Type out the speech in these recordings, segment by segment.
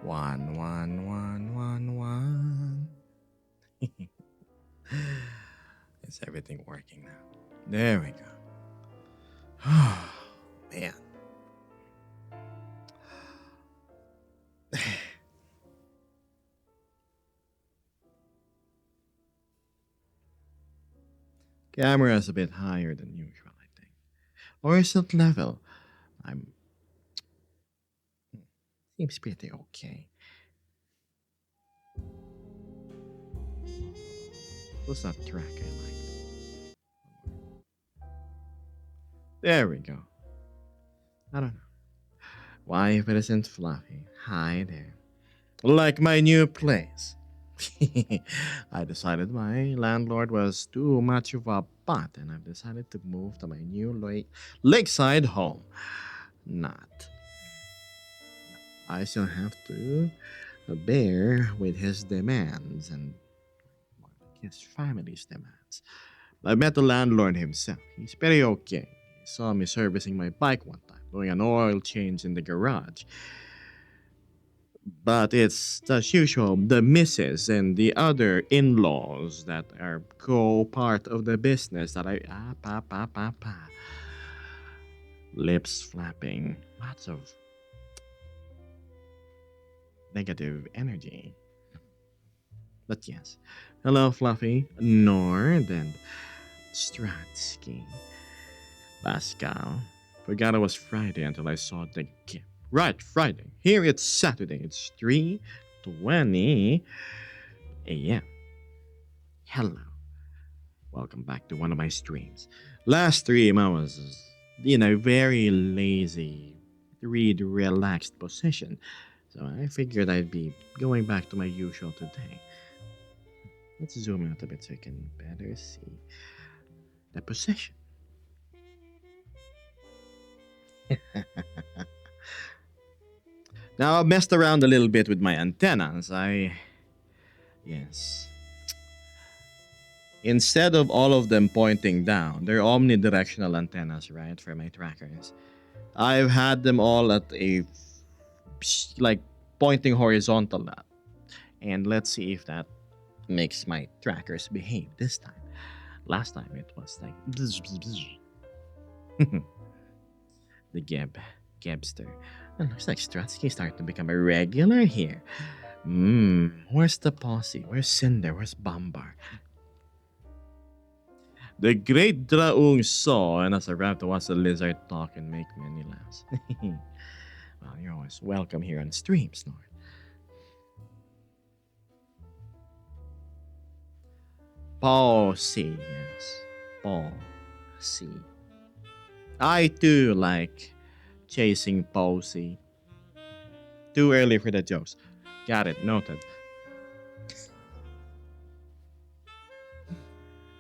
One, one, one, one, one. Is everything working now? There we go. Oh, man. Camera's a bit higher than usual, I think. Or is it level? I'm seems pretty okay. What's that track I like? There we go. I don't know. Why if it isn't fluffy? Hi there. Like my new place. I decided my landlord was too much of a butt, and I've decided to move to my new lakeside home. Not. I still have to bear with his demands and his family's demands. I met the landlord himself. He's pretty okay. He saw me servicing my bike one time, doing an oil change in the garage. But it's as usual, the missus and the other in-laws that are part of the business that lips flapping, lots of negative energy. But yes, hello Fluffy, Nord, and Stratsky, Pascal. Forgot it was Friday until I saw the gift. Right, Friday. Here it's Saturday. It's 3:20 a.m. Hello. Welcome back to one of my streams. Last stream I was very lazy, read relaxed position. So I figured I'd be going back to my usual today. Let's zoom out a bit so you can better see the position. Now I've messed around a little bit with my antennas. Yes. Instead of all of them pointing down, they're omnidirectional antennas, right, for my trackers. I've had them all at a like pointing horizontal now. And let's see if that makes my trackers behave this time. Last time it was like the Gebster. It looks like Strutsky starting to become a regular here. Where's the posse? Where's Cinder? Where's Bombar? The great Draung saw, and as a raptor watch the lizard talk and make many laughs. Well, you're always welcome here on stream, Snort. Posse, yes. Posse. I too like chasing Posey. Too early for the jokes. Got it, noted.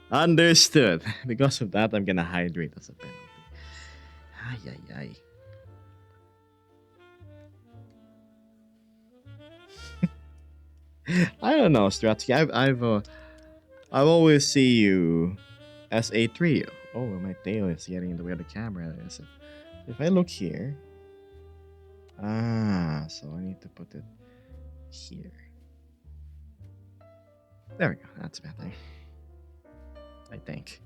Understood. Because of that, I'm gonna hydrate as a penalty. Ay, ay, ay. I don't know, Stratsky. I've always see you as a trio. Oh, my tail is getting in the way of the camera. If I look here, so I need to put it here. There we go. That's better. I think.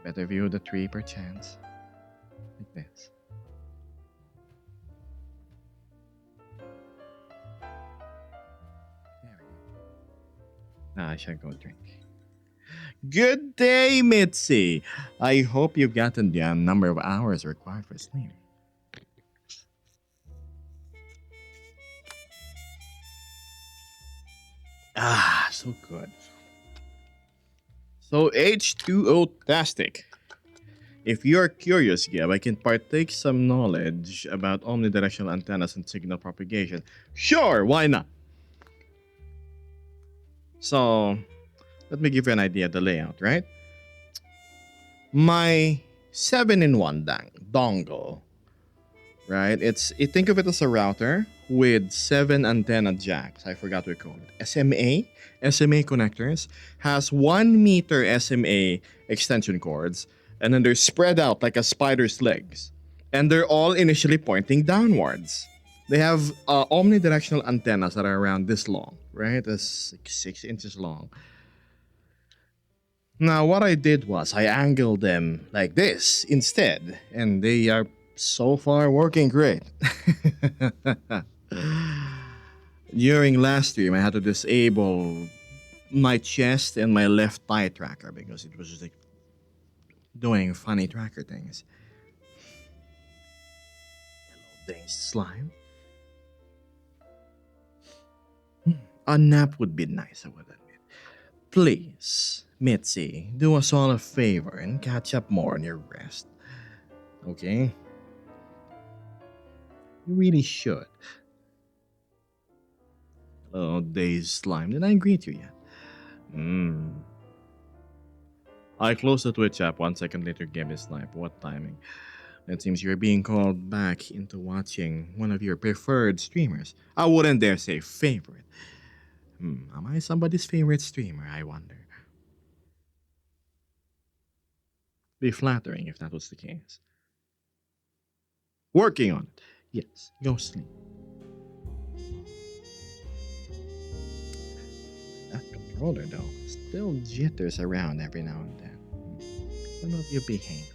Better view the tree perchance. Like this. There we go. Now I shall go drink. Good day, Mitzi. I hope you've gotten the number of hours required for sleep. So good. So H2O-tastic. If you're curious, Gab, I can partake some knowledge about omnidirectional antennas and signal propagation. Sure, why not? So, let me give you an idea of the layout, right? My 7-in-1 dongle, right? Think of it as a router with 7 antenna jacks. I forgot what we call it. SMA connectors has 1 meter SMA extension cords, and then they're spread out like a spider's legs. and they're all initially pointing downwards. They have omnidirectional antennas that are around this long, right? That's like 6 inches long. Now, what I did was I angled them like this instead, and they are so far working great. During last stream, I had to disable my chest and my left thigh tracker because it was just like doing funny tracker things. Hello, dazed slime. A nap would be nice, I would admit. Please, Mitzi, do us all a favor and catch up more on your rest. Okay? You really should. Hello, dazed slime. Did I greet you yet? I closed the Twitch app 1 second later, gave me snipe. What timing? It seems you're being called back into watching one of your preferred streamers. I wouldn't dare say favorite. Am I somebody's favorite streamer, I wonder? Be flattering if that was the case. Working on it. Yes, go sleep. That controller, though, still jitters around every now and then. Why don't you behave?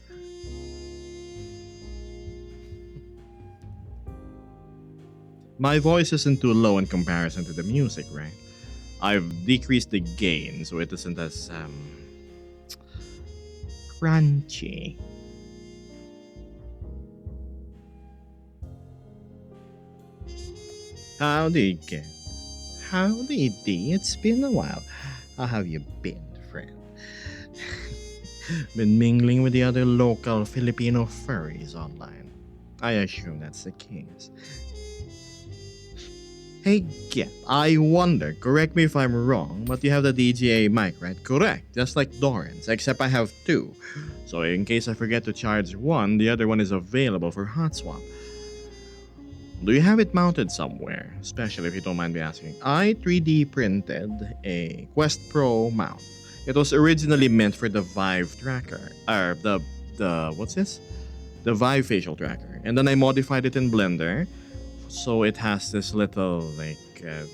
My voice isn't too low in comparison to the music, right? I've decreased the gain so it isn't as crunchy. Howdy, Ken. Howdy, D. It's been a while. How have you been, friend? Been mingling with the other local Filipino furries online. I assume that's the case. Hey, Gep, I wonder, correct me if I'm wrong, but you have the DJI mic, right? Correct, just like Doran's, except I have two. So in case I forget to charge one, the other one is available for hot swap. Do you have it mounted somewhere? Especially if you don't mind me asking. I 3D printed a Quest Pro mount. It was originally meant for the Vive tracker, or the what's this? The Vive facial tracker, and then I modified it in Blender, so it has this little like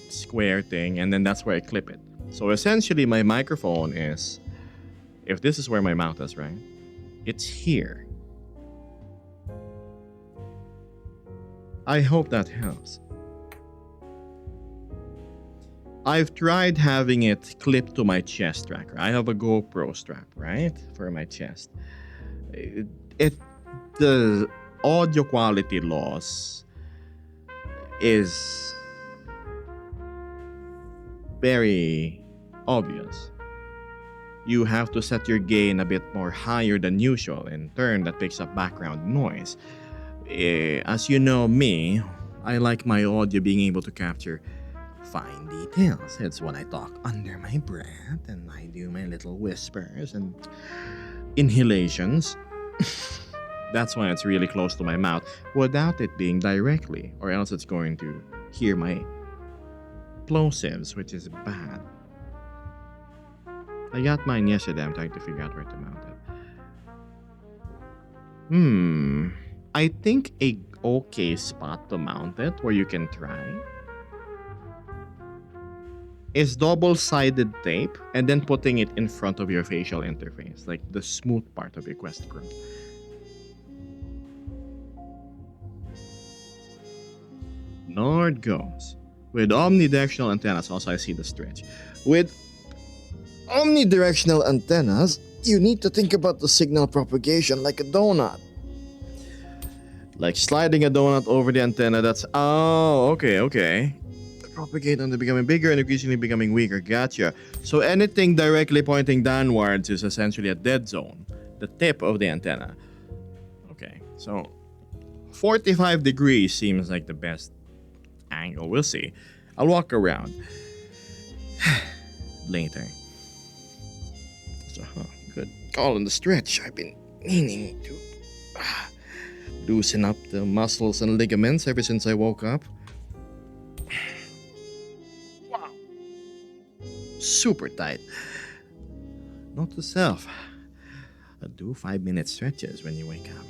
square thing, and then that's where I clip it. So essentially, my microphone is, if this is where my mouth is, right? It's here. I hope that helps. I've tried having it clipped to my chest tracker. I have a GoPro strap, right, for my chest. The audio quality loss is very obvious. You have to set your gain a bit more higher than usual. In turn, that picks up background noise. As you know me, I like my audio being able to capture fine details. It's when I talk under my breath and I do my little whispers and inhalations. That's why it's really close to my mouth without it being directly, or else it's going to hear my plosives, which is bad. I got mine yesterday. I'm trying to figure out where to mount it. I think a okay spot to mount it where you can try is double-sided tape and then putting it in front of your facial interface, like the smooth part of your Quest Pro. Nord goes. With omnidirectional antennas, also I see the stretch. With omnidirectional antennas, you need to think about the signal propagation like a donut. Like sliding a donut over the antenna, that's... Oh, okay. Propagate and becoming bigger and increasingly becoming weaker. Gotcha. So anything directly pointing downwards is essentially a dead zone. The tip of the antenna. Okay, so 45 degrees seems like the best angle. We'll see. I'll walk around later. So, good call on the stretch. I've been meaning to loosen up the muscles and ligaments ever since I woke up. Wow. Super tight. Note to self. Do 5-minute stretches when you wake up.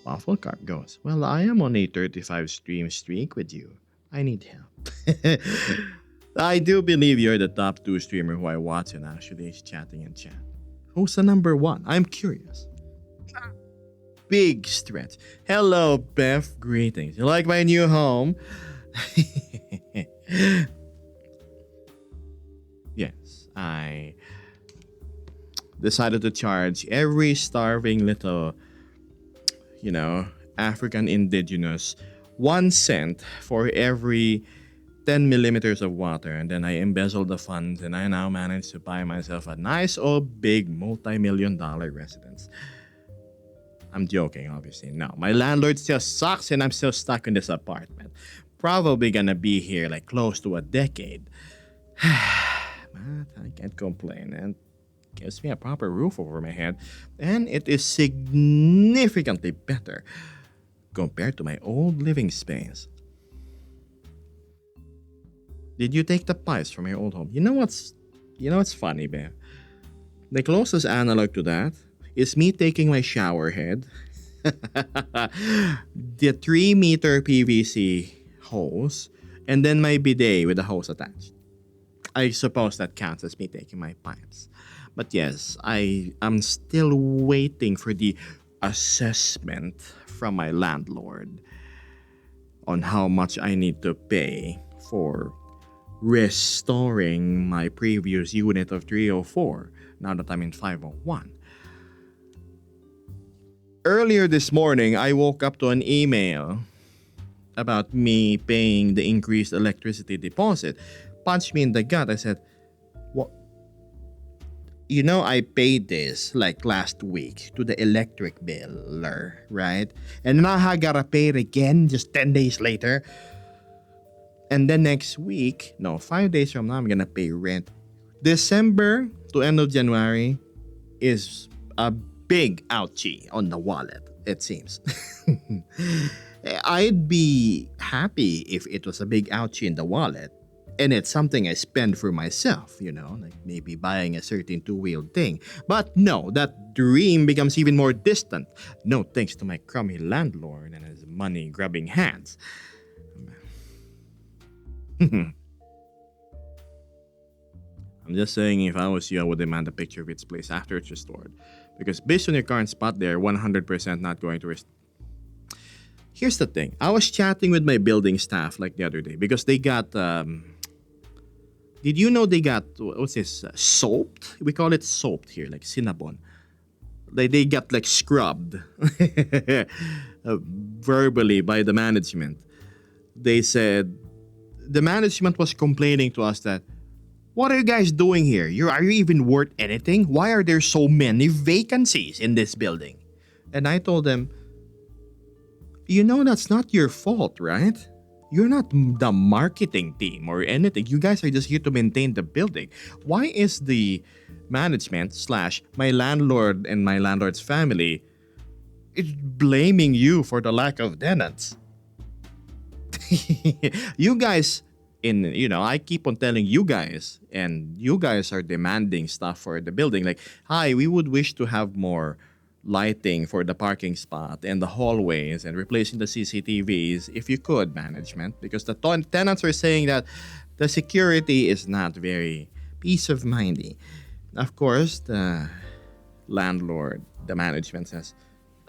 Waffle Carp goes, well, I am on a 35 stream streak with you. I need help. I do believe you're the top 2 streamer who I watch and actually is chatting in chat. Who's the number 1? I'm curious. Big stretch. Hello, Beth. Greetings. You like my new home? Yes, I decided to charge every starving little, you know, African indigenous 1 cent for every 10 millimeters of water, and then I embezzled the funds, and I now managed to buy myself a nice old big multi-million-dollar residence. I'm joking, obviously. No, my landlord still sucks, and I'm still stuck in this apartment. Probably gonna be here like close to a decade. But I can't complain, and gives me a proper roof over my head, and it is significantly better compared to my old living space. Did you take the pipes from your old home? You know what's funny, babe? The closest analog to that is me taking my shower head, the 3-meter PVC hose, and then my bidet with the hose attached. I suppose that counts as me taking my pipes. But yes, I am still waiting for the assessment from my landlord on how much I need to pay for restoring my previous unit of 304 now that I'm in 501. Earlier this morning, I woke up to an email about me paying the increased electricity deposit. Punched me in the gut. I said, what? I paid this like last week to the electric biller, right? And now I gotta pay it again just 10 days later. And then next week, no, 5 days from now, I'm gonna pay rent. December to end of January is a big ouchie on the wallet, it seems. I'd be happy if it was a big ouchie in the wallet. And it's something I spend for myself, like maybe buying a certain two-wheeled thing. But no, that dream becomes even more distant. No thanks to my crummy landlord and his money-grubbing hands. I'm just saying, if I was you, I would demand a picture of its place after it's restored. Because based on your current spot, they're 100% not going to Here's the thing. I was chatting with my building staff like the other day because they got... Did you know they got, what's this, soaped? We call it soaped here, like Cinnabon. They got like scrubbed verbally by the management. They said, the management was complaining to us that, what are you guys doing here? Are you even worth anything? Why are there so many vacancies in this building? And I told them, that's not your fault, right? You're not the marketing team or anything. You guys are just here to maintain the building. Why is the management / my landlord and my landlord's family is blaming you for the lack of tenants? You guys, I keep on telling you guys, and you guys are demanding stuff for the building. Like, hi, we would wish to have more lighting for the parking spot and the hallways and replacing the CCTVs if you could, management, because the tenants are saying that the security is not very peace of mindy. Of course, the landlord, the management says,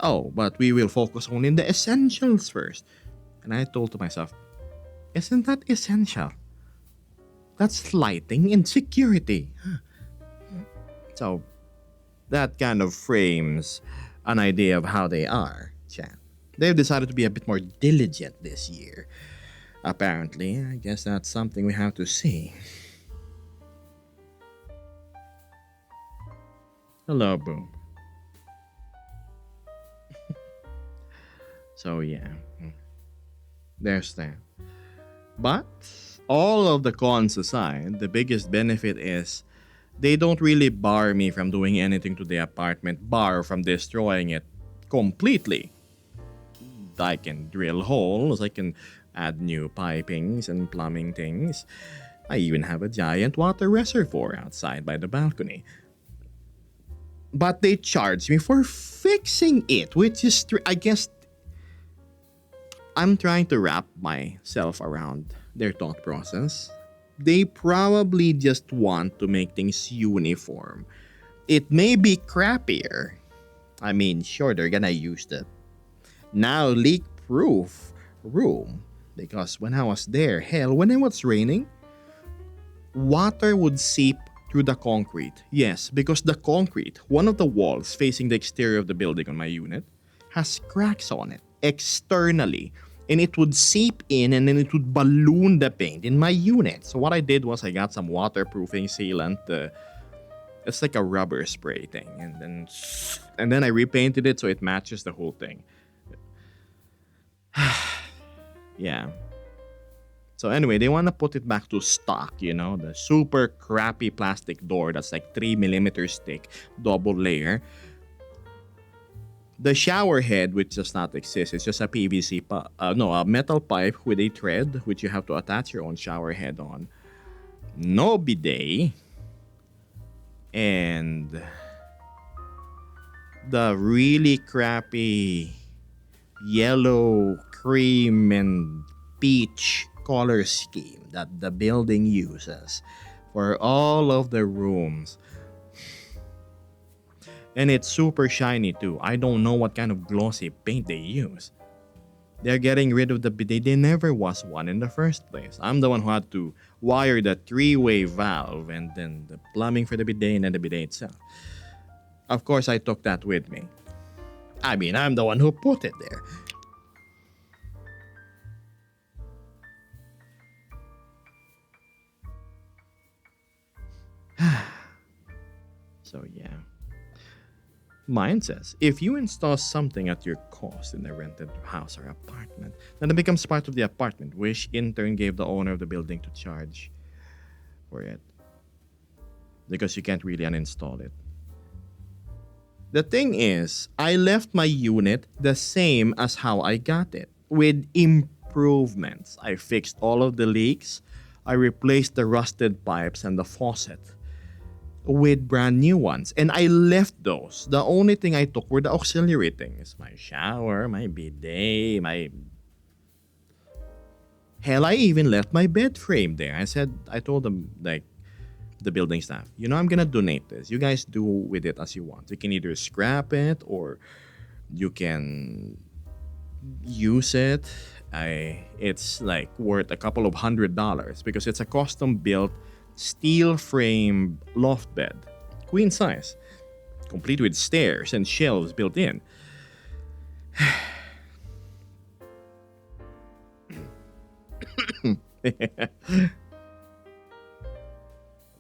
oh, but we will focus only on the essentials first. And I told to myself, isn't that essential? That's lighting and security. So that kind of frames an idea of how they are, chat. They've decided to be a bit more diligent this year. Apparently, I guess that's something we have to see. Hello, Boom. So yeah, there's that. But all of the cons aside, the biggest benefit is they don't really bar me from doing anything to the apartment, bar from destroying it completely. I can drill holes, I can add new pipings and plumbing things. I even have a giant water reservoir outside by the balcony. But they charge me for fixing it, which is, I guess, I'm trying to wrap myself around their thought process. They probably just want to make things uniform. It may be crappier. I mean, sure, they're gonna use the now leak proof room because when I was there, hell, when it was raining, water would seep through the concrete. Yes, because the concrete, one of the walls facing the exterior of the building on my unit, has cracks on it externally. And it would seep in and then it would balloon the paint in my unit. So what I did was I got some waterproofing sealant. It's like a rubber spray thing, and then I repainted it so it matches the whole thing. Yeah. So anyway, they want to put it back to stock, the super crappy plastic door that's like 3 millimeters thick, double layer. The shower head, which does not exist, it's just a a metal pipe with a thread, which you have to attach your own shower head on. No bidet, and the really crappy yellow, cream, and peach color scheme that the building uses for all of the rooms. And it's super shiny too. I don't know what kind of glossy paint they use. They're getting rid of the bidet. There never was one in the first place. I'm the one who had to wire the three-way valve and then the plumbing for the bidet and then the bidet itself. Of course, I took that with me. I mean, I'm the one who put it there. So, yeah. Mine says, if you install something at your cost in a rented house or apartment, then it becomes part of the apartment, which in turn gave the owner of the building to charge for it. Because you can't really uninstall it. The thing is, I left my unit the same as how I got it, with improvements. I fixed all of the leaks, I replaced the rusted pipes and the faucet with brand new ones. And I left those. The only thing I took were the auxiliary things. My shower, my bidet, my... Hell, I even left my bed frame there. I told them, like, the building staff, I'm gonna donate this. You guys do with it as you want. You can either scrap it or you can use it. It's like worth a couple of $100 because it's a custom built steel frame loft bed, queen size, complete with stairs and shelves built in.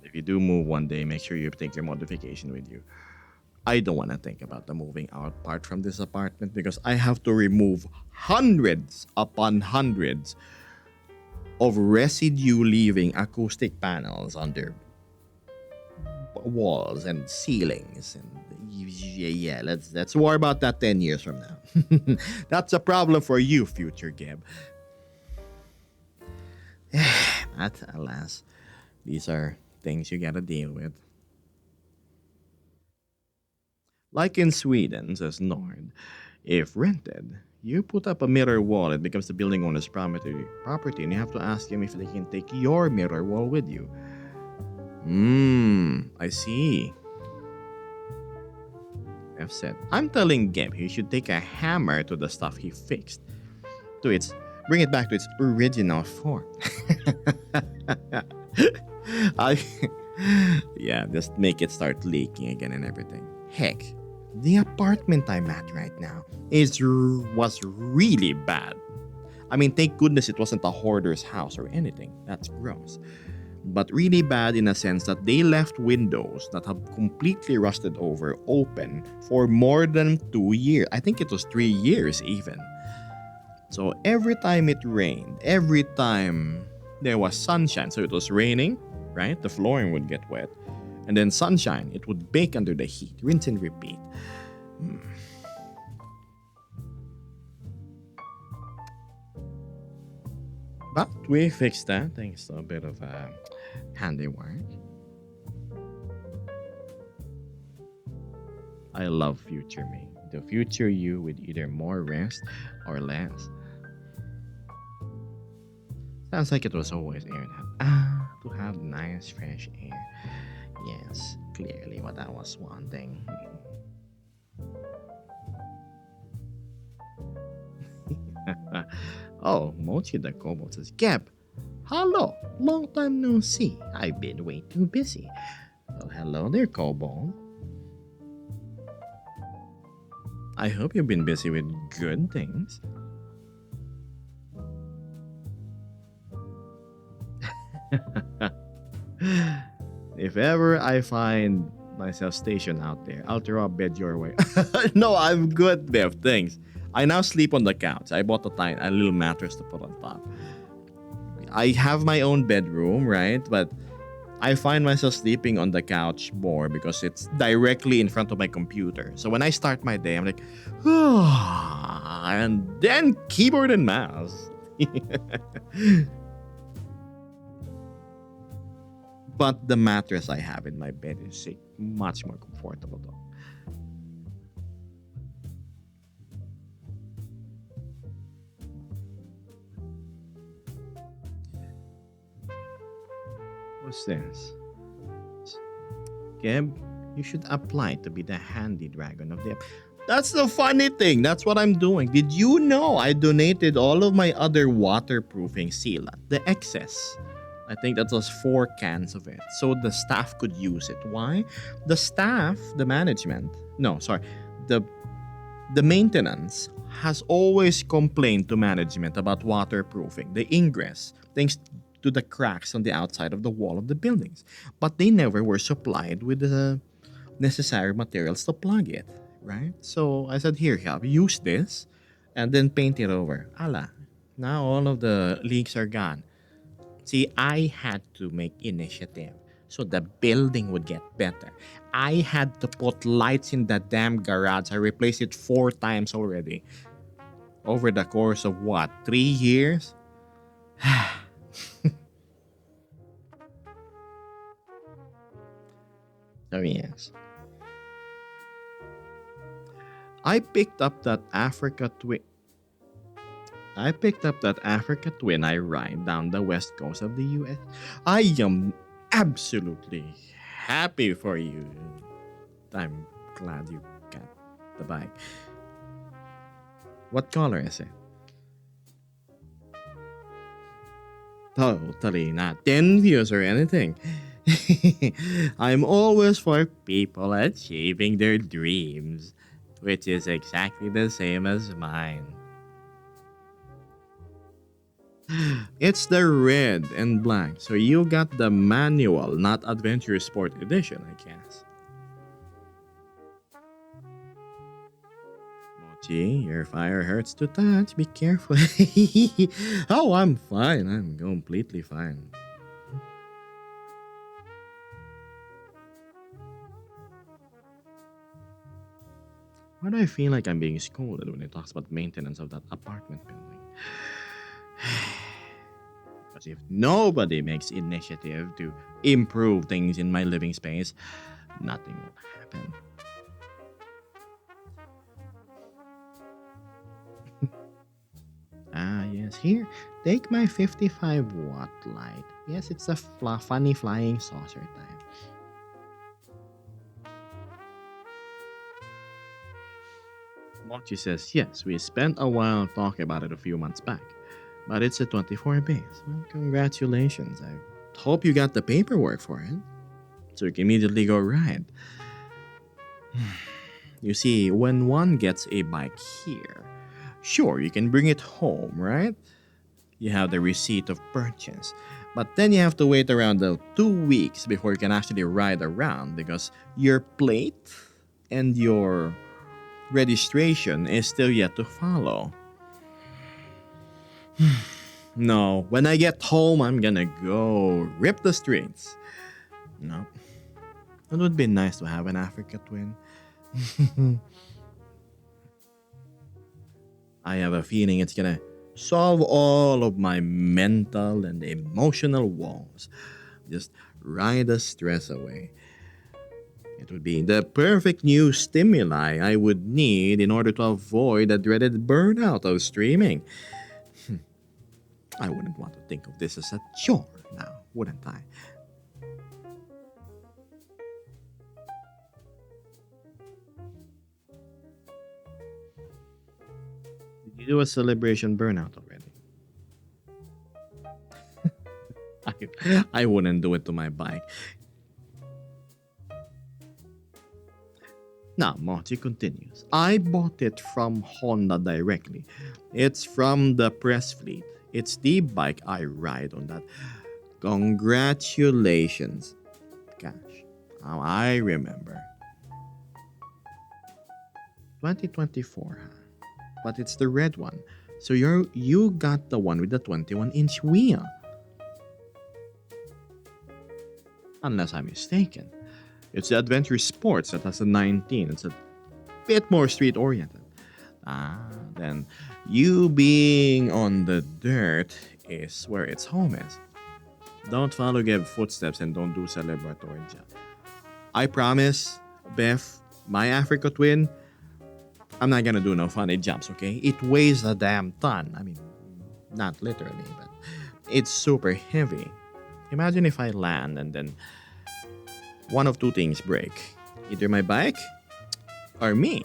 If you do move one day, make sure you take your modification with you. I don't want to think about the moving out part from this apartment because I have to remove hundreds upon hundreds of residue leaving acoustic panels under walls and ceilings. And yeah, let's worry about that 10 years from now. That's a problem for you, future Geb. But alas, these are things you gotta deal with. Like in Sweden, says Nord, if rented, you put up a mirror wall, it becomes the building owner's property, and you have to ask him if they can take your mirror wall with you. I see. F said, I'm telling Geb he should take a hammer to the stuff he fixed. Bring it back to its original form. Yeah, just make it start leaking again and everything. Heck, the apartment I'm at right now was really bad. I mean, thank goodness it wasn't a hoarder's house or anything. That's gross. But really bad in a sense that they left windows that have completely rusted over open for more than 2 years. I think it was 3 years even. So every time it rained, every time there was sunshine, so it was raining, right? The flooring would get wet. And then sunshine, it would bake under the heat. Rinse and repeat. But we fixed that thanks to a bit of handiwork. I love future me. The future you with either more rest or less. Sounds like it was always aired out. To have nice fresh air. Yes, clearly what I was wanting. Oh, Mochi the Kobold says, Gab, hello, long time no see. I've been way too busy. Well, hello there, Kobold. I hope you've been busy with good things. If ever I find myself stationed out there, I'll throw a bed your way. No, I'm good, Bev. Thanks. I now sleep on the couch. I bought a little mattress to put on top. I have my own bedroom, right? But I find myself sleeping on the couch more because it's directly in front of my computer. So when I start my day, I'm like, and then keyboard and mouse. But the mattress I have in my bed is much more comfortable though. What's this? Keb, you should apply to be the handy dragon of the. That's the funny thing. That's what I'm doing. Did you know I donated all of my other waterproofing sealant, the excess? I think that was 4 cans of it, so the staff could use it. Why? The staff, the management, no, sorry, the the maintenance has always complained to management about waterproofing the ingress, thanks to the cracks on the outside of the wall of the buildings. But they never were supplied with the necessary materials to plug it, right? So I said, here, have use this and then paint it over. Ala, now all of the leaks are gone. See, I had to make initiative so the building would get better. I had to put lights in the damn garage. I replaced it 4 times already. Over the course of what, 3 years? So yes. I picked up that Africa twin. I picked up that Africa twin I ride down the west coast of the US. I am absolutely happy for you. I'm glad you got the bike. What color is it? Totally not envious or anything. I'm always for people achieving their dreams, which is exactly the same as mine. It's the red and black, so you got the manual, not adventure sport edition, I guess. Mochi, your fire hurts to touch. Be careful. Oh, I'm fine. I'm completely fine. Why do I feel like I'm being scolded when it talks about maintenance of that apartment building? Because if nobody makes initiative to improve things in my living space, nothing will happen. Ah, yes, here. Take my 55-watt light. Yes, it's a funny flying saucer type. Mochi says, yes, we spent a while talking about it a few months back, but it's a 24 base. Well, congratulations. I hope you got the paperwork for it, so you can immediately go ride. You see, when one gets a bike here, sure, you can bring it home, right? You have the receipt of purchase. But then you have to wait around the 2 weeks before you can actually ride around because your plate and your registration is still yet to follow. No, when I get home, I'm gonna go rip the streets. No, it would be nice to have an Africa twin. I have a feeling it's gonna solve all of my mental and emotional woes. Just ride the stress away. It would be the perfect new stimuli I would need in order to avoid the dreaded burnout of streaming. I wouldn't want to think of this as a chore now, wouldn't I? Did you do a celebration burnout already? I wouldn't do it to my bike. Now, Monty continues. I bought it from Honda directly. It's from the press fleet. It's the bike I ride on that. Congratulations. Gosh, now I remember. 2024, huh? But it's the red one. So you got the one with the 21-inch wheel. Unless I'm mistaken. It's the Adventure Sports that has a 19. It's a bit more street oriented. Then you being on the dirt is where its home is. Don't follow Geb's footsteps and don't do celebratory jump. I promise, Beth, my Africa twin, I'm not gonna do no funny jumps, okay? It weighs a damn ton. I mean, not literally, but it's super heavy. Imagine if I land and then one of two things break. Either my bike or me.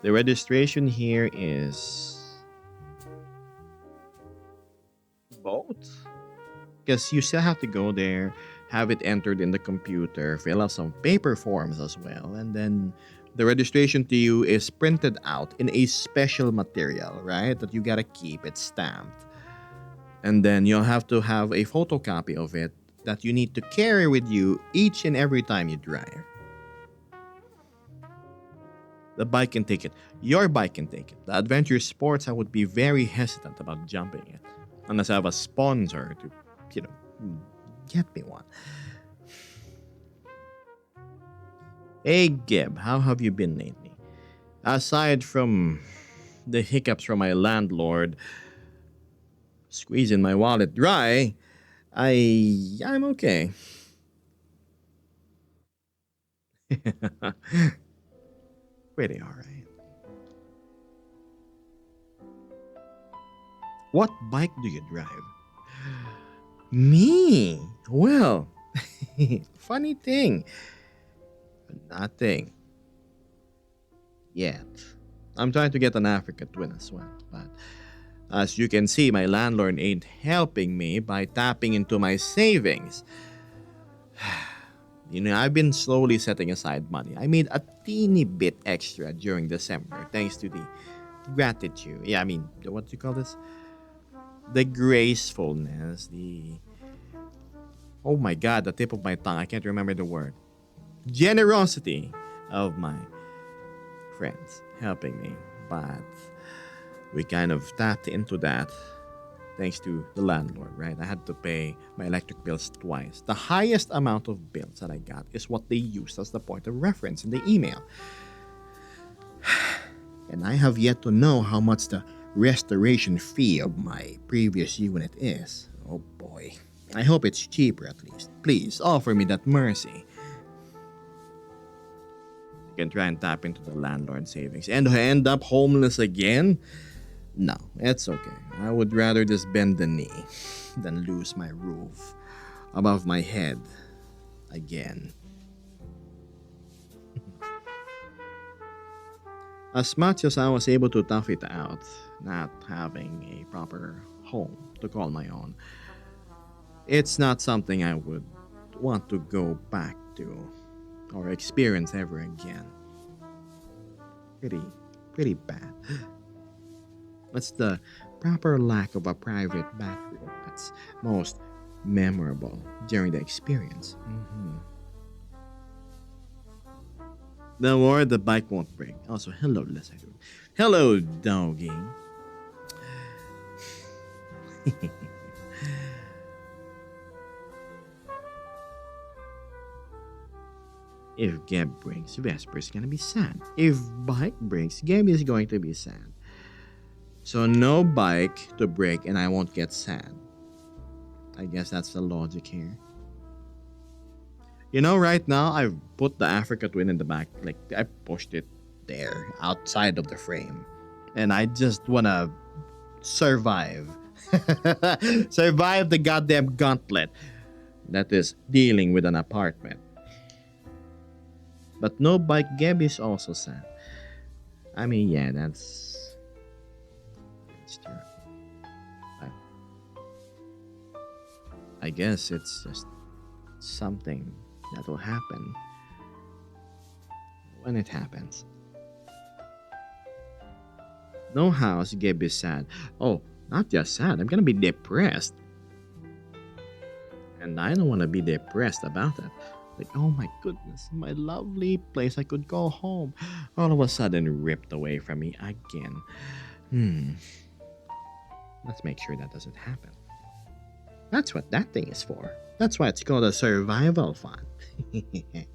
The registration here is both. Because you still have to go there, have it entered in the computer, fill out some paper forms as well, and then the registration to you is printed out in a special material, right? That you gotta keep it stamped. And then you'll have to have a photocopy of it that you need to carry with you each and every time you drive. The bike can take it. Your bike can take it. The Adventure Sports, I would be very hesitant about jumping it. Unless I have a sponsor to, get me one. Hey, Gib, how have you been lately? Aside from the hiccups from my landlord squeezing my wallet dry, I'm okay. Pretty alright. What bike do you drive? Me? Well, funny thing. Nothing. Yet. I'm trying to get an Africa twin as well, but as you can see, my landlord ain't helping me by tapping into my savings. I've been slowly setting aside money. I made a teeny bit extra during December thanks to the gratitude. Yeah, I mean, what do you call this? The gracefulness, oh my god, the tip of my tongue, I can't remember the word. Generosity of my friends helping me. But we kind of tapped into that thanks to the landlord, right? I had to pay my electric bills twice. The highest amount of bills that I got is what they used as the point of reference in the email. And I have yet to know how much the restoration fee of my previous unit is. Oh boy. I hope it's cheaper at least. Please offer me that mercy. You can try and tap into the landlord savings and end up homeless again? No, it's okay. I would rather just bend the knee than lose my roof above my head again. As much as I was able to tough it out, not having a proper home to call my own, it's not something I would want to go back to or experience ever again. Pretty bad. It's the proper lack of a private bathroom that's most memorable during the experience. Don't worry, the bike won't break. Also, hello, Lisa. Hello, doggy. If Gab breaks, Vesper's gonna be sad. If bike breaks, Gab is going to be sad. So no bike to break and I won't get sad. I guess that's the logic here. Right now I've put the Africa twin in the back. Like I pushed it there outside of the frame. And I just wanna survive. Survive the goddamn gauntlet that is dealing with an apartment. But no bike Gabby is also sad. I mean, yeah, that's true. I, I guess it's just something that will happen when it happens. No house, Gabby is sad. Oh, not just sad, I'm gonna be depressed. And I don't wanna be depressed about it. Like, oh my goodness, my lovely place, I could go home. All of a sudden ripped away from me again. Hmm. Let's make sure that doesn't happen. That's what that thing is for. That's why it's called a survival fund. Thank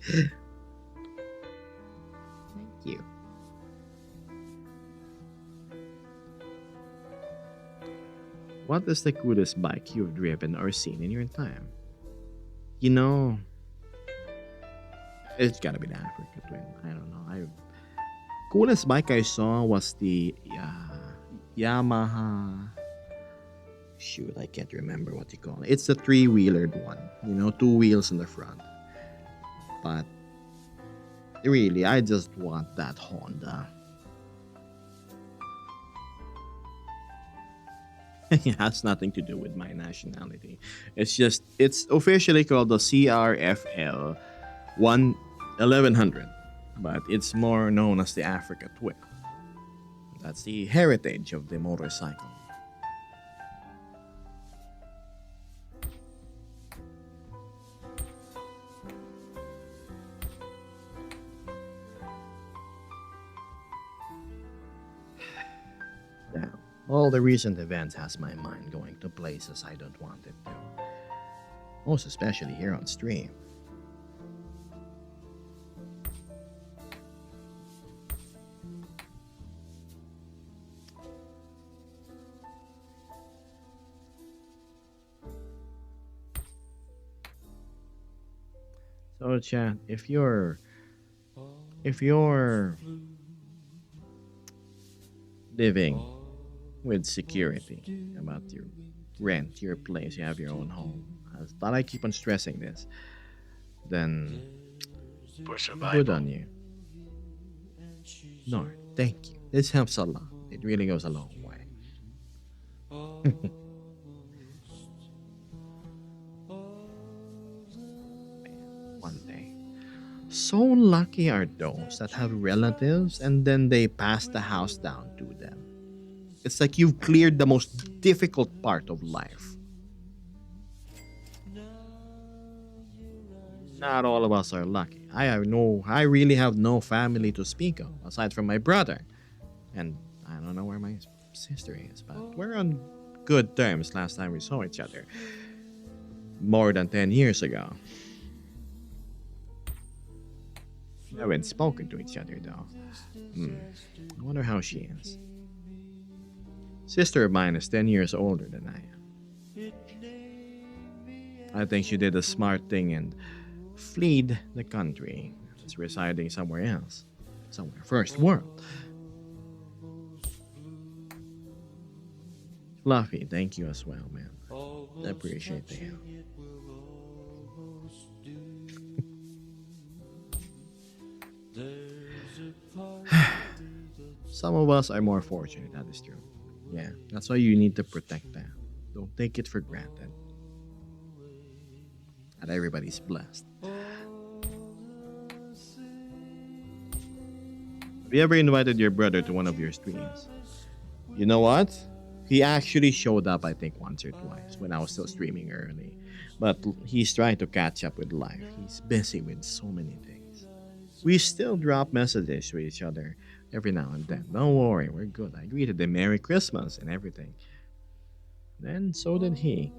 you. What is the coolest bike you've driven or seen in your time? You know, it's gotta be the Africa Twin. I don't know. Coolest bike I saw was the Yamaha. Shoot, I can't remember what you call it. It's the three-wheelered one. You know, two wheels in the front. But really, I just want that Honda. It has nothing to do with my nationality. It's officially called the CRFL 1100, but it's more known as the Africa Twin. That's the heritage of the motorcycle. Damn. All the recent events has my mind going to places I don't want it to. Most especially here on stream. So chat, if you're living with security about your rent, your place, you have your own home. I thought I keep on stressing this. Then For good survival. on you. No, thank you. This helps a lot. It really goes a long way. One day. So lucky are those that have relatives and then they pass the house down to them. It's like you've cleared the most difficult part of life. Not all of us are lucky. I really have no family to speak of aside from my brother. And I don't know where my sister is, but we're on good terms last time we saw each other. More than 10 years ago. We haven't spoken to each other though. Hmm. I wonder how she is. Sister of mine is 10 years older than I am. I think she did a smart thing and fled the country. Is residing somewhere else. Somewhere first world. Fluffy, thank you as well, man. I appreciate the help. Some of us are more fortunate, that is true. Yeah, that's why you need to protect that. Don't take it for granted. Not everybody's blessed. Have you ever invited your brother to one of your streams? You know what? He actually showed up, I think, once or twice when I was still streaming early. But he's trying to catch up with life. He's busy with so many things. We still drop messages to each other every now and then. Don't worry, we're good. I greeted him Merry Christmas and everything. Then so did he.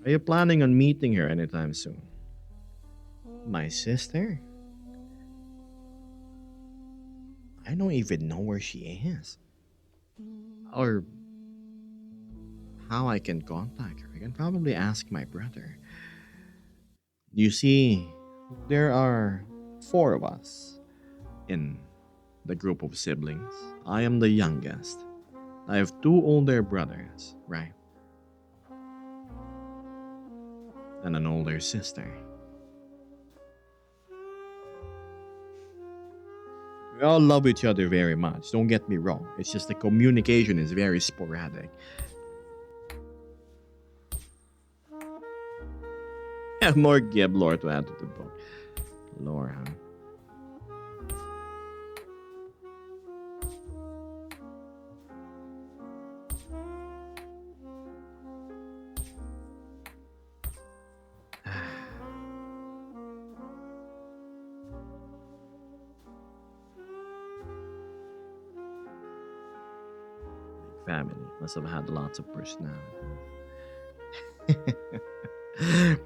Are you planning on meeting her anytime soon? My sister? I don't even know where she is. Or how I can contact her. I can probably ask my brother. You see, there are four of us in the group of siblings. I am the youngest. I have two older brothers, right? And an older sister. We all love each other very much. Don't get me wrong. It's just the communication is very sporadic. Have more Gib lore to add to the book. Lore, huh? Family must have had lots of personality.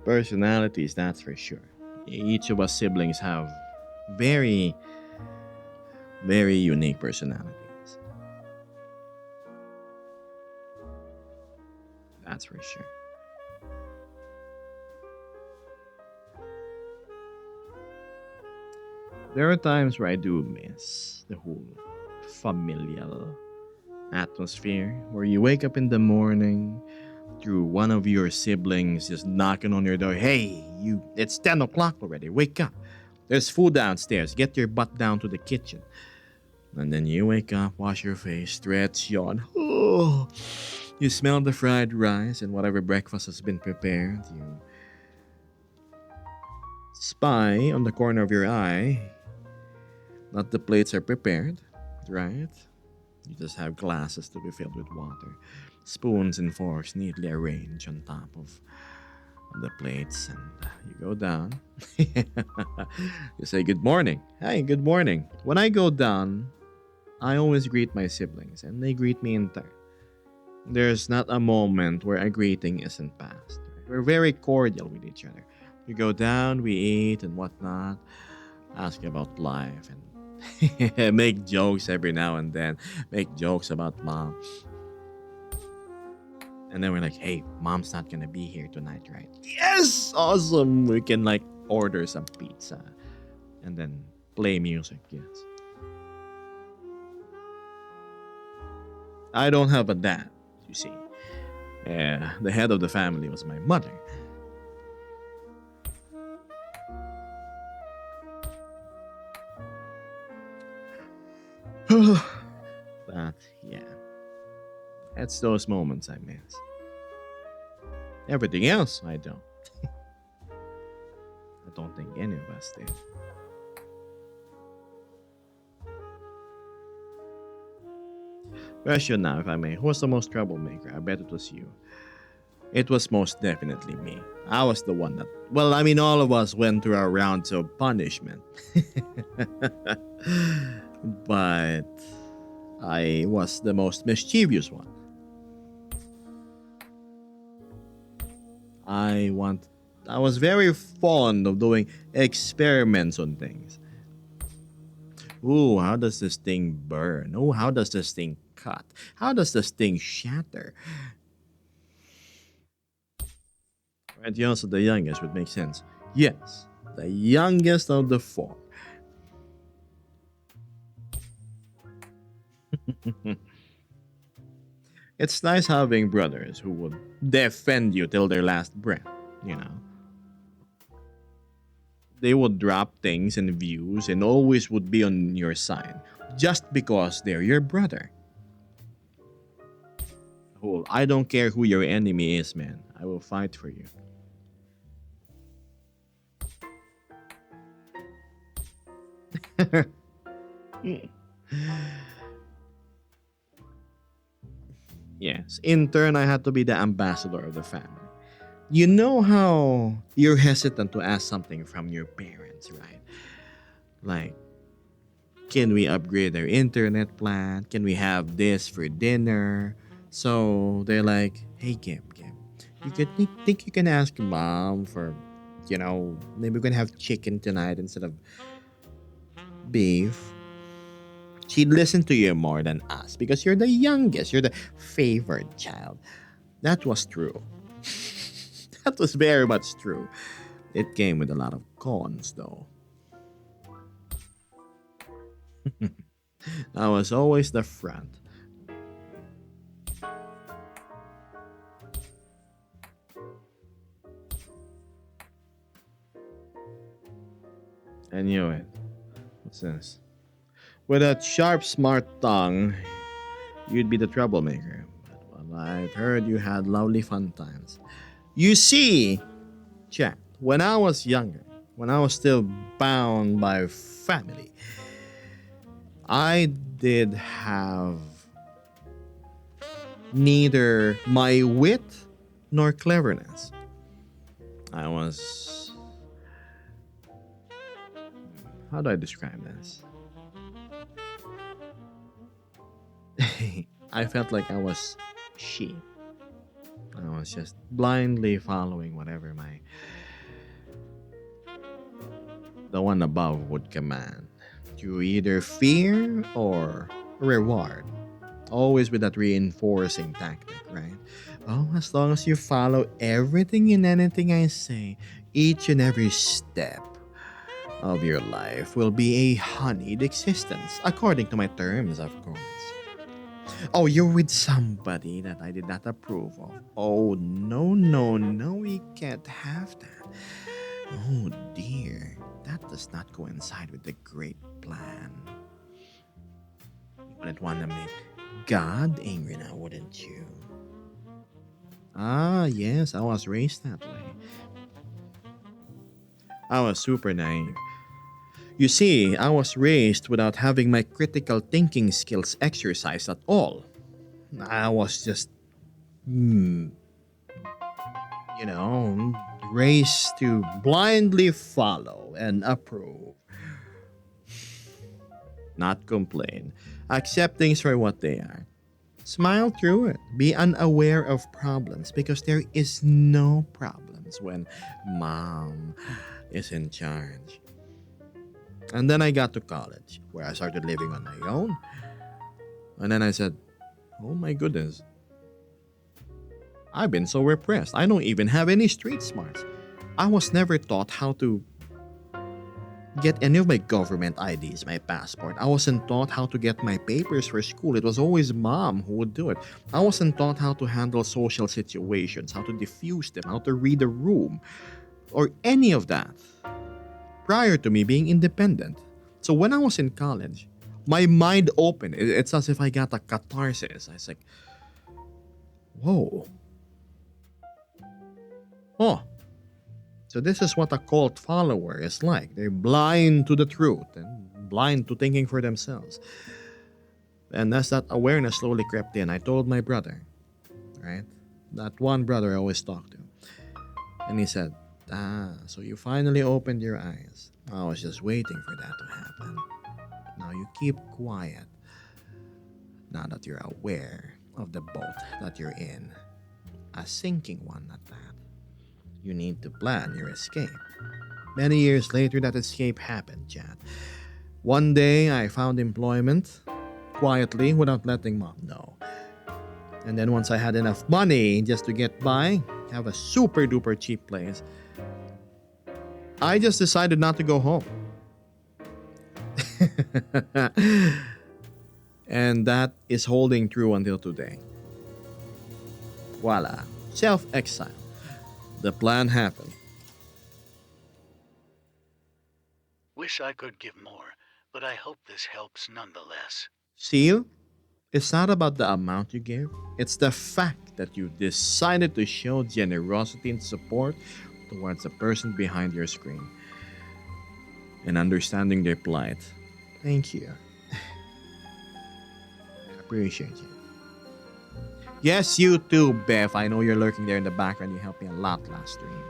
Personalities, that's for sure. Each of us siblings have very, very unique personalities. That's for sure. There are times where I do miss the whole familial atmosphere where you wake up in the morning through one of your siblings just knocking on your door. Hey, you, it's 10 o'clock already. Wake up. There's food downstairs. Get your butt down to the kitchen. And then you wake up, wash your face, stretch, yawn. Oh, you smell the fried rice and whatever breakfast has been prepared. You spy on the corner of your eye that the plates are prepared, right? You just have glasses to be filled with water, spoons and forks neatly arranged on top of the plates, and you go down. You say, "Good morning." Hey, good morning. When I go down, I always greet my siblings, and they greet me in turn. There's not a moment where a greeting isn't passed. We're very cordial with each other. We go down, we eat and whatnot, ask about life, and make jokes every now and then. Make jokes about mom. And then we're like, hey, mom's not gonna be here tonight, right? Yes! Awesome! We can like order some pizza and then play music, yes. I don't have a dad, you see. Yeah, the head of the family was my mother. But yeah, it's those moments I miss. Everything else, I don't. I don't think any of us did. Question now, if I may. Who was the most troublemaker? I bet it was you. It was most definitely me. I was the one that, well, I mean, all of us went through our rounds of punishment. But I was the most mischievous one. I want I was very fond of doing experiments on things. Ooh, how does this thing burn? Oh, how does this thing cut? How does this thing shatter? Right, you're also the youngest would make sense. Yes, the youngest of the four. It's nice having brothers who would defend you till their last breath, you know. They would drop things and views and always would be on your side just because they're your brother. Oh, I don't care who your enemy is, man. I will fight for you. Yes, in turn, I had to be the ambassador of the family. You know how you're hesitant to ask something from your parents, right? Like, can we upgrade our internet plan? Can we have this for dinner? So they're like, hey, Kim, you could think you can ask mom for, maybe we're gonna have chicken tonight instead of beef. She'd listen to you more than us because you're the youngest, you're the favored child. That was true. That was very much true. It came with a lot of cons, though. I was always the front. I knew it. What's this? With a sharp, smart tongue, you'd be the troublemaker. But well, I've heard you had lovely fun times. You see, Jack, when I was younger, when I was still bound by family, I did have neither my wit nor cleverness. I was. How do I describe this? I felt like I was sheep. I was just blindly following whatever the one above would command. To either fear or reward. Always with that reinforcing tactic, right? Oh, as long as you follow everything and anything I say, each and every step of your life will be a honeyed existence, according to my terms, of course. Oh, you're with somebody that I did not approve of. Oh, no, no, no, we can't have that. Oh, dear. That does not coincide with the great plan. You wouldn't want to make God angry now, wouldn't you? Ah, yes, I was raised that way. I was super naive. You see, I was raised without having my critical thinking skills exercised at all. I was just, you know, raised to blindly follow and approve. Not complain. Accept things for what they are. Smile through it. Be unaware of problems because there is no problems when mom is in charge. And then I got to college where I started living on my own. And then I said, oh my goodness. I've been so repressed. I don't even have any street smarts. I was never taught how to get any of my government IDs, my passport. I wasn't taught how to get my papers for school. It was always mom who would do it. I wasn't taught how to handle social situations, how to diffuse them, how to read a room, or any of that prior to me being independent. So when I was in college, my mind opened. It's as if I got a catharsis. I was like, whoa. Oh, so this is what a cult follower is like. They're blind to the truth and blind to thinking for themselves. And as that awareness slowly crept in, I told my brother, right? That one brother I always talk to. And he said, so you finally opened your eyes. I was just waiting for that to happen. Now you keep quiet. Now that you're aware of the boat that you're in. A sinking one at that. You need to plan your escape. Many years later, that escape happened, Chad. One day, I found employment, quietly, without letting mom know. And then once I had enough money just to get by, have a super duper cheap place, I just decided not to go home. And that is holding true until today. Voila. Self-exile. The plan happened. Wish I could give more, but I hope this helps nonetheless. Seal, it's not about the amount you give. It's the fact that you decided to show generosity and support towards the person behind your screen and understanding their plight. Thank you. I appreciate you. Yes, you too, Beth. I know you're lurking there in the background. You helped me a lot last stream.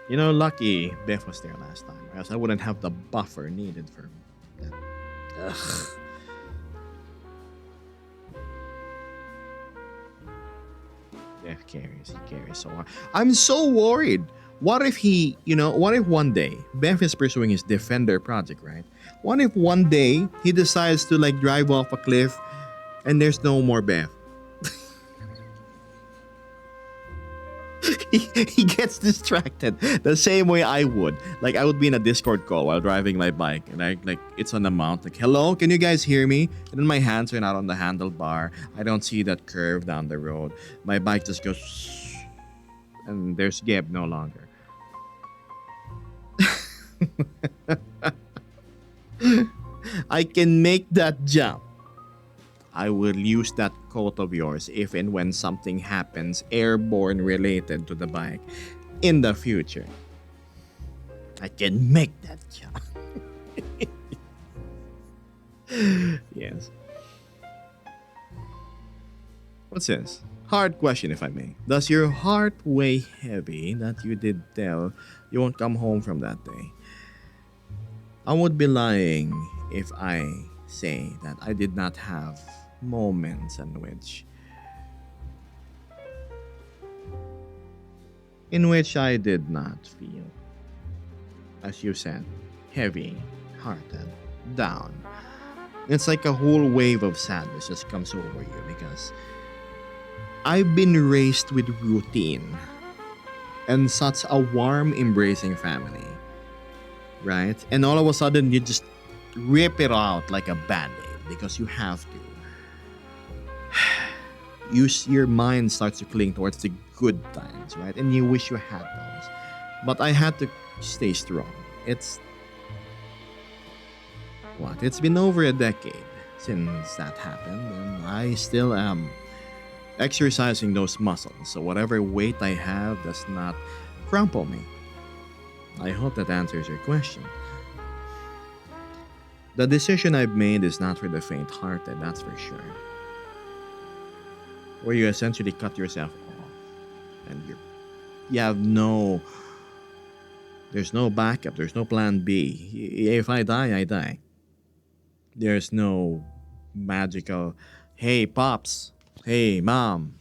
You know, lucky Beth was there last time, or else I wouldn't have the buffer needed for that. Ugh. Beth carries, he carries so hard. I'm so worried. What if what if one day Beth is pursuing his Defender project, right? What if one day he decides to like drive off a cliff and there's no more Beth. He gets distracted the same way I would. Like I would be in a Discord call while driving my bike, and I like it's on the mount. Like, hello, can you guys hear me? And then my hands are not on the handlebar. I don't see that curve down the road. My bike just goes, and there's Geb no longer. I can make that jump. I will use that quote of yours if and when something happens airborne related to the bike in the future. I can make that jump. Yes. What's this? Hard question, if I may. Does your heart weigh heavy that you did tell you won't come home from that day? I would be lying if I say that I did not have moments in which I did not feel, as you said, heavy hearted, down. It's like a whole wave of sadness just comes over you because I've been raised with routine and such a warm, embracing family, right? And all of a sudden, you just rip it out like a band aid because you have to. Your mind starts to cling towards the good times, right? And you wish you had those. But I had to stay strong. It's what? It's been over a decade since that happened, and I still am exercising those muscles, so whatever weight I have does not crumple me. I hope that answers your question. The decision I've made is not for the faint hearted, that's for sure. Where you essentially cut yourself off and you have there's no backup, there's no plan B. If I die, I die. There's no magical, hey, pops, hey, mom,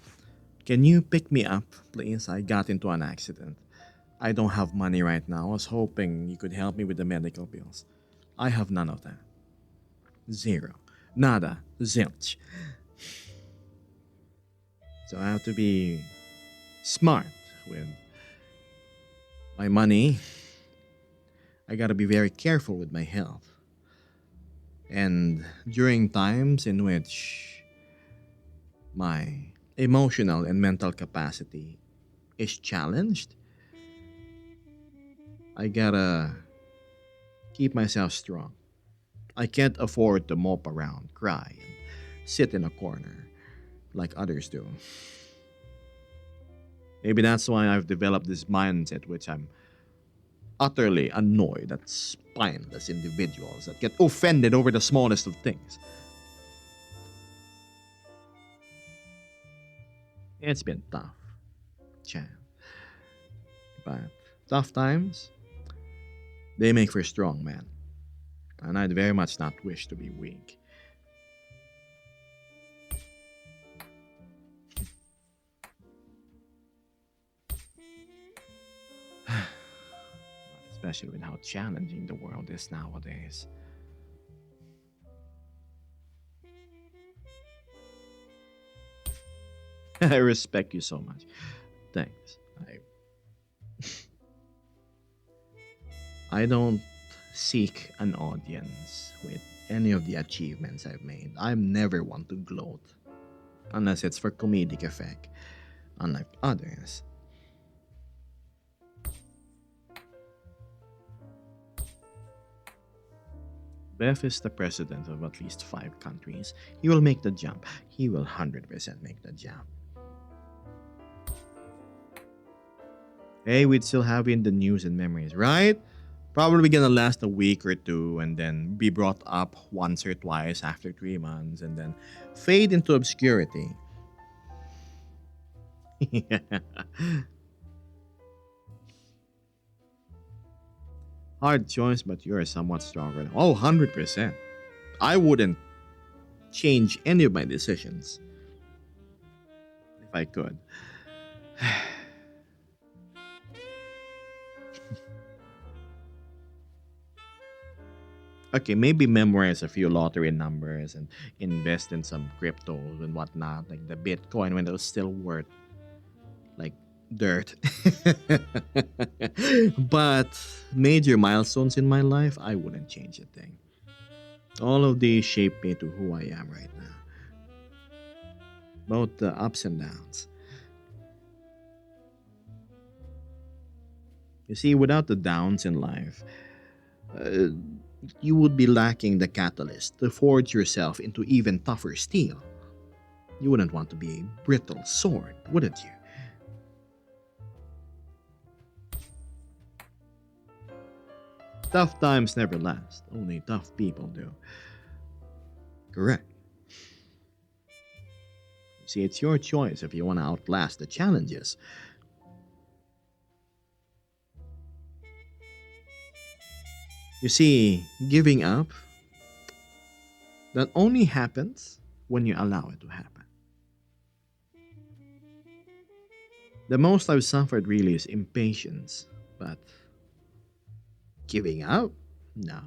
can you pick me up, please? I got into an accident. I don't have money right now. I was hoping you could help me with the medical bills. I have none of that. Zero. Nada. Zilch. So I have to be smart with my money. I gotta be very careful with my health. And during times in which my emotional and mental capacity is challenged, I gotta keep myself strong. I can't afford to mope around, cry, and sit in a corner like others do. Maybe that's why I've developed this mindset, which I'm utterly annoyed at spineless individuals that get offended over the smallest of things. It's been tough, Chan. But tough times, they make for strong men. And I'd very much not wish to be weak. Especially with how challenging the world is nowadays. I respect you so much. Thanks. I don't seek an audience with any of the achievements I've made. I'm never one to gloat unless it's for comedic effect, unlike others. Beth is the president of at least 5 countries. He will make the jump. He will 100% make the jump. Hey, we'd still have you in the news and memories, right? Probably gonna last a week or two and then be brought up once or twice after 3 months and then fade into obscurity. Hard choice, but you're somewhat stronger. Oh, 100%. I wouldn't change any of my decisions if I could. Okay, maybe memorize a few lottery numbers and invest in some cryptos and whatnot, like the Bitcoin when it was still worth like dirt. But major milestones in my life, I wouldn't change a thing. All of these shape me to who I am right now. Both the ups and downs. You see, without the downs in life, uh, you would be lacking the catalyst to forge yourself into even tougher steel. You wouldn't want to be a brittle sword, wouldn't you? Tough times never last, only tough people do. Correct. See, it's your choice if you want to outlast the challenges. You see, giving up, that only happens when you allow it to happen. The most I've suffered really is impatience, but giving up? No.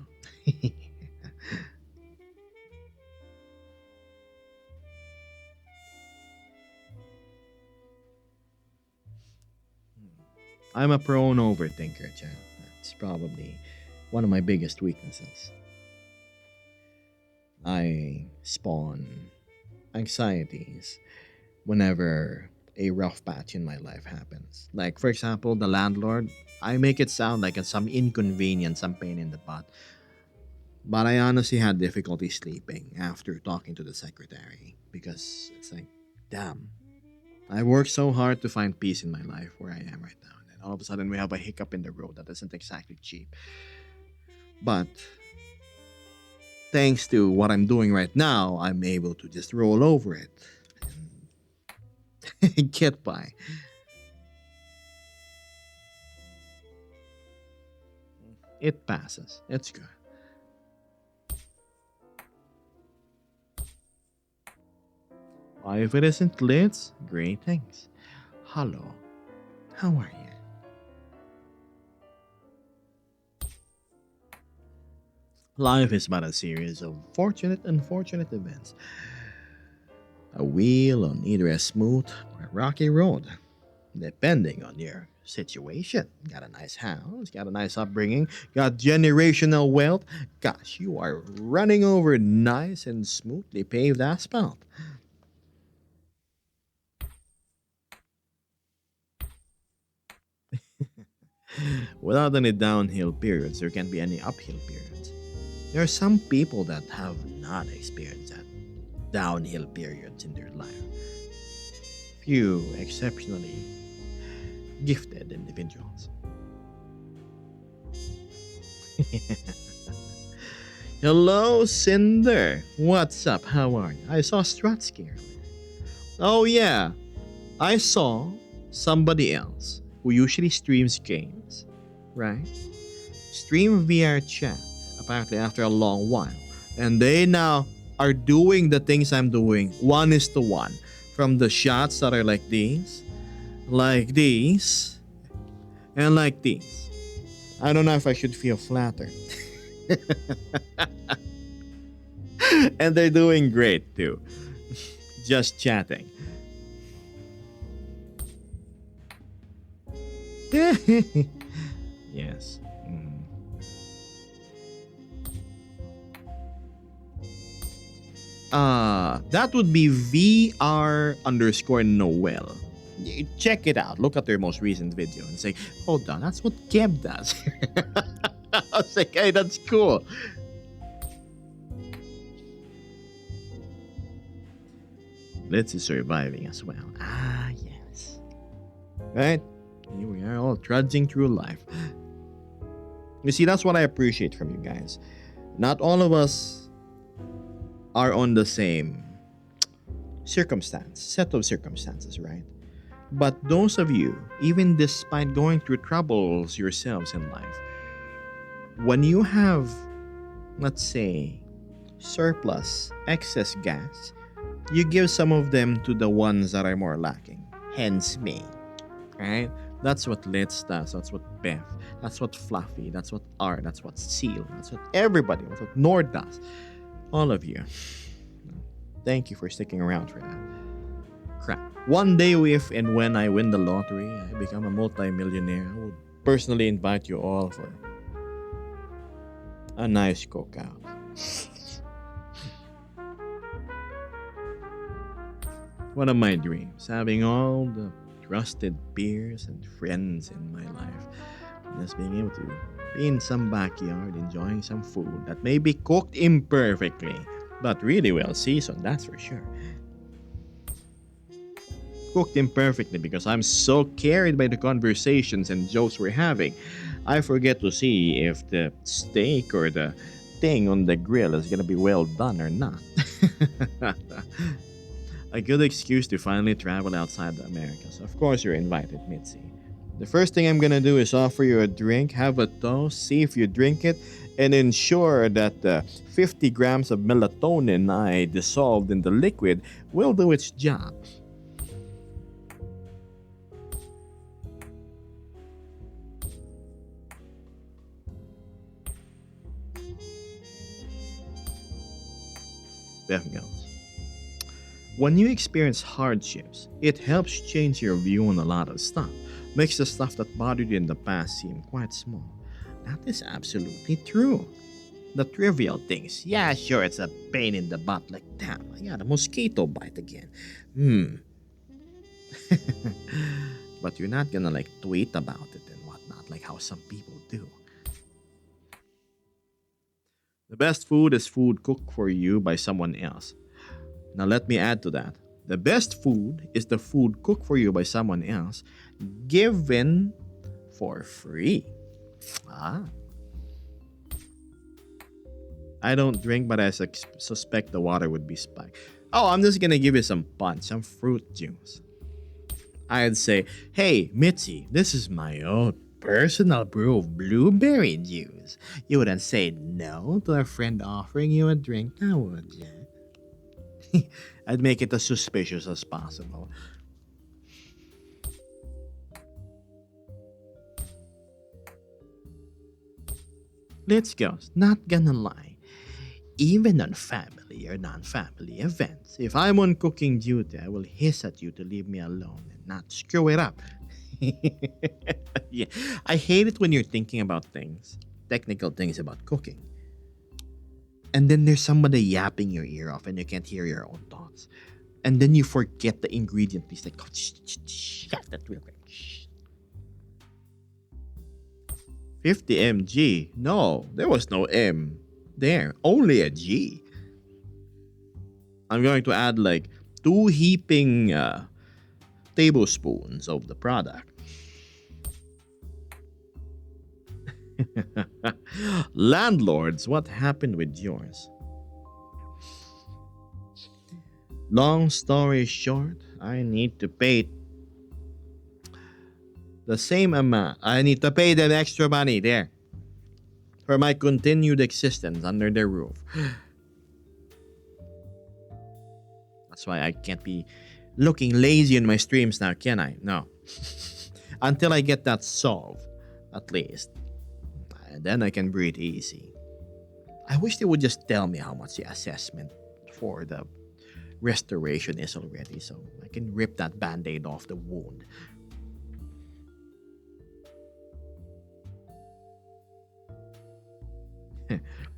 I'm a prone overthinker, Chan. That's probably one of my biggest weaknesses. I spawn anxieties whenever a rough patch in my life happens. Like, for example, the landlord, I make it sound like it's some inconvenience, some pain in the butt. But I honestly had difficulty sleeping after talking to the secretary because it's like, damn, I worked so hard to find peace in my life where I am right now. And then all of a sudden, we have a hiccup in the road that isn't exactly cheap. But thanks to what I'm doing right now, I'm able to just roll over it and get by. It passes. It's good. If it isn't lit, great things. Hello, how are you? Life is but a series of fortunate and unfortunate events. A wheel on either a smooth or a rocky road, depending on your situation. Got a nice house, got a nice upbringing, got generational wealth. Gosh, you are running over nice and smoothly paved asphalt. Without any downhill periods, there can't be any uphill periods. There are some people that have not experienced that downhill periods in their life. Few exceptionally gifted individuals. Hello, Cinder. What's up? How are you? I saw Strutsky earlier. Oh, yeah. I saw somebody else who usually streams games, right? Stream VR chat, apparently after a long while. And they now are doing the things I'm doing 1:1. From the shots that are like these, and like these. I don't know if I should feel flattered. And they're doing great too. Just chatting. Yes. Mhm. That would be VR underscore Noel. Check it out. Look at their most recent video and say, hold on, that's what Kev does. I was like, hey, that's cool. Let's is surviving as well. Ah, yes. Right? Here we are all trudging through life. You see, that's what I appreciate from you guys. Not all of us are on the same set of circumstances, right? But those of you, even despite going through troubles yourselves in life, when you have, let's say, surplus, excess gas, you give some of them to the ones that are more lacking. Hence me, right? That's what Litz does. That's what Beth. That's what Fluffy. That's what R. That's what Seal. That's what everybody. That's what Nord does. All of you. Thank you for sticking around for that. Crap. One day, if and when I win the lottery, I become a multi-millionaire, I will personally invite you all for a nice cookout. One of my dreams, having all the trusted peers and friends in my life. Just being able to be in some backyard enjoying some food that may be cooked imperfectly, but really well seasoned, that's for sure. Cooked imperfectly because I'm so carried by the conversations and jokes we're having. I forget to see if the steak or the thing on the grill is gonna be well done or not. A good excuse to finally travel outside the Americas. Of course, you're invited, Mitzi. The first thing I'm gonna do is offer you a drink, have a toast, see if you drink it, and ensure that the 50 grams of melatonin I dissolved in the liquid will do its job. Beth goes. When you experience hardships, it helps change your view on a lot of stuff. Makes the stuff that bothered you in the past seem quite small. That is absolutely true. The trivial things. Yeah, sure, it's a pain in the butt like damn, I got a mosquito bite again. But you're not gonna like tweet about it and whatnot, like how some people do. The best food is food cooked for you by someone else. Now, let me add to that. The best food is the food cooked for you by someone else, given for free. Ah. I don't drink, but I suspect the water would be spiked. Oh, I'm just gonna give you some punch, some fruit juice. I'd say, hey, Mitzi, this is my own personal brew of blueberry juice. You wouldn't say no to a friend offering you a drink, now would you? I'd make it as suspicious as possible. Let's go. Not gonna lie. Even on family or non-family events, if I'm on cooking duty, I will hiss at you to leave me alone and not screw it up. Yeah, I hate it when you're thinking about things, technical things about cooking, and then there's somebody yapping your ear off and you can't hear your own thoughts. And then you forget the ingredient list. Like, oh, shut that real quick. 50 mg. No, there was no M there. Only a G. I'm going to add like 2 heaping tablespoons of the product. Landlords, what happened with yours? Long story short, I need to pay the same amount. I need to pay them extra money there for my continued existence under their roof. That's why I can't be looking lazy in my streams now, can I? No. Until I get that solved, at least. And then I can breathe easy. I wish they would just tell me how much the assessment for the restoration is already, so I can rip that band-aid off the wound.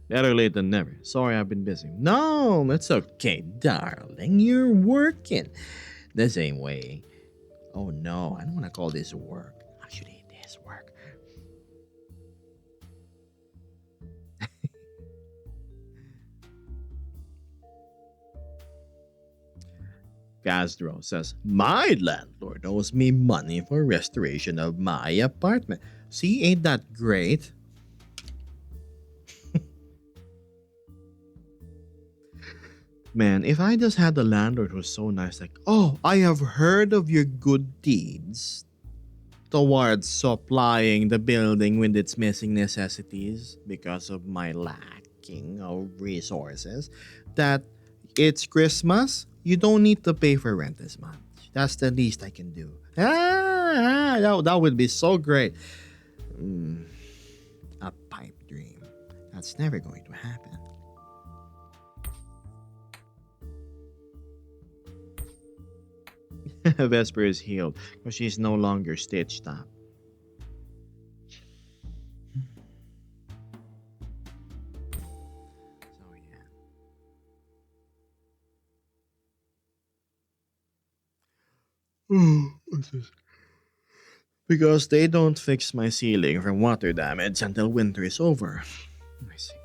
Better late than never. Sorry I've been busy. No, it's okay, darling. You're working the same way. Oh no, I don't want to call this work. Actually, it is work. Castro says, my landlord owes me money for restoration of my apartment. See, ain't that great? Man, if I just had a landlord who's so nice, like, oh, I have heard of your good deeds towards supplying the building with its missing necessities because of my lacking of resources, that it's Christmas, you don't need to pay for rent this month. That's the least I can do. Ah! that would be so great. Mm, a pipe dream. That's never going to happen. Vesper is healed because she's no longer stitched up. So yeah. What's this? Because they don't fix my ceiling from water damage until winter is over. I see.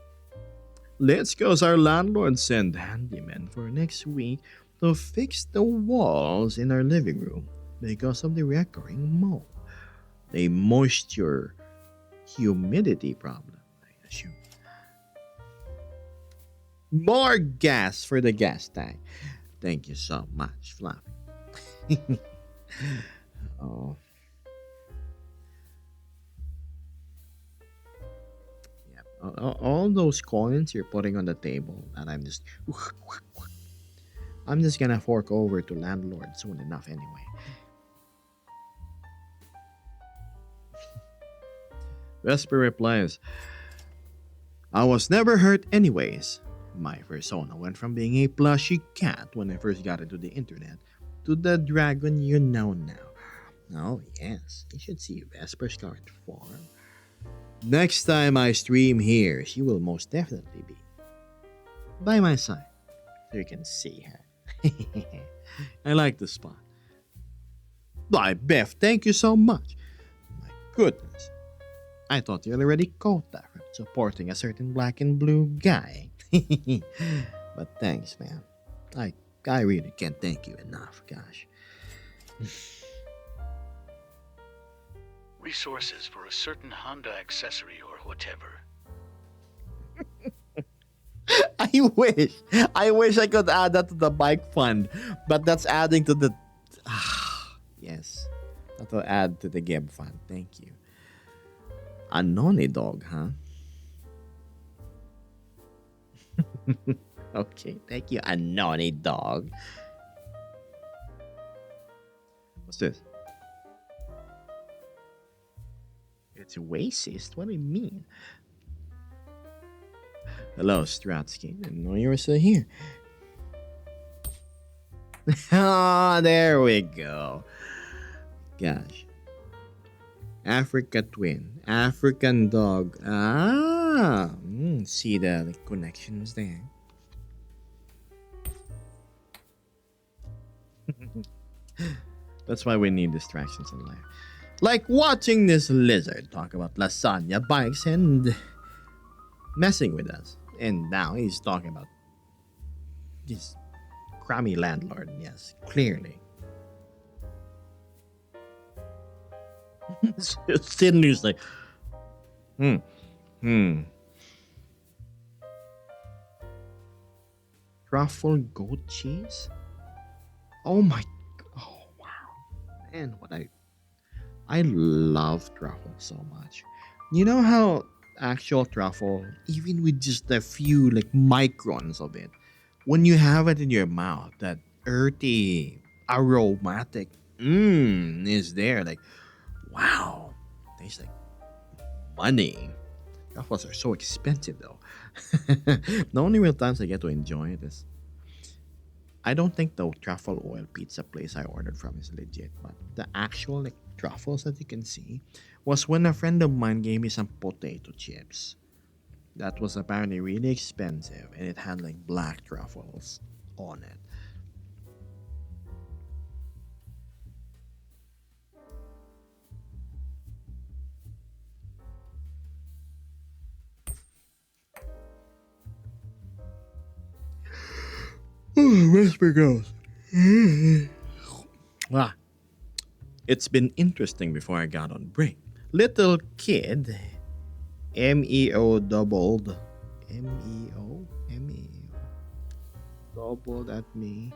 Let's cause our landlord send handymen for next week to fix the walls in our living room because of the recurring mold. A moisture humidity problem, I assume. More gas for the gas tank. Thank you so much, Fluffy. Oh, yeah. All those coins you're putting on the table, and I'm just gonna fork over to landlord soon enough anyway. Vesper replies, I was never hurt anyways. My persona went from being a plushy cat when I first got into the internet to the dragon you know now. Oh, yes, you should see Vesper's current form. Next time I stream here, she will most definitely be by my side so you can see her. I like the spot. Why, Beth, thank you so much. My goodness. I thought you already caught that from supporting a certain black and blue guy. But thanks, man. I really can't thank you enough, gosh. Resources for a certain Honda accessory or whatever. I wish I could add that to the bike fund, but that's adding to the. Yes, that will add to the game fund. Thank you. A noni dog, huh? Okay, thank you, a noni dog. What's this? It's racist. What do you mean? Hello, Stratsky. Didn't know you were still here. Ah, there we go. Gosh. Africa twin. African dog. See the connections there. That's why we need distractions in life. Like watching this lizard talk about lasagna bikes and messing with us. And now he's talking about this crummy landlord. Yes, clearly. Sidney's like, truffle goat cheese? Oh my, oh wow. Man, I love truffle so much. You know how actual truffle, even with just a few like microns of it, when you have it in your mouth, that earthy, aromatic is there. Like, wow, tastes like money. Truffles are so expensive though. The only real times I get to enjoy it is I don't think the truffle oil pizza place I ordered from is legit, but the actual like truffles that you can see was when a friend of mine gave me some potato chips. That was apparently really expensive and it had like black truffles on it. Whisper goes. Ah, it's been interesting before I got on break. Little kid, MEO doubled, MEO doubled at me,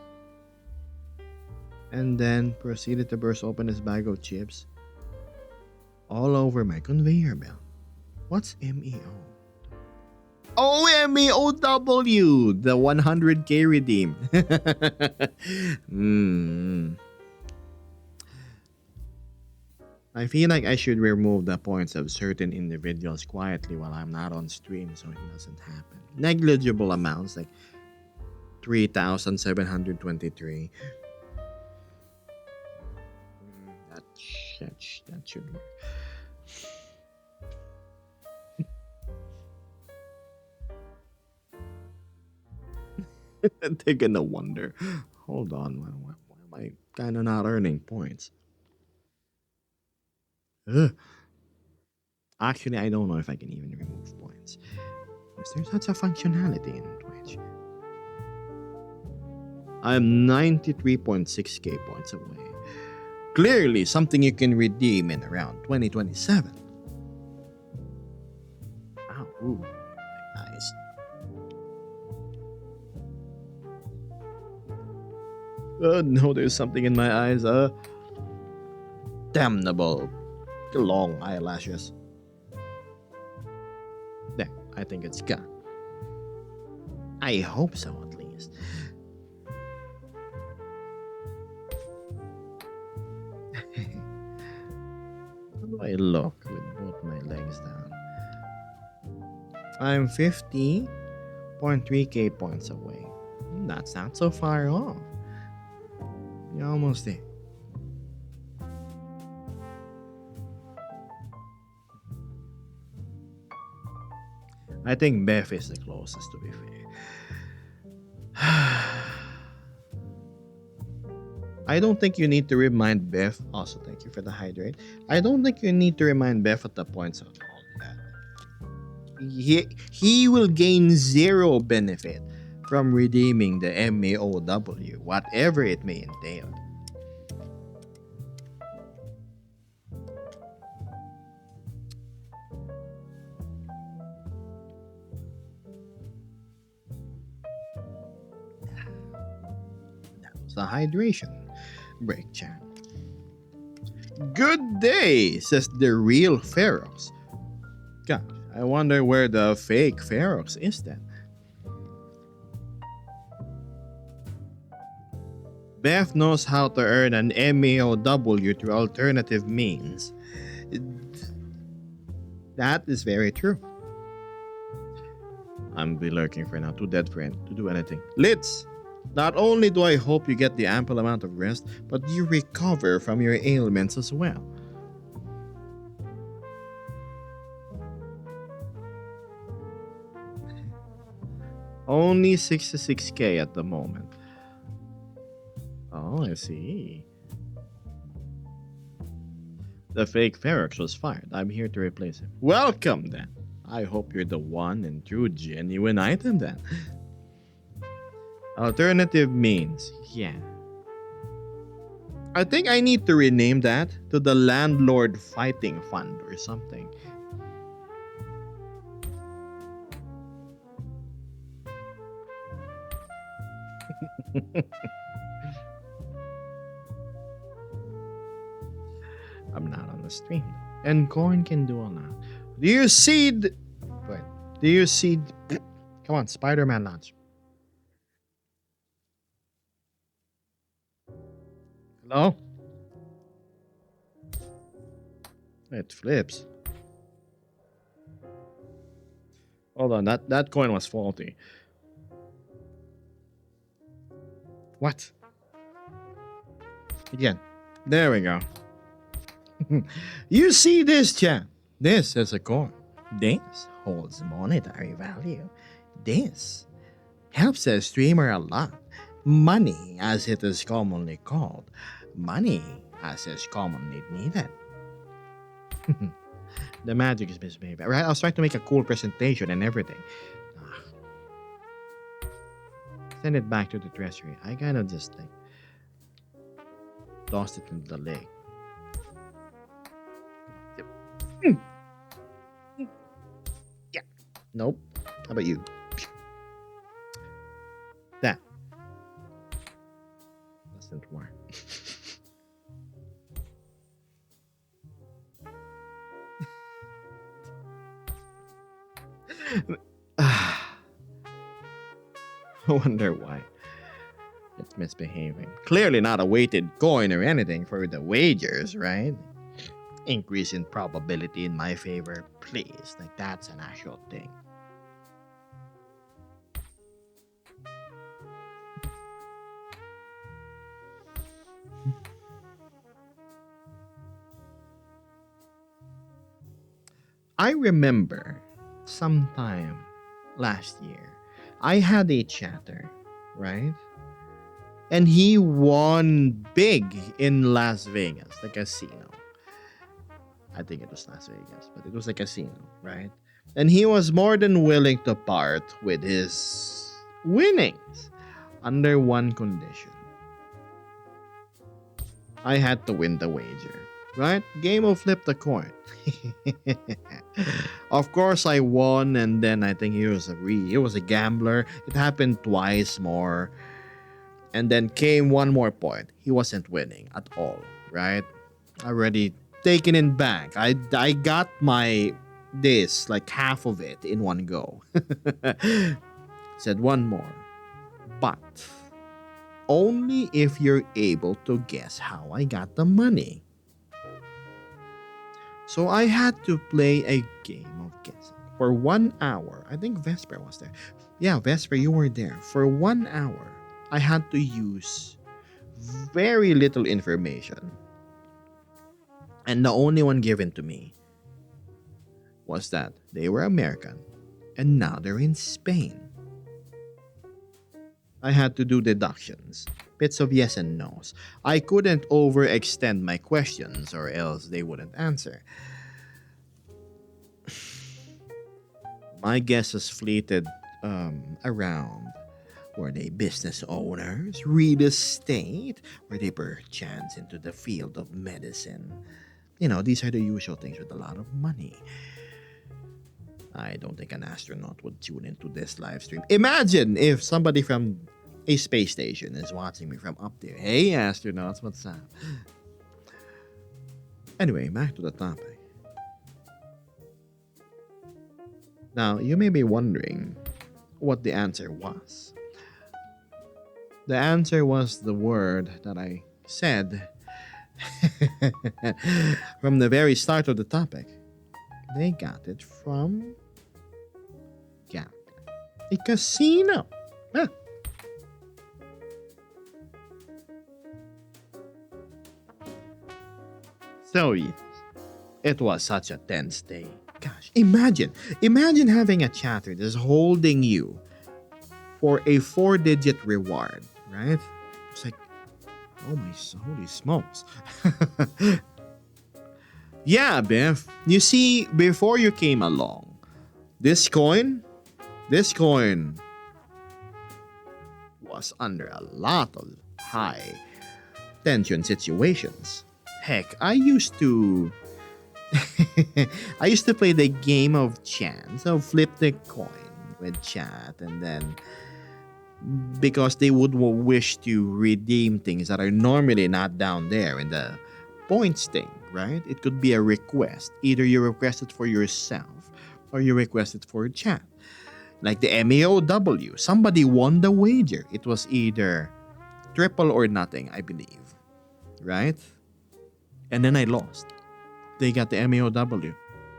and then proceeded to burst open his bag of chips all over my conveyor belt. What's MEO? Oh, MEOW, the 100k redeem. I feel like I should remove the points of certain individuals quietly while I'm not on stream so it doesn't happen. Negligible amounts like 3,723. That should work. They're gonna wonder. Hold on, why am I kind of not earning points? Ugh. Actually, I don't know if I can even remove points. Is there such a functionality in Twitch? I'm 93.6k points away. Clearly, something you can redeem in around 2027. Wow, ooh, nice. No, there's something in my eyes. Damnable long eyelashes. There, I think it's gone. I hope so, at least. How do I look with both my legs down? I'm 50.3k points away. That's not so far off. You're almost there. I think Beth is the closest, to be fair. I don't think you need to remind Beth. Also, thank you for the hydrate. I don't think you need to remind Beth at the points at all. He will gain zero benefit from redeeming the MAOW, whatever it may entail. That was the hydration break, chat. Good day, says the real Ferox. God, I wonder where the fake Ferox is then. Beth knows how to earn an MAOW through alternative means. That is very true. I'm be lurking for now, too dead for it to do anything. Litz! Not only do I hope you get the ample amount of rest, but you recover from your ailments as well. Only 66k at the moment. Oh, I see. The fake Ferox was fired. I'm here to replace him. Welcome then. I hope you're the one and true genuine item then. Alternative means, yeah. I think I need to rename that to the Landlord Fighting Fund or something. I'm not on the stream. And Corn can do all that. Do you see wait, do you see come on, Spider-Man launch. Hello? It flips. Hold on, that coin was faulty. What? Again. There we go. You see this, chat? This is a coin. This holds monetary value. This helps a streamer a lot. Money, as it is commonly called. Money, as is commonly needed. The magic is misbehaved. Right? I was trying to make a cool presentation and everything. Send it back to the treasury. I kind of just like tossed it into the lake. Yeah. Nope. How about you? That doesn't work. I wonder why it's misbehaving. Clearly not a weighted coin or anything for the wagers, right? increase in probability in my favor. Please, like that's an actual thing. I remember sometime last year, I had a chatter, right? And he won big in Las Vegas, the casino. I think it was Las Vegas, but it was a casino, right? And he was more than willing to part with his winnings under one condition. I had to win the wager, right? Game of flip the coin. Of course, I won, and then I think he was a gambler. It happened twice more, and then came one more point. He wasn't winning at all, right? Already taken in bank. I got my this like half of it in one go. Said one more, but only if you're able to guess how I got the money. So I had to play a game of guessing for 1 hour. I think Vesper was there. Yeah, Vesper, you were there. For 1 hour, I had to use very little information. And the only one given to me was that they were American and now they're in Spain. I had to do deductions, bits of yes and no's. I couldn't overextend my questions or else they wouldn't answer. My guesses fleeted around. Were they business owners, real estate? Were they perchance into the field of medicine? You know, these are the usual things with a lot of money. I don't think an astronaut would tune into this live stream. Imagine if somebody from a space station is watching me from up there. Hey, astronauts, what's up? Anyway, back to the topic. Now, you may be wondering what the answer was. The answer was the word that I said from the very start of the topic. They got it from gambling. A casino. Huh. So yes, it was such a tense day. Gosh, imagine having a chatter that's holding you for a 4-digit reward, right? It's like, oh my, holy smokes. Yeah, Biff. You see, before you came along, this coin was under a lot of high tension situations. Heck, I used to play the game of chance, so flip the coin with chat, and then because they would wish to redeem things that are normally not down there in the points thing, right? It could be a request. Either you request it for yourself or you request it for chat. Like the MAOW, somebody won the wager. It was either triple or nothing, I believe, right? And then I lost. They got the MAOW.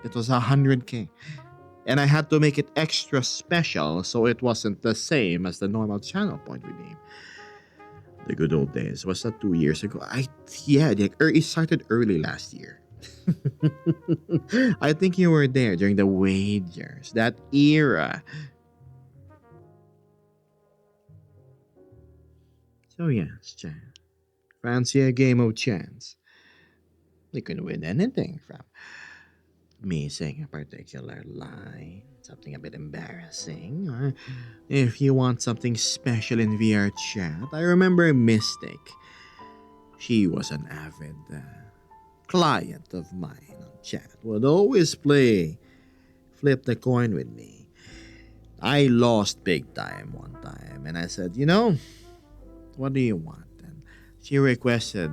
It was 100K. And I had to make it extra special so it wasn't the same as the normal channel point redeem. The good old days. Was that 2 years ago? It started early last year. I think you were there during the wagers, that era. So yes, Chan. Fancy a game of chance. You can win anything from me saying a particular line, something a bit embarrassing, or if you want something special in VR chat. I remember Mystic. She was an avid client of mine on chat. Would always play flip the coin with me. I lost big time one time, and I said, what do you want? And she requested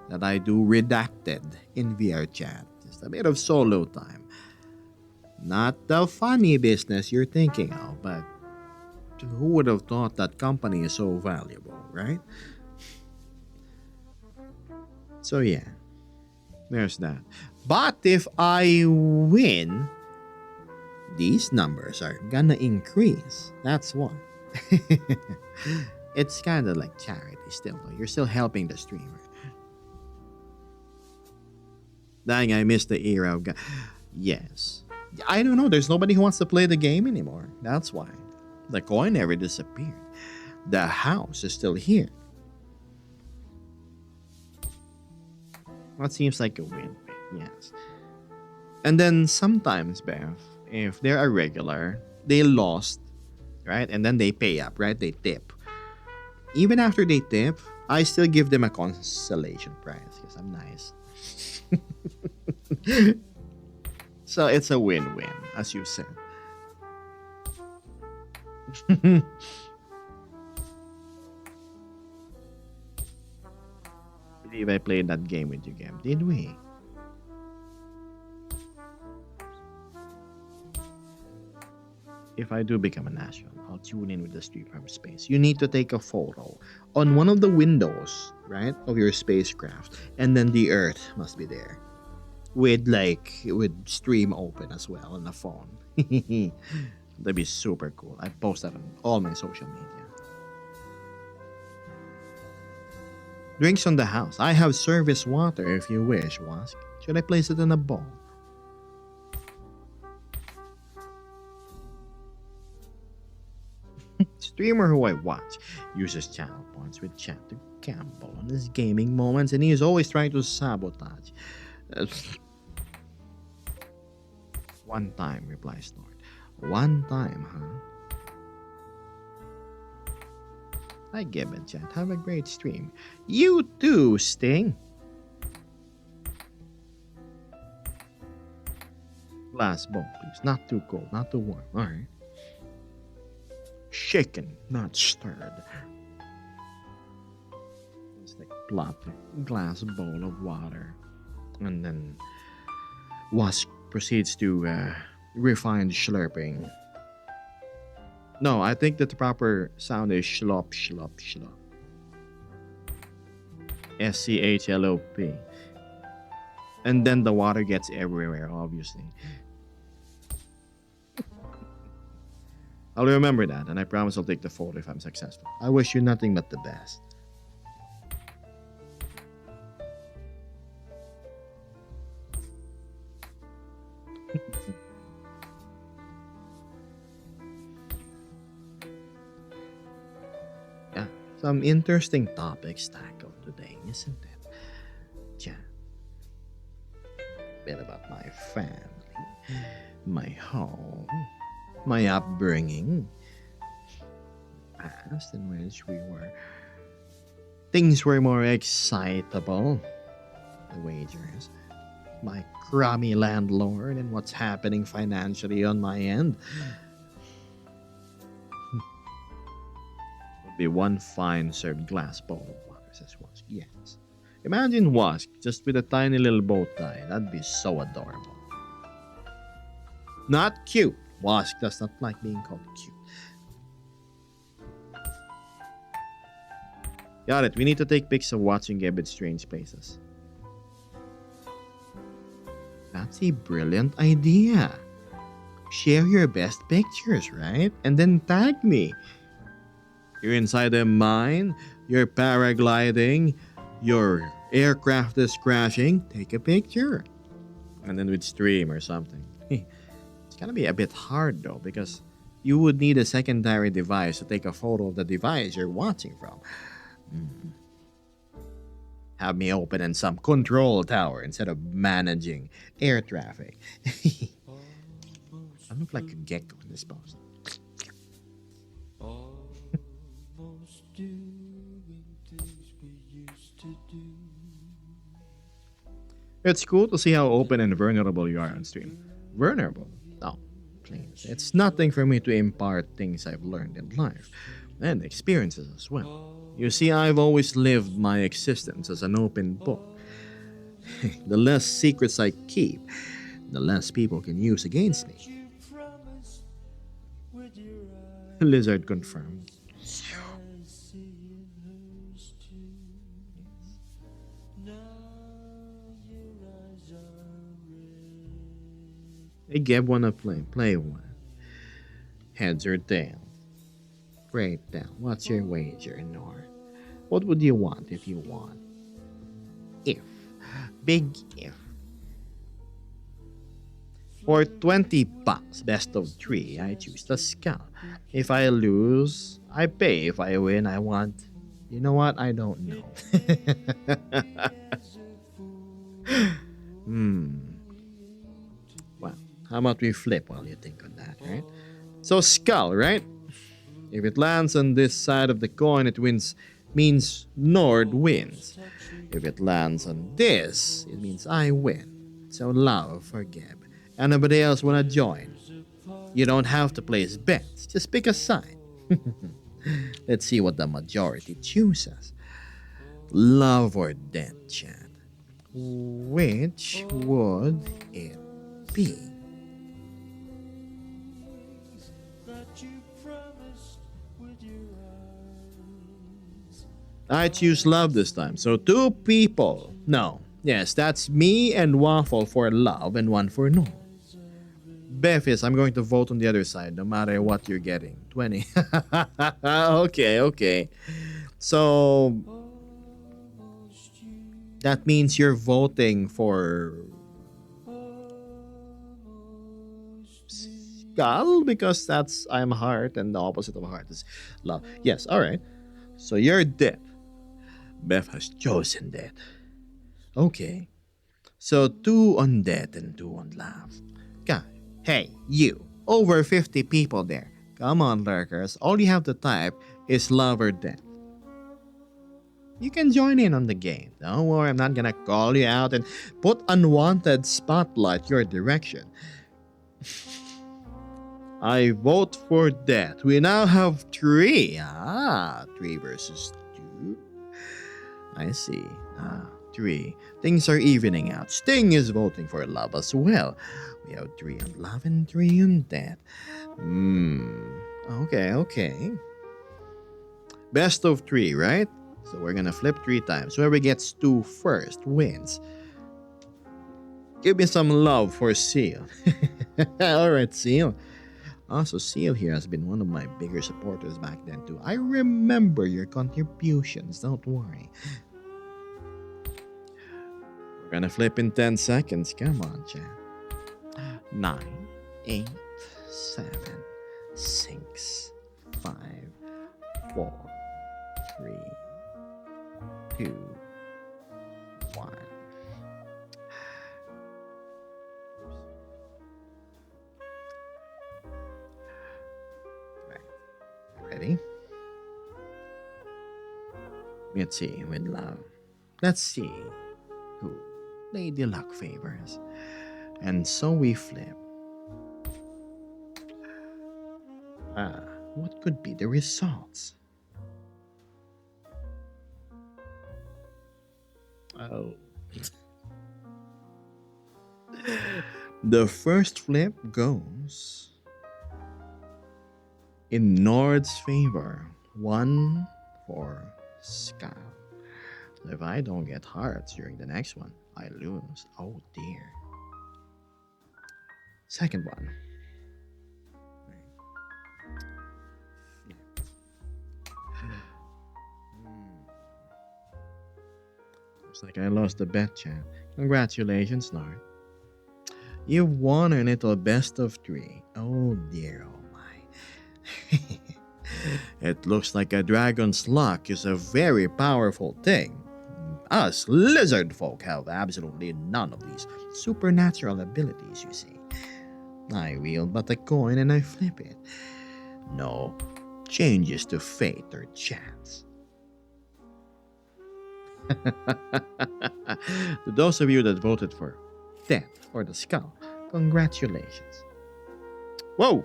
that I do redacted in VR chat. Just a bit of solo time. Not the funny business you're thinking of, but who would have thought that company is so valuable, right? So yeah. There's that. But if I win, these numbers are gonna increase. That's why. It's kind of like charity still, though. You're still helping the streamer. Dang, I missed the era of. Yes. I don't know. There's nobody who wants to play the game anymore. That's why. The coin never disappeared. The house is still here. That seems like a win. Yes. And then sometimes, Bev, if they're a regular, they lost, right? And then they pay up, right? They tip. Even after they tip, I still give them a consolation prize because I'm nice. So it's a win-win, as you said. Believe I played that game with you, Gam. Did we? If I do become a national, I'll tune in with the street from space. You need to take a photo on one of the windows, right, of your spacecraft, and then the Earth must be there, with stream open as well on the phone. That'd be super cool. I post that on all my social media. Drinks on the house. I have service water if you wish, Wask. Should I place it in a bowl? Streamer who I watch uses channel points with chat to gamble on his gaming moments, and he is always trying to sabotage. Uh, One time, replies Lord. One time, huh? I give it, chat. Have a great stream. You too, Sting. Glass bowl, please. Not too cold, not too warm. Alright. Shaken, not stirred. It's like plop glass bowl of water. And then Wask proceeds to refine slurping. No, I think that the proper sound is schlop, schlop, schlop. SCHLOP. And then the water gets everywhere, obviously. I'll remember that, and I promise I'll take the photo if I'm successful. I wish you nothing but the best. Yeah, some interesting topics tackled today, isn't it? Yeah, a bit about my family, my home, my upbringing, past in which things were more excitable. The wagers, my crummy landlord, and what's happening financially on my end. Would be one fine served glass bowl of water, says Wask. Yes. Imagine Wask just with a tiny little bow tie. That'd be so adorable. Not cute. Wask does not like being called cute. Got it. We need to take pics of watching Gebbit strange places. That's a brilliant idea. Share your best pictures, right? And then tag me. You're inside a mine, you're paragliding, your aircraft is crashing. Take a picture. And then we'd stream or something. It's gonna be a bit hard though, because you would need a secondary device to take a photo of the device you're watching from. Have me open in some control tower instead of managing air traffic. I look like a gecko in this post. It's cool to see how open and vulnerable you are on stream. Vulnerable? No, please. It's nothing for me to impart things I've learned in life and experiences as well. You see, I've always lived my existence as an open book. The less secrets I keep, the less people can use against me. Lizard confirmed. Hey, Gab, wanna play? Play one. Heads or tails? Breakdown. What's your wager, Nor? What would you want if you won? If. Big if. For 20 bucks, best of three, I choose the skull. If I lose, I pay. If I win, I want. You know what? I don't know. Hmm. Well, how about we flip while you think on that, right? So, skull, right? If it lands on this side of the coin, it wins. Means Nord wins. If it lands on this, it means I win. So love for Geb. Anybody else wanna join? You don't have to place bets. Just pick a side. Let's see what the majority chooses. Love or death, chat. Which would it be? I choose love this time. So two people. No. Yes, that's me and Waffle for love and one for no. Befis, I'm going to vote on the other side no matter what you're getting. 20. Okay. So that means you're voting for skull because that's I'm heart and the opposite of heart is love. Yes, alright. So you're dead. Beth has chosen death. Okay. So two on death and two on love. God, hey, you. Over 50 people there. Come on, lurkers. All you have to type is love or death. You can join in on the game. Don't worry, I'm not gonna call you out and put unwanted spotlight your direction. I vote for death. We now have three. Three versus two. I see. Three. Things are evening out. Sting is voting for love as well. We have three on love and three on death. Okay. Best of three, right? So we're gonna flip three times. Whoever gets two first wins. Give me some love for Seal. Alright, Seal. Also, Seal here has been one of my bigger supporters back then too. I remember your contributions, don't worry. We're gonna flip in 10 seconds. Come on, chat. 9, 8, 7, 6, 5, 4, 3, 2, 1. Right. Ready? Let's see with love. Let's see who Lady Luck favors. And so we flip. What could be the results? Oh. The first flip goes in Nord's favor. 1 for Scout. If I don't get hearts during the next one, I lose. Oh dear. Second one. Looks like I lost the bet, chat. Congratulations, Nord. You've won a little best of three. Oh dear, oh my. It looks like a dragon's luck is a very powerful thing. Us lizard folk have absolutely none of these supernatural abilities, you see. I wield but a coin and I flip it. No changes to fate or chance. To those of you that voted for death or the skull, congratulations. Whoa!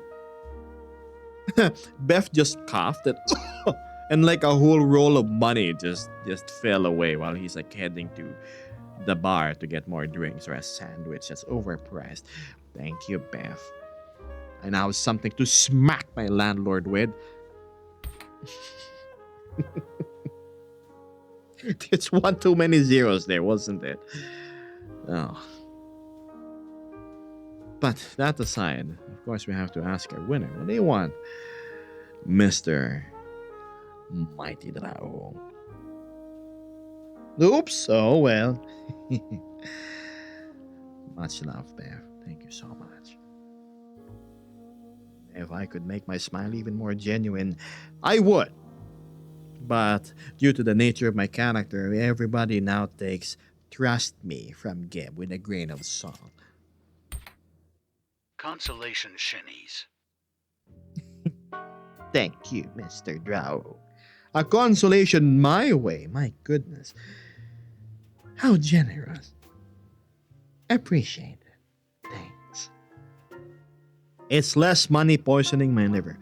Beth just coughed it, and like a whole roll of money just fell away while he's like heading to the bar to get more drinks or a sandwich that's overpriced. Thank you, Beth. I now have something to smack my landlord with. It's one too many zeros there, wasn't it? Oh. But that aside, of course, we have to ask our winner. What do you want, Mr. Mighty Drago? Oops, oh well. Much love, Bev. Thank you so much. If I could make my smile even more genuine, I would. But due to the nature of my character, everybody now takes Trust Me from Gib with a grain of salt. Consolation shinnies. Thank you, Mr. Drow. A consolation my way, my goodness. How generous. Appreciate it. Thanks. It's less money poisoning my liver.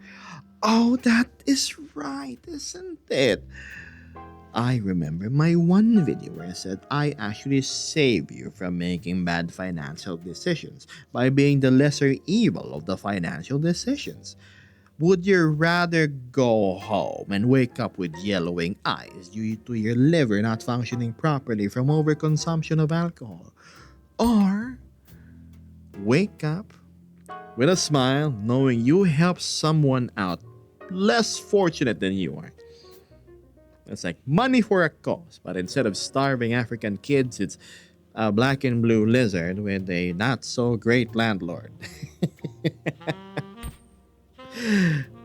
Oh, that is right, isn't it? I remember my one video where I said I actually save you from making bad financial decisions by being the lesser evil of the financial decisions. Would you rather go home and wake up with yellowing eyes due to your liver not functioning properly from overconsumption of alcohol? Or wake up with a smile knowing you helped someone out less fortunate than you are? It's like money for a cause, but instead of starving African kids, it's a black and blue lizard with a not so great landlord.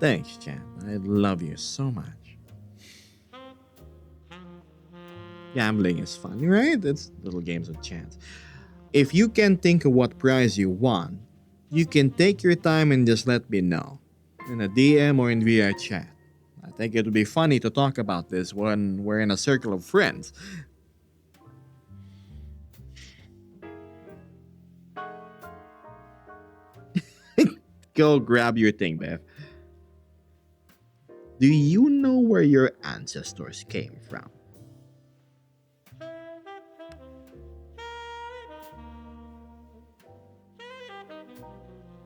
Thanks, Chan. I love you so much. Gambling is fun, right? It's little games of chance. If you can think of what prize you want, you can take your time and just let me know in a DM or in VR chat. I think it would be funny to talk about this when we're in a circle of friends. Go grab your thing, Bev. Do you know where your ancestors came from?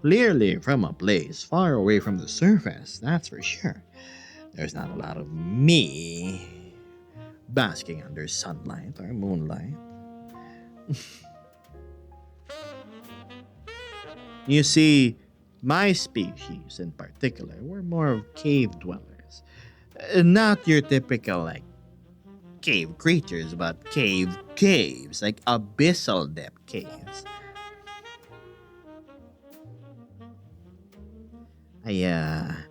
Clearly from a place far away from the surface, that's for sure. There's not a lot of me basking under sunlight or moonlight. You see, my species in particular were more of cave dwellers. Not your typical, like, cave creatures, but caves, like abyssal depth caves. I,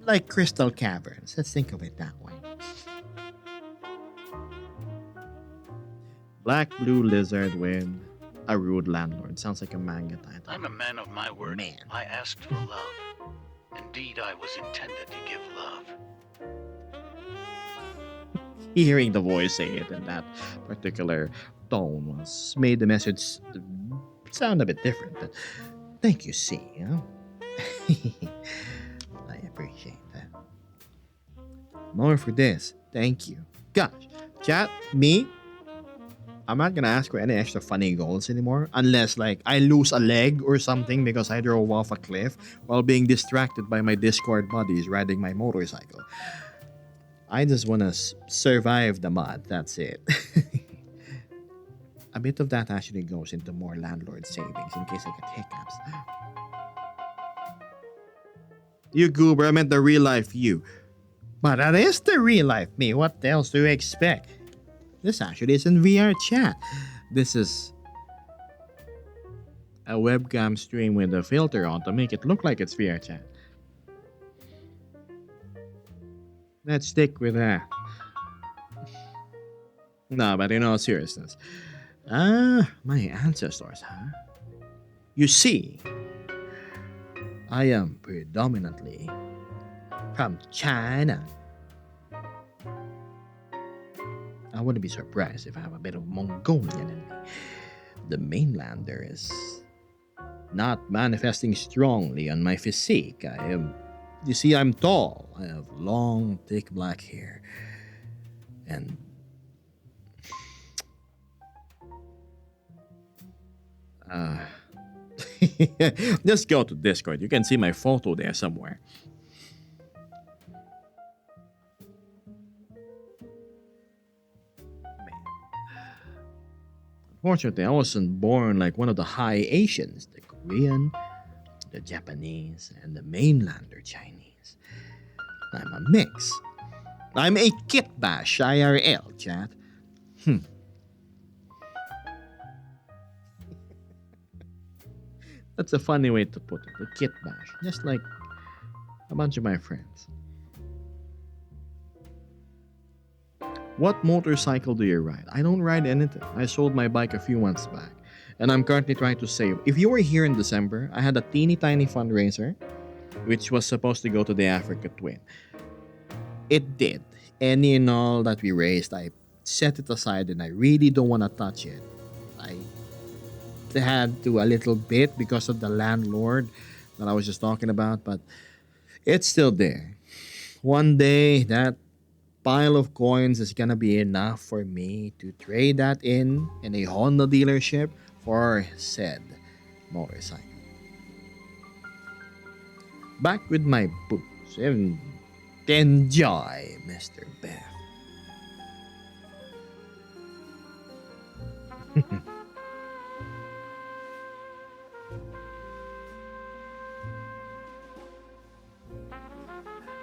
like crystal caverns. Let's think of it that way. Black Blue Lizard with a rude landlord. Sounds like a manga title. I'm a man of my word. Man. I asked for love. Indeed, I was intended to give love. Hearing the voice say it in that particular tone was made the message sound a bit different. But thank you, C. I appreciate that. More for this. Thank you. Gosh, chat, me, I'm not gonna ask for any extra funny goals anymore unless like I lose a leg or something because I drove off a cliff while being distracted by my Discord buddies riding my motorcycle. I just wanna survive the mud. That's it. A bit of that actually goes into more landlord savings in case I get hiccups. You goober, I meant the real life you. But that is the real life me. What else do you expect? This actually is in VR chat. This is a webcam stream with a filter on to make it look like it's VR chat. Let's stick with that. No, but in all seriousness. My ancestors, huh? You see, I am predominantly from China. I wouldn't be surprised if I have a bit of Mongolian in me. The mainlander is not manifesting strongly on my physique. You see, I'm tall. I have long, thick black hair. And just go to Discord. You can see my photo there somewhere. Fortunately, I wasn't born like one of the high Asians, the Korean, the Japanese, and the mainlander Chinese. I'm a mix. I'm a kitbash IRL, chat. Hmm. That's a funny way to put it. A kitbash. Just like a bunch of my friends. What motorcycle do you ride? I don't ride anything. I sold my bike a few months back. And I'm currently trying to save. If you were here in December, I had a teeny tiny fundraiser, which was supposed to go to the Africa Twin. It did. Any and all that we raised, I set it aside and I really don't want to touch it. I had to a little bit because of the landlord that I was just talking about, but it's still there. One day, that pile of coins is gonna be enough for me to trade that in a Honda dealership for said motorcycle. Back with my boots and enjoy, Mr. Beth.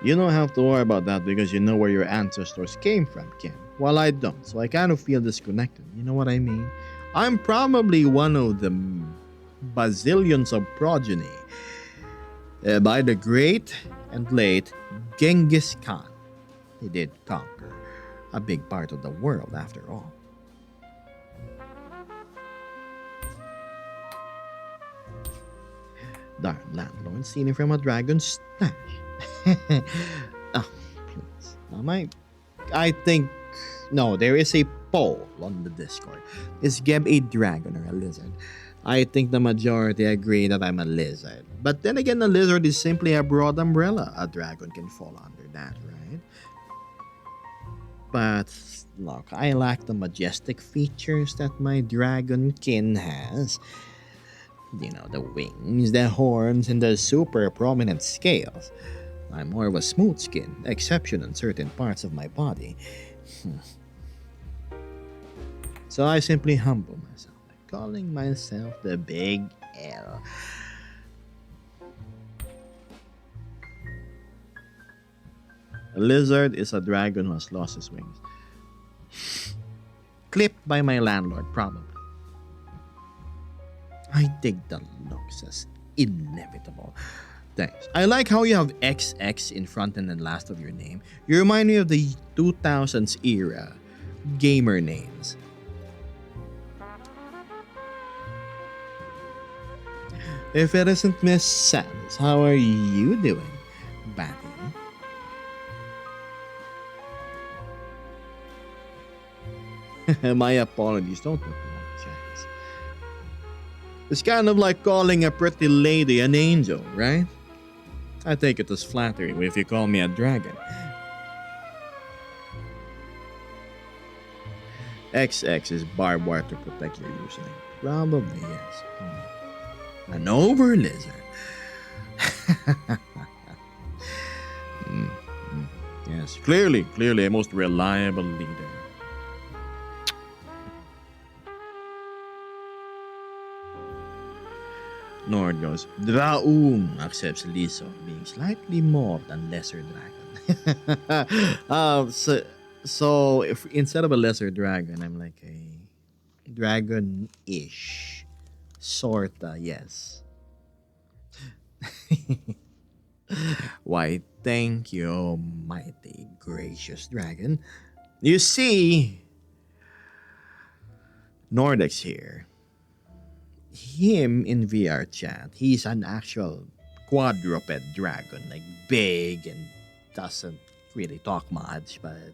You don't have to worry about that because you know where your ancestors came from, Kim. Well, I don't, so I kind of feel disconnected. You know what I mean? I'm probably one of the bazillions of progeny by the great and late Genghis Khan. He did conquer a big part of the world after all. Darn landlord stealing from a dragon's stash. Oh, please. I think no, there is a poll on the Discord. Is Geb a dragon or a lizard? I think the majority agree that I'm a lizard. But then again, a lizard is simply a broad umbrella. A dragon can fall under that, right? But look, I lack the majestic features that my dragon kin has. You know, the wings, the horns, and the super prominent scales. I'm more of a smooth skin, exception in certain parts of my body. So I simply humble myself by calling myself the Big L. A lizard is a dragon who has lost his wings. Clipped by my landlord, probably. I think the looks as inevitable. Thanks. I like how you have XX in front and the last of your name. You remind me of the 2000s era gamer names. If it isn't Miss Sands, how are you doing, Batty? My apologies, don't apologize. It's kind of like calling a pretty lady an angel, right? I take it as flattery if you call me a dragon. XX is barbed wire to protect your username. Probably yes. An over lizard. Mm, mm. Yes, clearly a most reliable leader. Nord goes, Draum accepts Liso being slightly more than lesser dragon. So if instead of a lesser dragon, I'm like a dragon-ish. Sorta, yes. Why, thank you, mighty gracious dragon. You see, Nordex here. Him in VR chat, he's an actual quadruped dragon, like big and doesn't really talk much, but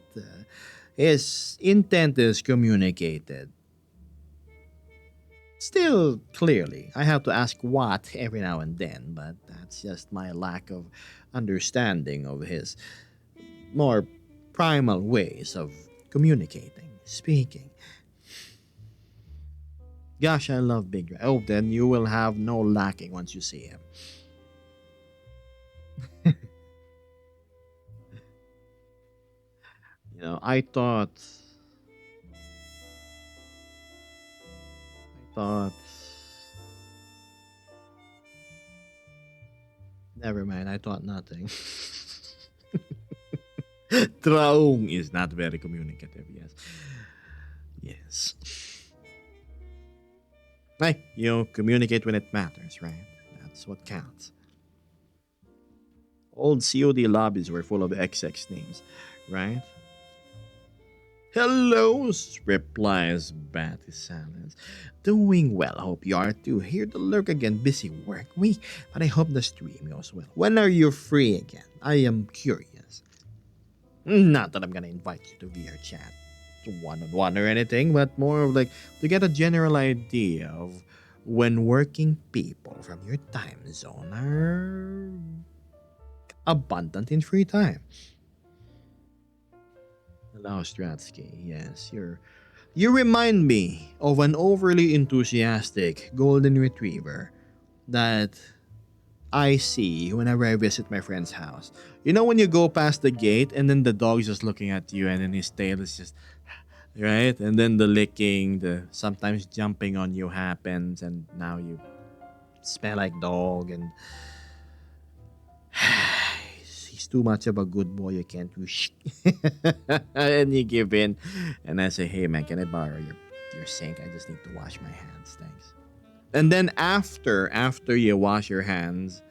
his intent is communicated. Still, clearly, I have to ask what every now and then, but that's just my lack of understanding of his more primal ways of communicating, speaking. Gosh, I love Big Red. Oh, then you will have no lacking once you see him. I thought thought. Never mind, I thought nothing. Traung is not very communicative, yes. Yes. Hey, you communicate when it matters, right? That's what counts. Old COD lobbies were full of XX names, right? Hello, replies Batty Silence. Doing well, hope you are too. Here to lurk again, busy work week, but I hope the stream goes well. When are you free again? I am curious. Not that I'm gonna invite you to VR chat, to one-on-one or anything, but more of like to get a general idea of when working people from your time zone are abundant in free time. Hello, Stratsky. Yes, you remind me of an overly enthusiastic golden retriever that I see whenever I visit my friend's house. You know when you go past the gate and then the dog's just looking at you and then his tail is just right, and then the licking, the sometimes jumping on you happens, and now you smell like dog and he's too much of a good boy. You can't do shit. And you give in. And I say, hey man, can I borrow your sink? I just need to wash my hands. Thanks. And then after you wash your hands,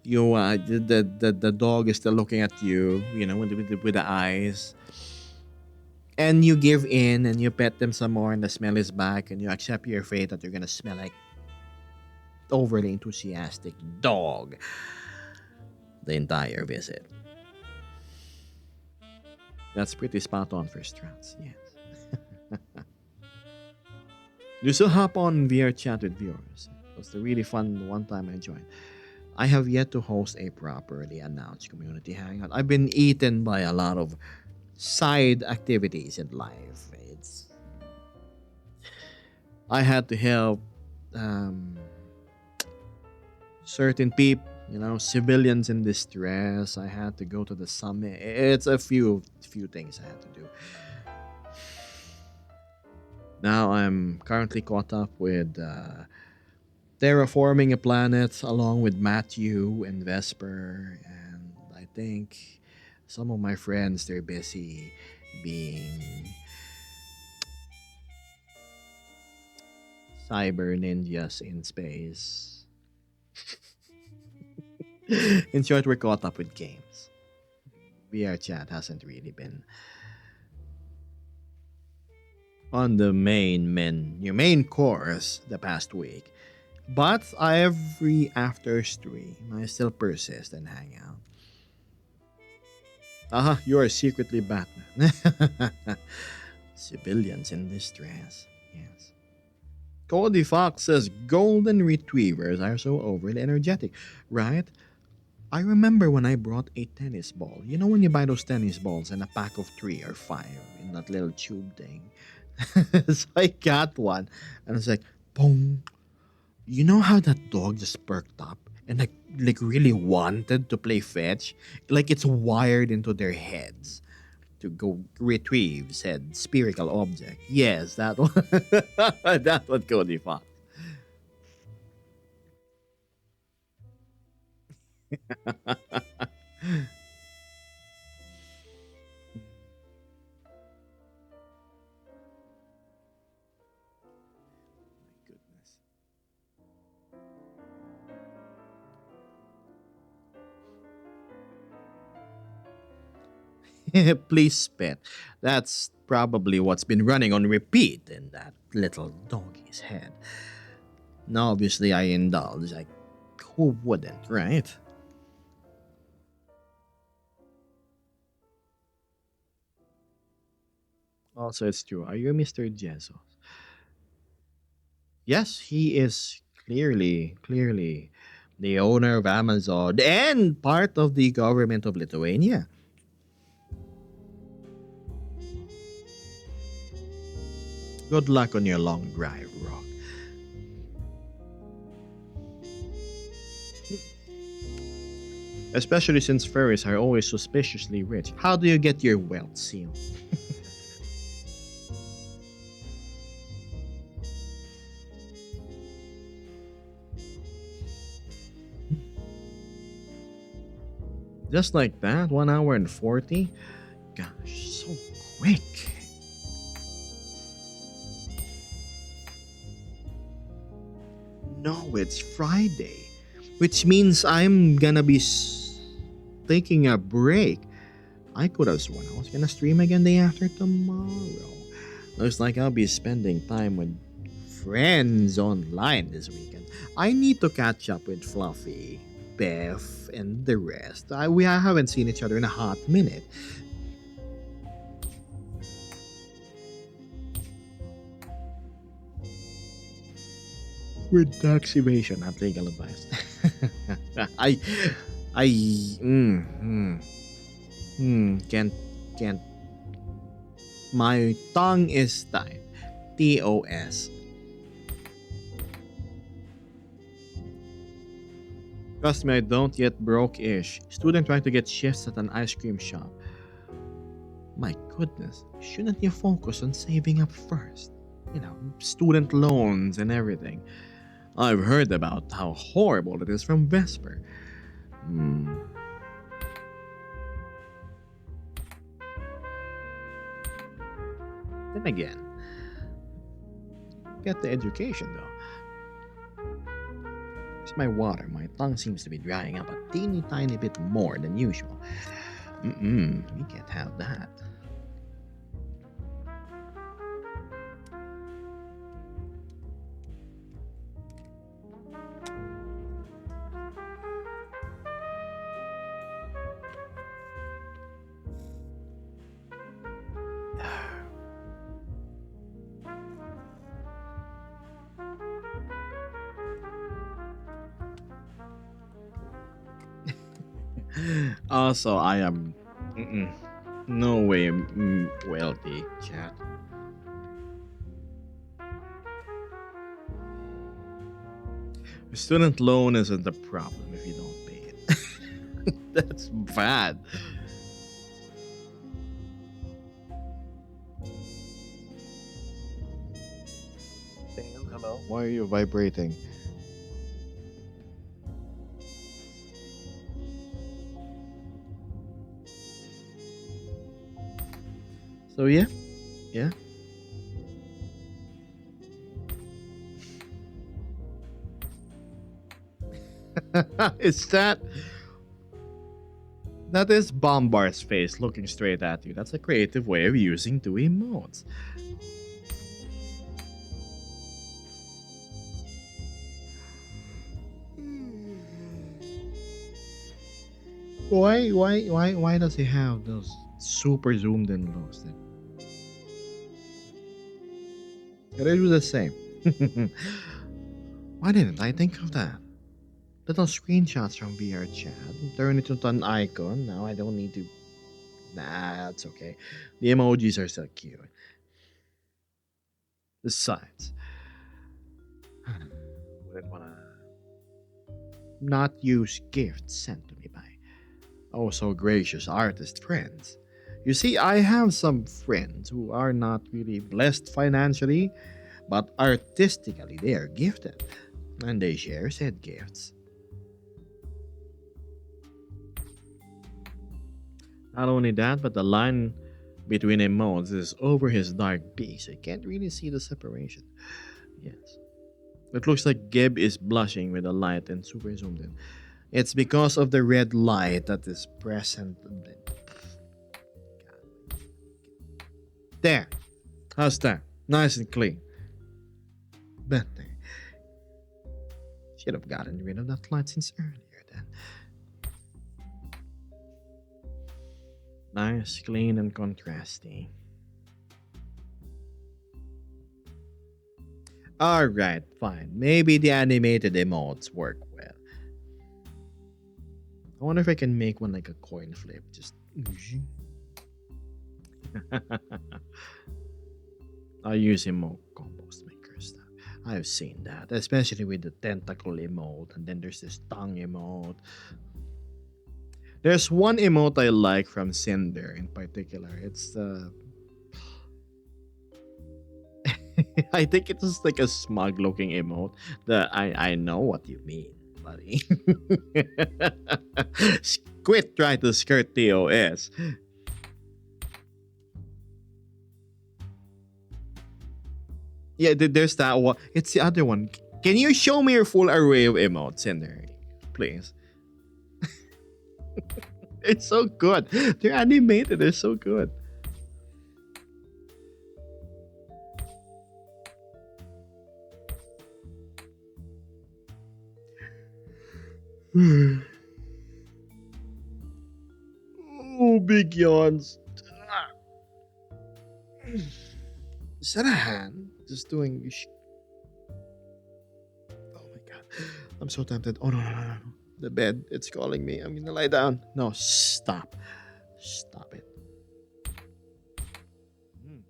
you the dog is still looking at you, you know, with the eyes. And you give in and you pet them some more and the smell is back and you accept your fate that you're gonna smell like overly enthusiastic dog the entire visit. That's pretty spot on for Strats, yes. You still hop on VR chat with viewers. It was the really fun one time I joined. I have yet to host a properly announced community hangout. I've been eaten by a lot of side activities in life. I had to help certain people, you know, civilians in distress. I had to go to the summit. It's a few things I had to do. Now I'm currently caught up with terraforming a planet along with Matthew and Vesper, and I think some of my friends, they're busy being cyber ninjas in space. In short, we're caught up with games. VR chat hasn't really been on the main course the past week. But every after stream, I still persist and hang out. Aha, you are secretly Batman. Civilians in distress. Yes. Cody Fox says golden retrievers are so overly energetic, right? I remember when I brought a tennis ball. You know when you buy those tennis balls in a pack of 3 or 5 in that little tube thing? So I got one and it's like, boom. You know how that dog just perked up and like really wanted to play fetch? Like it's wired into their heads to go retrieve said spherical object. Yes, that one. That's what Cody Fox. Goodness. Please spit. That's probably what's been running on repeat in that little doggy's head. Now, obviously, I indulge. Like, who wouldn't, right? Also, it's true. Are you Mr. Jesus? Yes, he is clearly the owner of Amazon and part of the government of Lithuania. Good luck on your long drive, Rock. Especially since furries are always suspiciously rich. How do you get your wealth seal? Just like that, 1 hour and 40? Gosh, so quick. No, it's Friday, which means I'm gonna be taking a break. I could have sworn I was gonna stream again day after tomorrow. Looks like I'll be spending time with friends online this weekend. I need to catch up with Fluffy, Beth, and the rest. We haven't seen each other in a hot minute. With tax evasion, not legal advice. I, I, mm, mm, can't. My tongue is tied. TOS. Trust me, I don't yet broke-ish. Student trying to get shifts at an ice cream shop. My goodness, shouldn't you focus on saving up first? You know, student loans and everything. I've heard about how horrible it is from Vesper. Hmm. Then again, get the education though. It's my water. My tongue seems to be drying up a teeny tiny bit more than usual. We can't have that. Also, I am. No way wealthy, chat. Student loan isn't a problem if you don't pay it. That's bad. Damn, hello. Why are you vibrating? So yeah, yeah. Is that is Bombar's face looking straight at you? That's a creative way of using two emotes. Why does he have those super zoomed in looks? It is the same. Why didn't I think of that? Little screenshots from VR chat. Turn it into an icon. Now I don't need to. Nah, that's okay. The emojis are so cute. Besides, wouldn't wanna not use gifts sent to me by oh so gracious artist friends. You see, I have some friends who are not really blessed financially, but artistically they are gifted, and they share said gifts. Not only that, but the line between emotes is over his dark beak, so you can't really see the separation. Yes. It looks like Gib is blushing with the light and super zoomed in. It's because of the red light that is present. There. How's that? Nice and clean. Better. Should have gotten rid of that light since earlier then. Nice, clean, and contrasty. Alright, fine. Maybe the animated emotes work well. I wonder if I can make one like a coin flip. Just. I use emote compost maker stuff. I've seen that, especially with the tentacle emote, and then there's this tongue emote. There's one emote I like from Cinder in particular. It's I think it's just like a smug looking emote. I know what you mean, buddy. Quit trying to skirt TOS. Yeah, there's that one. It's the other one. Can you show me your full array of emotes in there, please? It's so good. They're animated. They're so good. Oh, big yawns. Is that a hand? Just doing. Oh my god. I'm so tempted. Oh no, no, no, no. The bed. It's calling me. I'm gonna lie down. No, stop. Stop it. Hmm.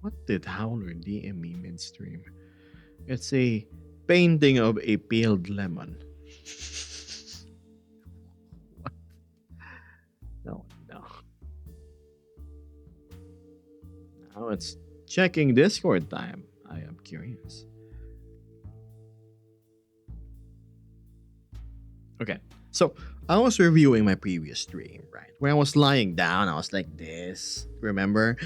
What did Howler DM me midstream? It's a painting of a peeled lemon. What? No, no. Now it's checking Discord time. I am curious. Okay, so I was reviewing my previous stream, right? When I was lying down, I was like this. Remember?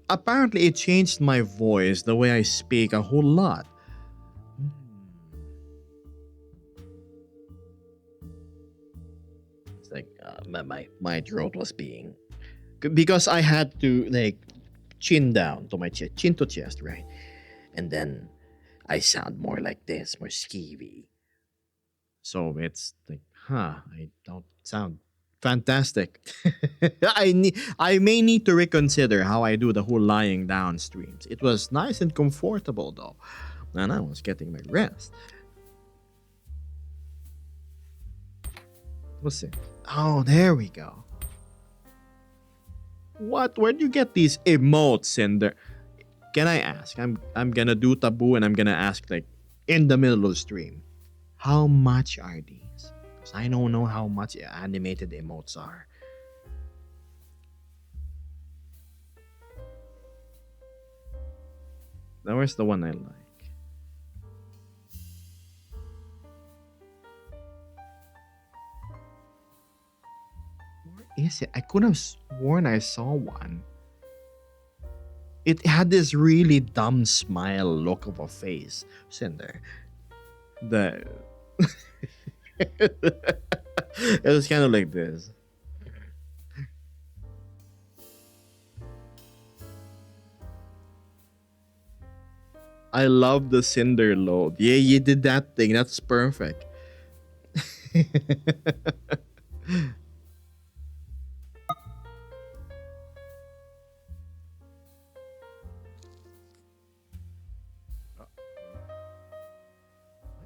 Apparently, it changed my voice, the way I speak, a whole lot. Hmm. It's like my throat was being because I had to like chin down to my chest, chin to chest, right? And then I sound more like this, more skeevy. So it's like, I don't sound fantastic. I may need to reconsider how I do the whole lying down streams. It was nice and comfortable though, and I was getting my rest. What's it? Oh, there we go. What? Where'd you get these emotes in there? Can I ask? I'm gonna do taboo and I'm gonna ask like in the middle of the stream. How much are these? Because I don't know how much animated emotes are. Now where's the one I like? Where is it? I could have sworn I saw one. It had this really dumb smile look of a face. Cinder. The it was kind of like this. I love the cinder load. Yeah, you did that thing. That's perfect.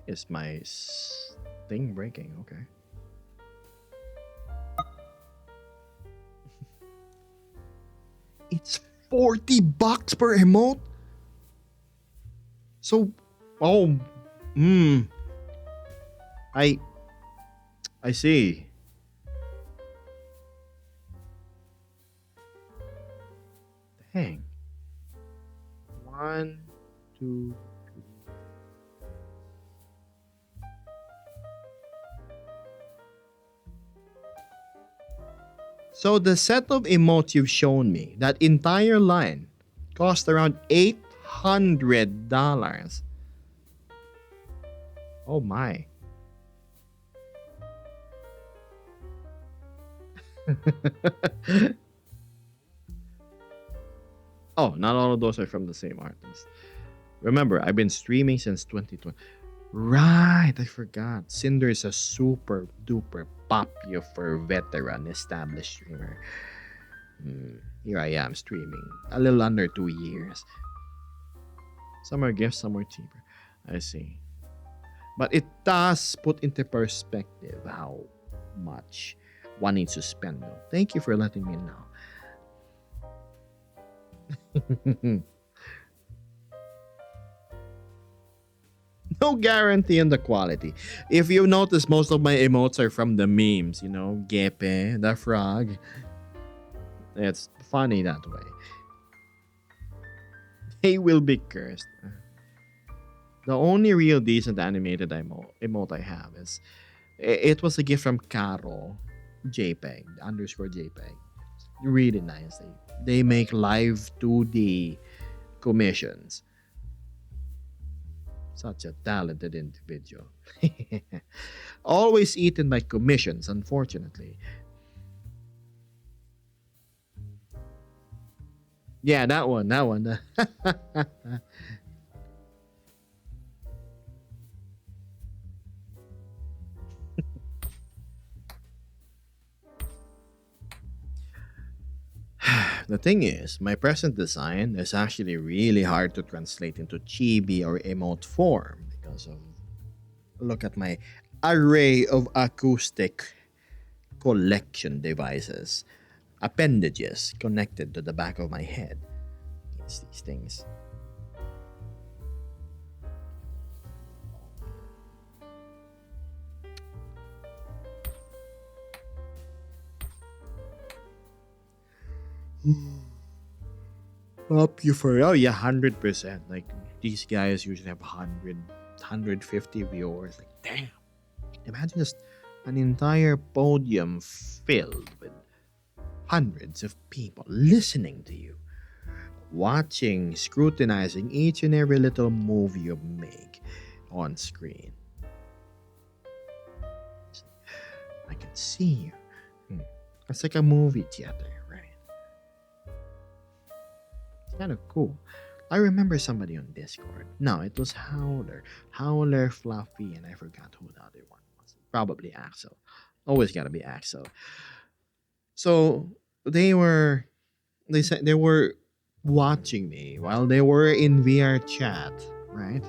Is my thing breaking? Okay. It's $40 per emote. So, oh, hmm. I, I see. Dang. One, two. So the set of emotes you've shown me, that entire line, cost around $800. Oh my. Oh, not all of those are from the same artist. Remember, I've been streaming since 2020. Right, I forgot. Cinder is a super duper popular veteran established streamer. Here I am streaming a little under 2 years. Some are gifts, some are cheaper. I see. But it does put into perspective how much one needs to spend though. Thank you for letting me know. No guarantee on the quality. If you notice, most of my emotes are from the memes, Gepe, the frog. It's funny that way. They will be cursed. The only real decent animated emote I have is it was a gift from Caro JPEG underscore JPEG. Really nice. They make live 2D commissions. Such a talented individual. Always eaten by commissions, unfortunately. Yeah, that one, that one. The thing is, my present design is actually really hard to translate into chibi or emote form because of look at my array of acoustic collection devices, appendages connected to the back of my head. It's these things. Up you for oh yeah, 100%. Like these guys usually have 150 viewers. Like damn, imagine just an entire podium filled with hundreds of people listening to you, watching, scrutinizing each and every little move you make on screen. I can see you. It's like a movie theater, right? It's kind of cool. I remember somebody on Discord. No, it was Howler. Howler, Fluffy, and I forgot who the other one was. Probably Axel. Always gotta be Axel. So they said they were watching me while they were in VR chat, right?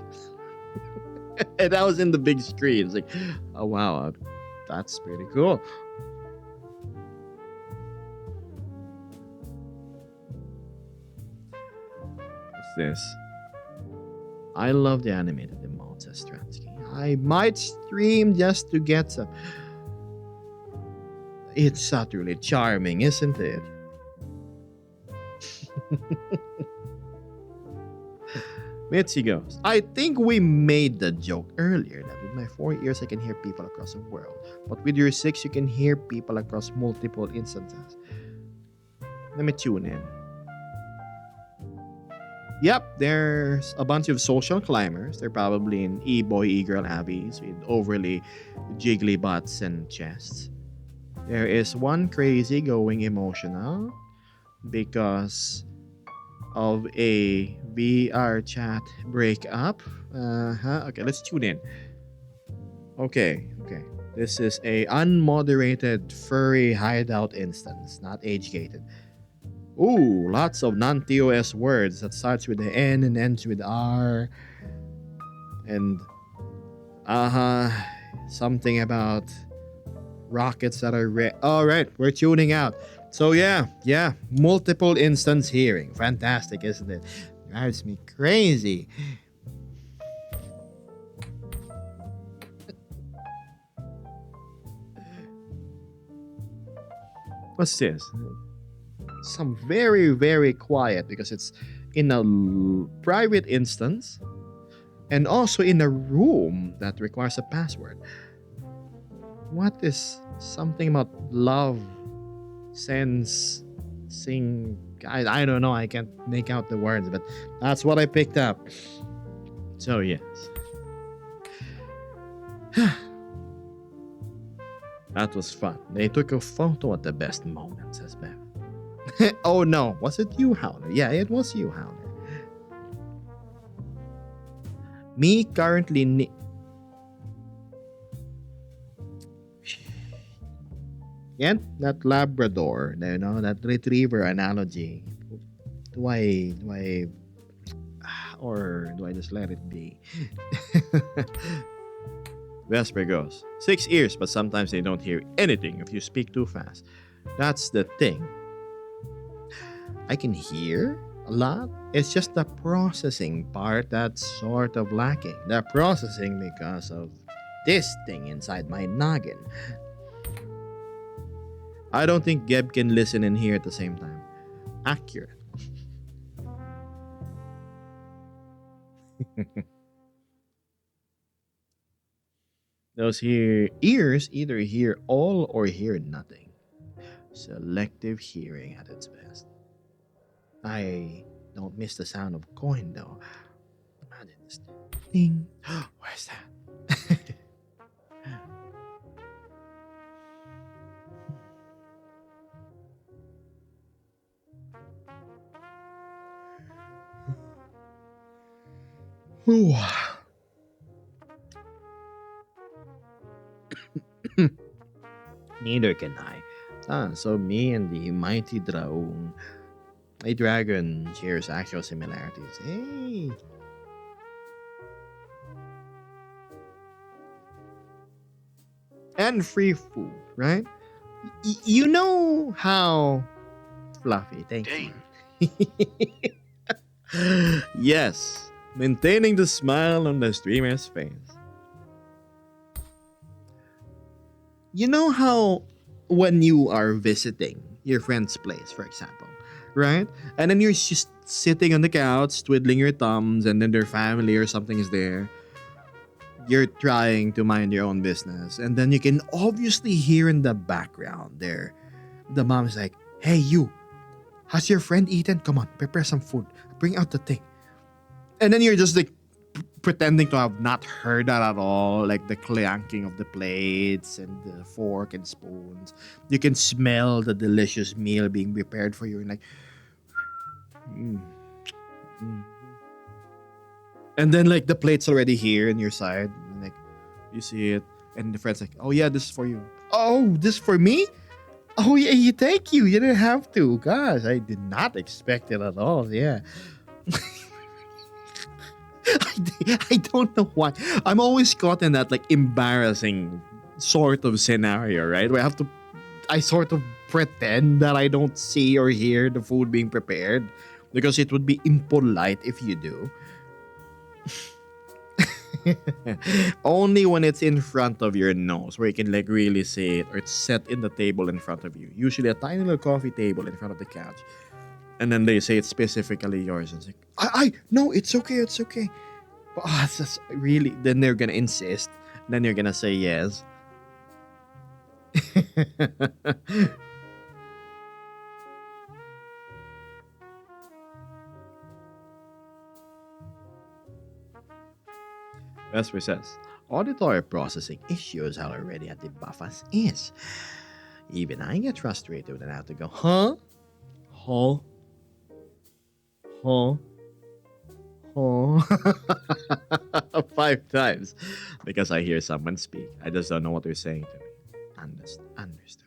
And I was in the big screen. It's like, oh wow, that's pretty cool. What's this? I love the animated emotes, says Stransky. I might stream just to get some. It's utterly charming, isn't it? Mitzi goes, I think we made the joke earlier that with my 4 ears I can hear people across the world, but with your 6 you can hear people across multiple instances. Let me tune in. Yep, there's a bunch of social climbers. They're probably in e-boy, e-girl abbeys with overly jiggly butts and chests. There is one crazy going emotional because of a VR chat breakup. Okay, let's tune in. Okay. This is a unmoderated furry hideout instance, not age gated. Ooh, lots of non-TOS words that starts with the N and ends with R. And something about rockets that are red. All right, we're tuning out. So yeah, multiple instance hearing. Fantastic, isn't it? Drives me crazy. What's this? Some very, very quiet because it's in a private instance and also in a room that requires a password. What is something about love, sense, sing? I don't know. I can't make out the words, but that's what I picked up. So, yes. That was fun. They took a photo at the best moment, says Bev. Oh no, was it you, Howler? Yeah, it was you, Howler. Me currently. Yan, that Labrador, that retriever analogy. Do I, or do I just let it be? Vesper goes, 6 ears, but sometimes they don't hear anything if you speak too fast. That's the thing. I can hear a lot. It's just the processing part that's sort of lacking. The processing because of this thing inside my noggin. I don't think Geb can listen and hear at the same time. Accurate. Those ears either hear all or hear nothing. Selective hearing at its best. I don't miss the sound of coin though. Imagine this. Ding. Where's that? Ooh. Neither can I. So me and the mighty Draung, a dragon, shares actual similarities. Hey. And free food, right? You know how fluffy. Thank Dane, you. Yes, maintaining the smile on the streamer's face. You know how when you are visiting your friend's place, for example, right? And then you're just sitting on the couch, twiddling your thumbs, and then their family or something is there. You're trying to mind your own business, and then you can obviously hear in the background there, the mom is like, "Hey, you, has your friend eaten? Come on, prepare some food. Bring out the thing." And then you're just like pretending to have not heard that at all, like the clanking of the plates and the fork and spoons. You can smell the delicious meal being prepared for you, and like, mm, mm. And then like the plate's already here in your side, and like you see it, and the friend's like, "Oh yeah, this is for you." "Oh, this for me? Oh yeah, thank you. You didn't have to." Gosh, I did not expect it at all. Yeah. I don't know why. I'm always caught in that like embarrassing sort of scenario, right? Where I sort of pretend that I don't see or hear the food being prepared because it would be impolite if you do. Only when it's in front of your nose where you can like really see it, or it's set in the table in front of you. Usually a tiny little coffee table in front of the couch. And then they say it's specifically yours. And it's like, no, it's okay, it's okay. But it's just really, then they're gonna insist. Then you're gonna say yes. Vesper says, auditory processing issues are already at the buffers is. Even I get frustrated when I have to go, huh? Huh? Huh? Huh? 5 times because I hear someone speak. I just don't know what they're saying to me. Understood.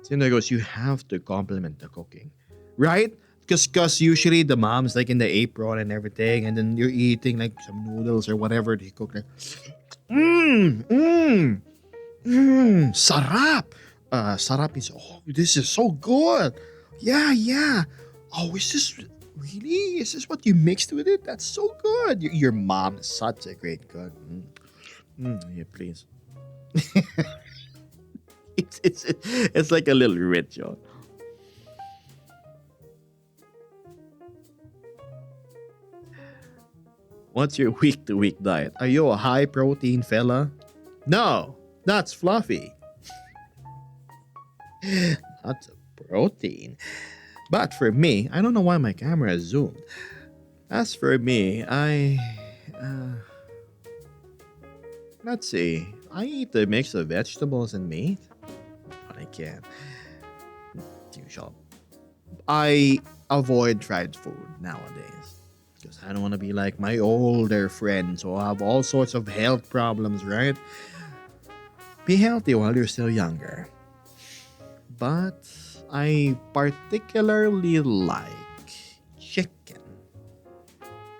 Cinder goes, you have to compliment the cooking, right? Because usually the mom's like in the apron and everything, and then you're eating like some noodles or whatever they cook. Like, sarap. Sarap is, oh, this is so good. Yeah. Oh, is this really? Is this what you mixed with it? That's so good. Your mom is such a great cook. Yeah, please. It's like a little ritual. What's your week to week diet? Are you a high protein fella? No, that's fluffy. That's a protein. But for me, I don't know why my camera zoomed. As for me, let's see. I eat a mix of vegetables and meat when I can. Usual. I avoid fried food nowadays because I don't want to be like my older friends who have all sorts of health problems, right? Be healthy while you're still younger. But I particularly like chicken.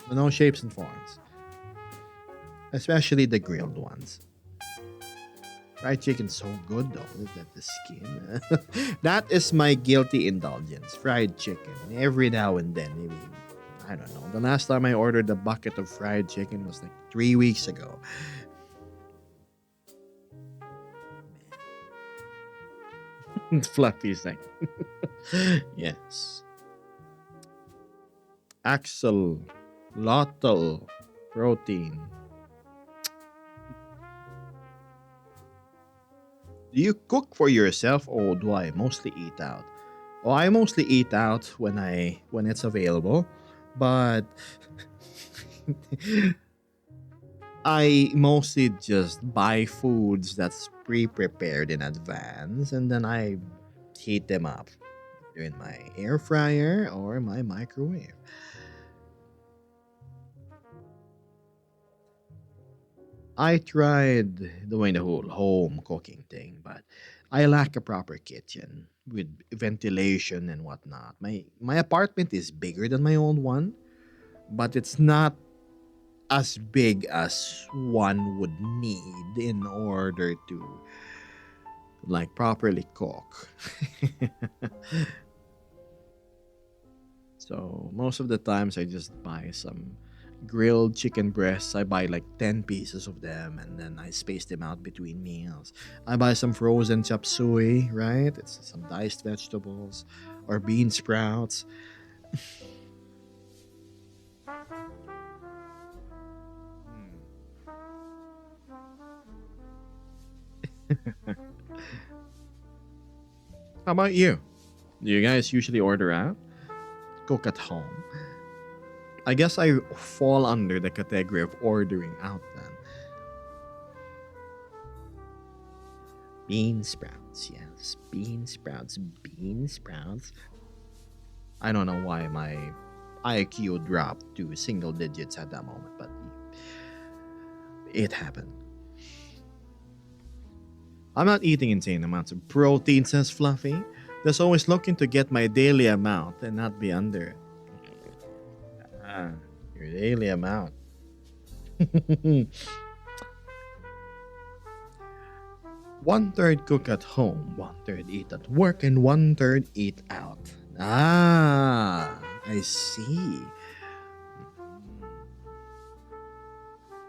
In all shapes and forms. Especially the grilled ones. Fried chicken's so good though. Look at the skin. That is my guilty indulgence. Fried chicken. Every now and then. Maybe, I don't know. The last time I ordered a bucket of fried chicken was like 3 weeks ago. Fluffy thing. Yes. Axolotl protein. Do you cook for yourself or do I mostly eat out? Well, I mostly eat out when it's available, but I mostly just buy foods that's pre-prepared in advance and then I heat them up either in my air fryer or my microwave. I tried doing the whole home cooking thing, but I lack a proper kitchen with ventilation and whatnot. My apartment is bigger than my old one, but it's not as big as one would need in order to like properly cook. So most of the times I just buy some grilled chicken breasts. I buy like 10 pieces of them and then I space them out between meals. I buy some frozen chop suey, right? It's some diced vegetables or bean sprouts. How about you? Do you guys usually order out? Cook at home? I guess I fall under the category of ordering out then. Bean sprouts, yes. Bean sprouts, bean sprouts. I don't know why my IQ dropped to single digits at that moment, but it happened. I'm not eating insane amounts of protein, says Fluffy. Just always looking to get my daily amount and not be under it. Ah, your daily amount. One third cook at home, one third eat at work, and one third eat out. Ah, I see.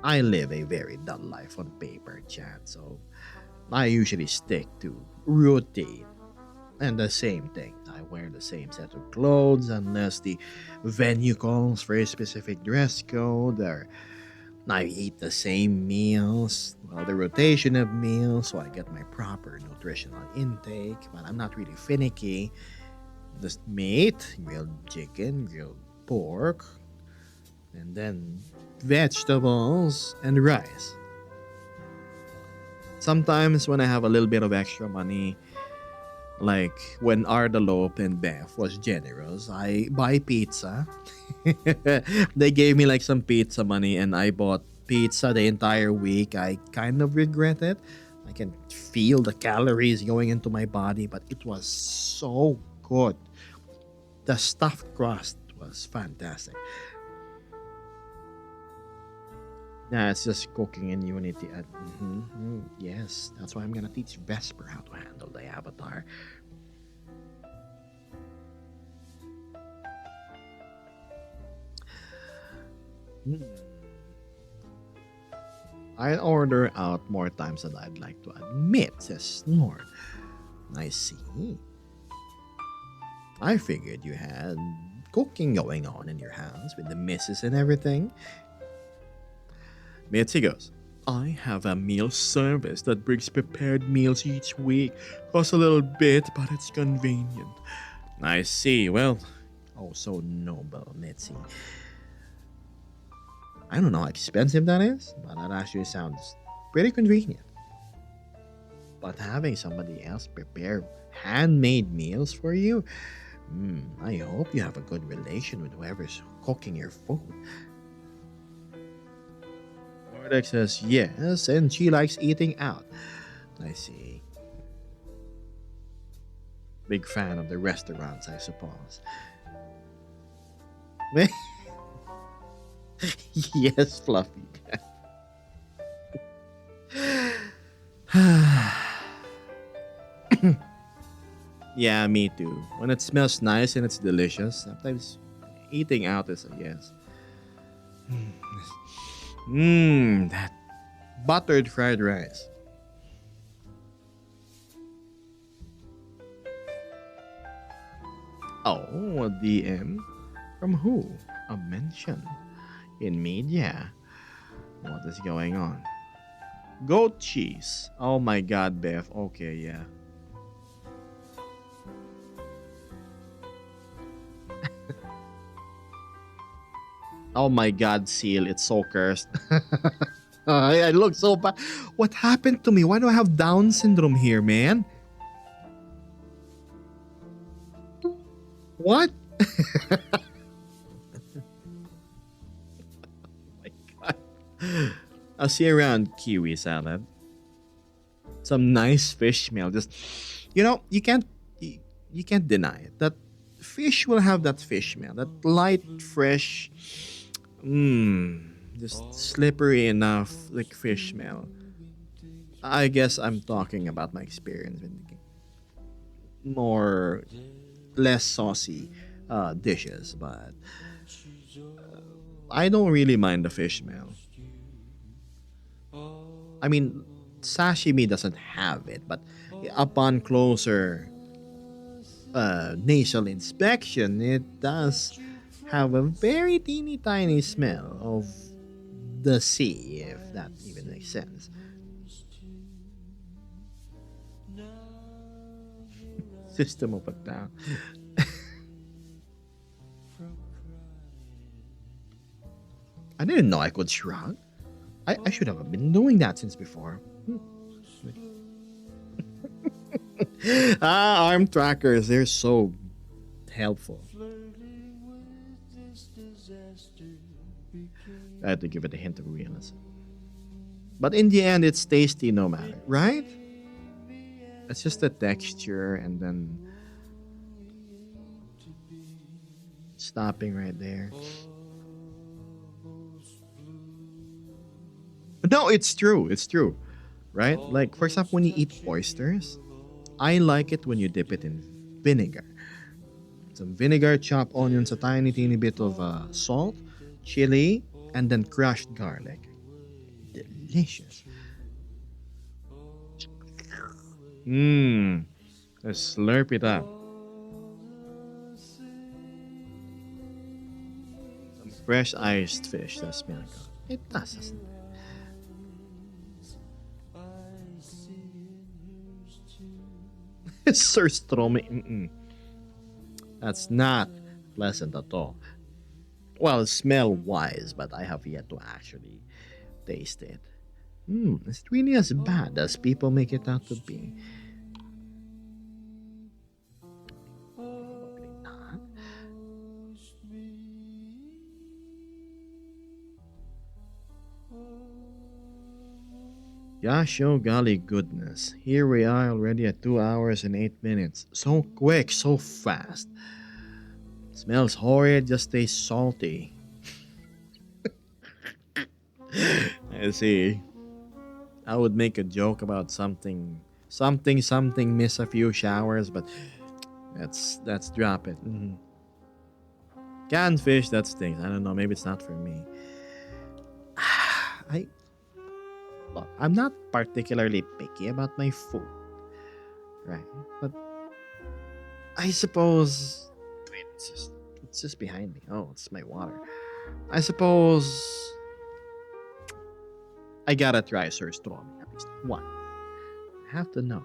I live a very dull life on paper, chat, so I usually stick to routine and the same thing. I wear the same set of clothes unless the venue calls for a specific dress code, or I eat the same meals, well, the rotation of meals, so I get my proper nutritional intake, but I'm not really finicky. Just meat, grilled chicken, grilled pork, and then vegetables and rice. Sometimes when I have a little bit of extra money, like when Ardalope and Beth was generous, I buy pizza. They gave me like some pizza money and I bought pizza the entire week. I kind of regret it. I can feel the calories going into my body, but it was so good. The stuffed crust was fantastic. Yeah, it's just cooking in Unity. Yes, that's why I'm gonna teach Vesper how to handle the avatar. Hmm. I order out more times than I'd like to admit, says Snort. I see. I figured you had cooking going on in your house with the missus and everything. Mitzi goes, I have a meal service that brings prepared meals each week. Costs a little bit, but it's convenient. I see. Well, oh, so noble, Mitzi. I don't know how expensive that is, but that actually sounds pretty convenient. But having somebody else prepare handmade meals for you, I hope you have a good relation with whoever's cooking your food. Nordex says yes, and she likes eating out. I see. Big fan of the restaurants, I suppose. Yes, Fluffy. Yeah, me too. When it smells nice and it's delicious, sometimes eating out is a yes. Mmm, that buttered fried rice. Oh, a DM? From who? A mention in media. What is going on? Goat cheese. Oh my god, Beth. Okay, yeah. Oh my god, Seal. It's so cursed. I look so bad. What happened to me? Why do I have Down syndrome here, man? What? My god. I'll see you around, kiwi salad. Some nice fish smell. Just you can't deny it. That fish will have that fish smell. That light, fresh, just slippery enough like fish smell. I guess I'm talking about my experience with more less saucy dishes, but I don't really mind the fish smell. I mean, sashimi doesn't have it, but upon closer nasal inspection, it does have a very teeny tiny smell of the sea, if that even makes sense. System of a Down. I didn't know I could shrug. I should have been doing that since before. Arm trackers, they're so helpful. I had to give it a hint of realism. But in the end, it's tasty no matter, right? It's just the texture and then stopping right there. No, it's true. It's true. Right? Like, for example, when you eat oysters, I like it when you dip it in vinegar. Some vinegar, chop onions, a tiny, teeny bit of salt, chili, and then crushed garlic. Delicious. Mmm. Let's slurp it up. Some fresh iced fish. That's smelling good. It does, doesn't it? Sir Stromy. That's not pleasant at all. Well, smell wise, but I have yet to actually taste it. Is it really as bad as people make it out to be? Probably not. Gosh, oh golly goodness. Here we are already at 2 hours and 8 minutes. So quick, so fast. Smells horrid, just tastes salty. I see. I would make a joke about something, miss a few showers, but that's drop it. Canned fish, that stinks. I don't know, maybe it's not for me. I Look, I'm not particularly picky about my food, right? But I suppose wait, it's just behind me. Oh, it's my water. I suppose I gotta try Sir Stormy at least one. I have to know.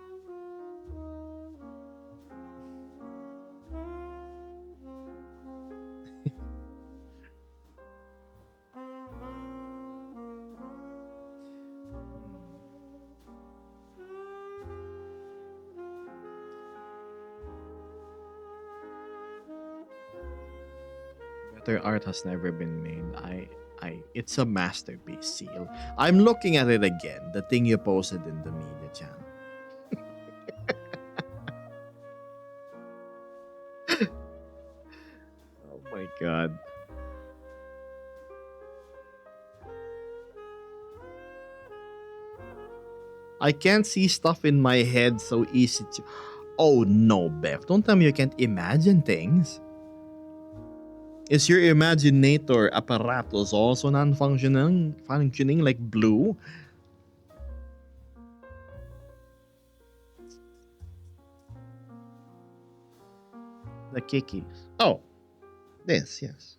Better art has never been made. It's a masterpiece, Seal. I'm looking at it again. The thing you posted in the media channel. Oh my god. I can't see stuff in my head so easy to. Oh no, Beth. Don't tell me you can't imagine things. Is your imaginator apparatus also functioning like blue? The Kiki. Oh, this, yes.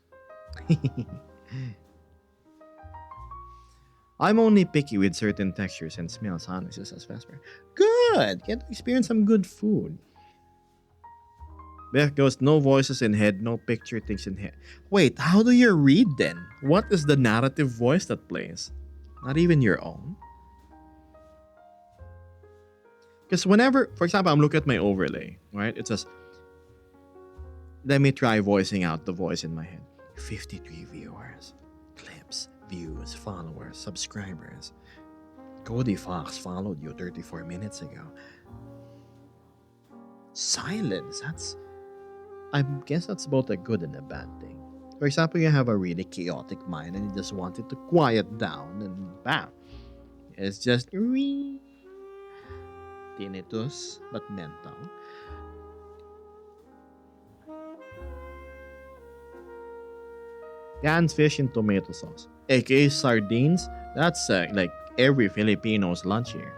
I'm only picky with certain textures and smells, honestly, says Vesper. Good! Get to experience some good food. Beth goes, no voices in head, no picture things in head. Wait, how do you read then? What is the narrative voice that plays? Not even your own? Because whenever, for example, I'm looking at my overlay, right? It says, let me try voicing out the voice in my head. 53 viewers, clips, views, followers, subscribers. Cody Fox followed you 34 minutes ago. Silence, I guess that's both a good and a bad thing. For example, you have a really chaotic mind and you just want it to quiet down and bam. It's just tinnitus, but mental. Canned fish in tomato sauce, aka sardines. That's like every Filipino's lunch here.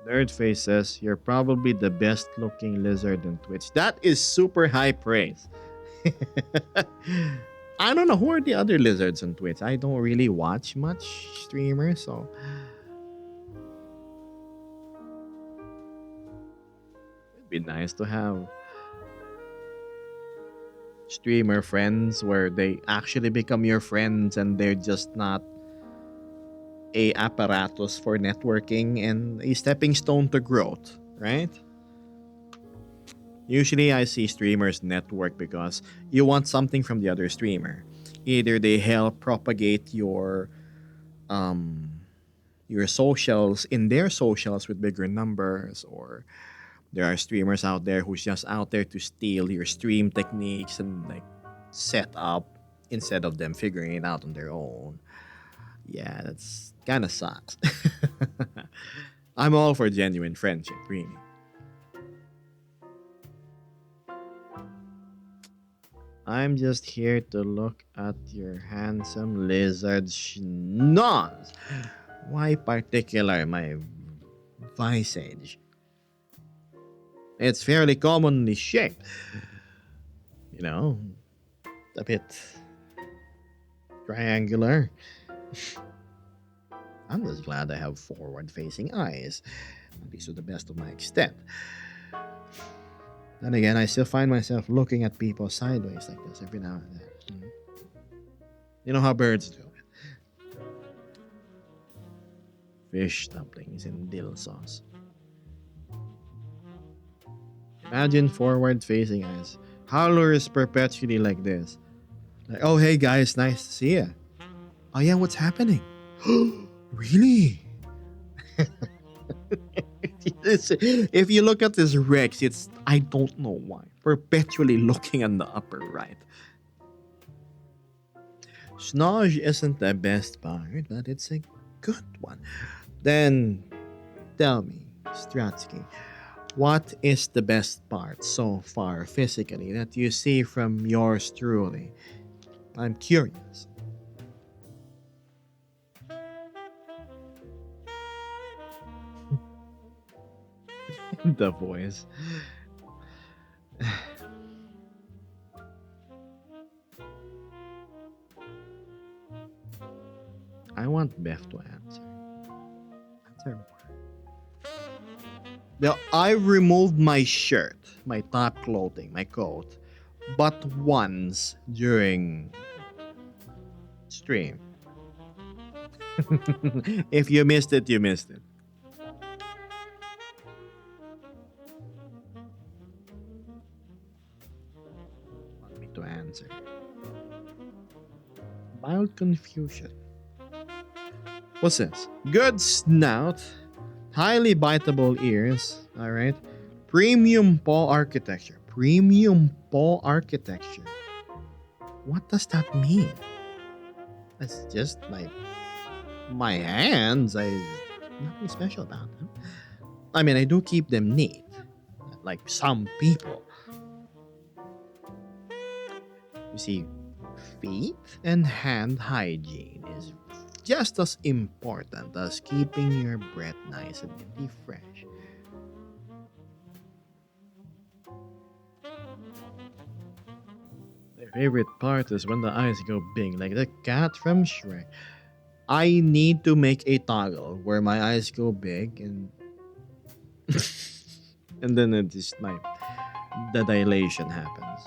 Nerdface says, you're probably the best looking lizard on Twitch. That is super high praise. I don't know who are the other lizards on Twitch. I don't really watch much streamers, so it'd be nice to have streamer friends where they actually become your friends and they're just not a apparatus for networking and a stepping stone to growth, right? Usually I see streamers network because you want something from the other streamer. Either they help propagate your socials in their socials with bigger numbers, or there are streamers out there who's just out there to steal your stream techniques and like set up instead of them figuring it out on their own. Yeah, that's kind of sucks. I'm all for genuine friendship, really. I'm just here to look at your handsome lizard schnoz. Why particular my visage? It's fairly commonly shaped. You know, a bit triangular. I'm just glad I have forward-facing eyes, at least to the best of my extent. Then again, I still find myself looking at people sideways like this every now and then. You know how birds do it. Fish dumplings in dill sauce. Imagine forward-facing eyes. Howlers perpetually like this. Like, oh, hey guys, nice to see you. Oh yeah, what's happening? Really? If you look at this Rex, it's, I don't know why, perpetually looking on the upper right. Snodge isn't the best part, but it's a good one. Then tell me, Stratsky, what is the best part so far physically that you see from yours truly? I'm curious. The voice. I want Beth to answer. Answer more. Now, I removed my shirt, my top clothing, my coat, but once during stream. If you missed it, you missed it. Want me to answer? Mild confusion. What's this? Good snout, highly biteable ears. All right. Premium paw architecture. Premium paw architecture. What does that mean? That's just my hands. Nothing special about them. I mean, I do keep them neat, like some people. You see, feet and hand hygiene is just as important as keeping your breath nice and minty fresh. My favorite part is when the eyes go big, like the cat from Shrek. I need to make a toggle where my eyes go big and and then it just the dilation happens.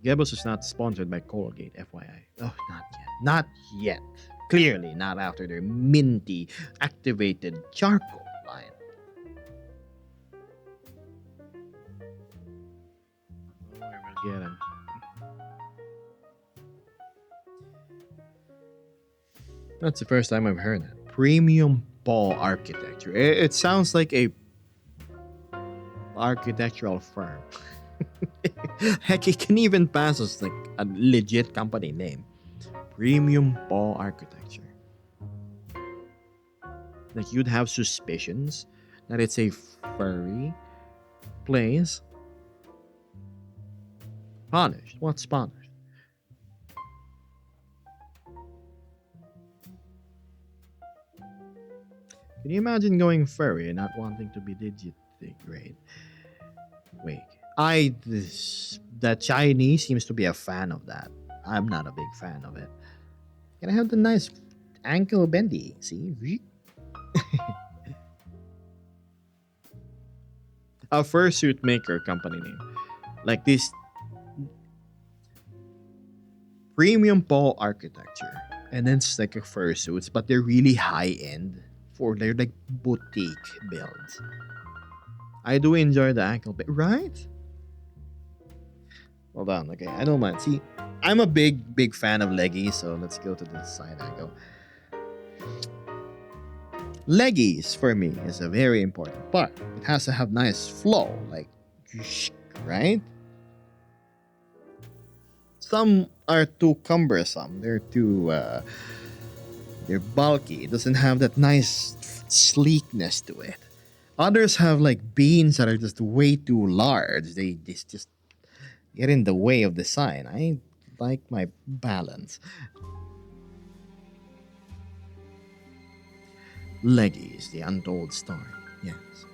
Gebos is not sponsored by Colgate, FYI. Oh, not yet. Not yet. Clearly not after their minty activated charcoal line. Oh, I will get him. That's the first time I've heard that. Premium ball architecture. It sounds like a architectural firm. Heck, it can even pass as like a legit company name. Premium ball architecture. Like you'd have suspicions that it's a furry place. Polished. What's polished? Can you imagine going furry and not wanting to be digitally great? Wait. The Chinese seems to be a fan of that. I'm not a big fan of it. Can I have the nice ankle bendy? See? A fursuit maker company name. Like this premium ball architecture. And then it's like a fursuits, but they're really high end for their like boutique builds. I do enjoy the ankle bit, right? Hold on, okay, I don't mind. See, I'm a big fan of leggies, so let's go to the side angle. Leggies for me is a very important part. It has to have nice flow, like right? Some are too cumbersome. They're bulky. It doesn't have that nice sleekness to it. Others have like beans that are just way too large. They just get in the way of the sign. I like my balance. Leggies, the untold story. Yes.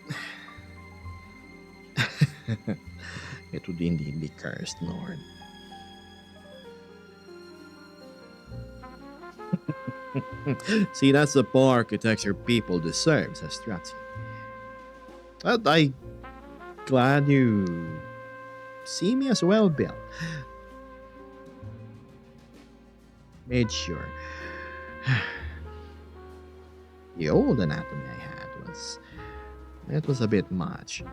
It would indeed be cursed, Lord. See, that's the poor architecture people deserve, says Stratsky. But I glad you see me as well, Bill. Made sure. The old anatomy I had was a bit much.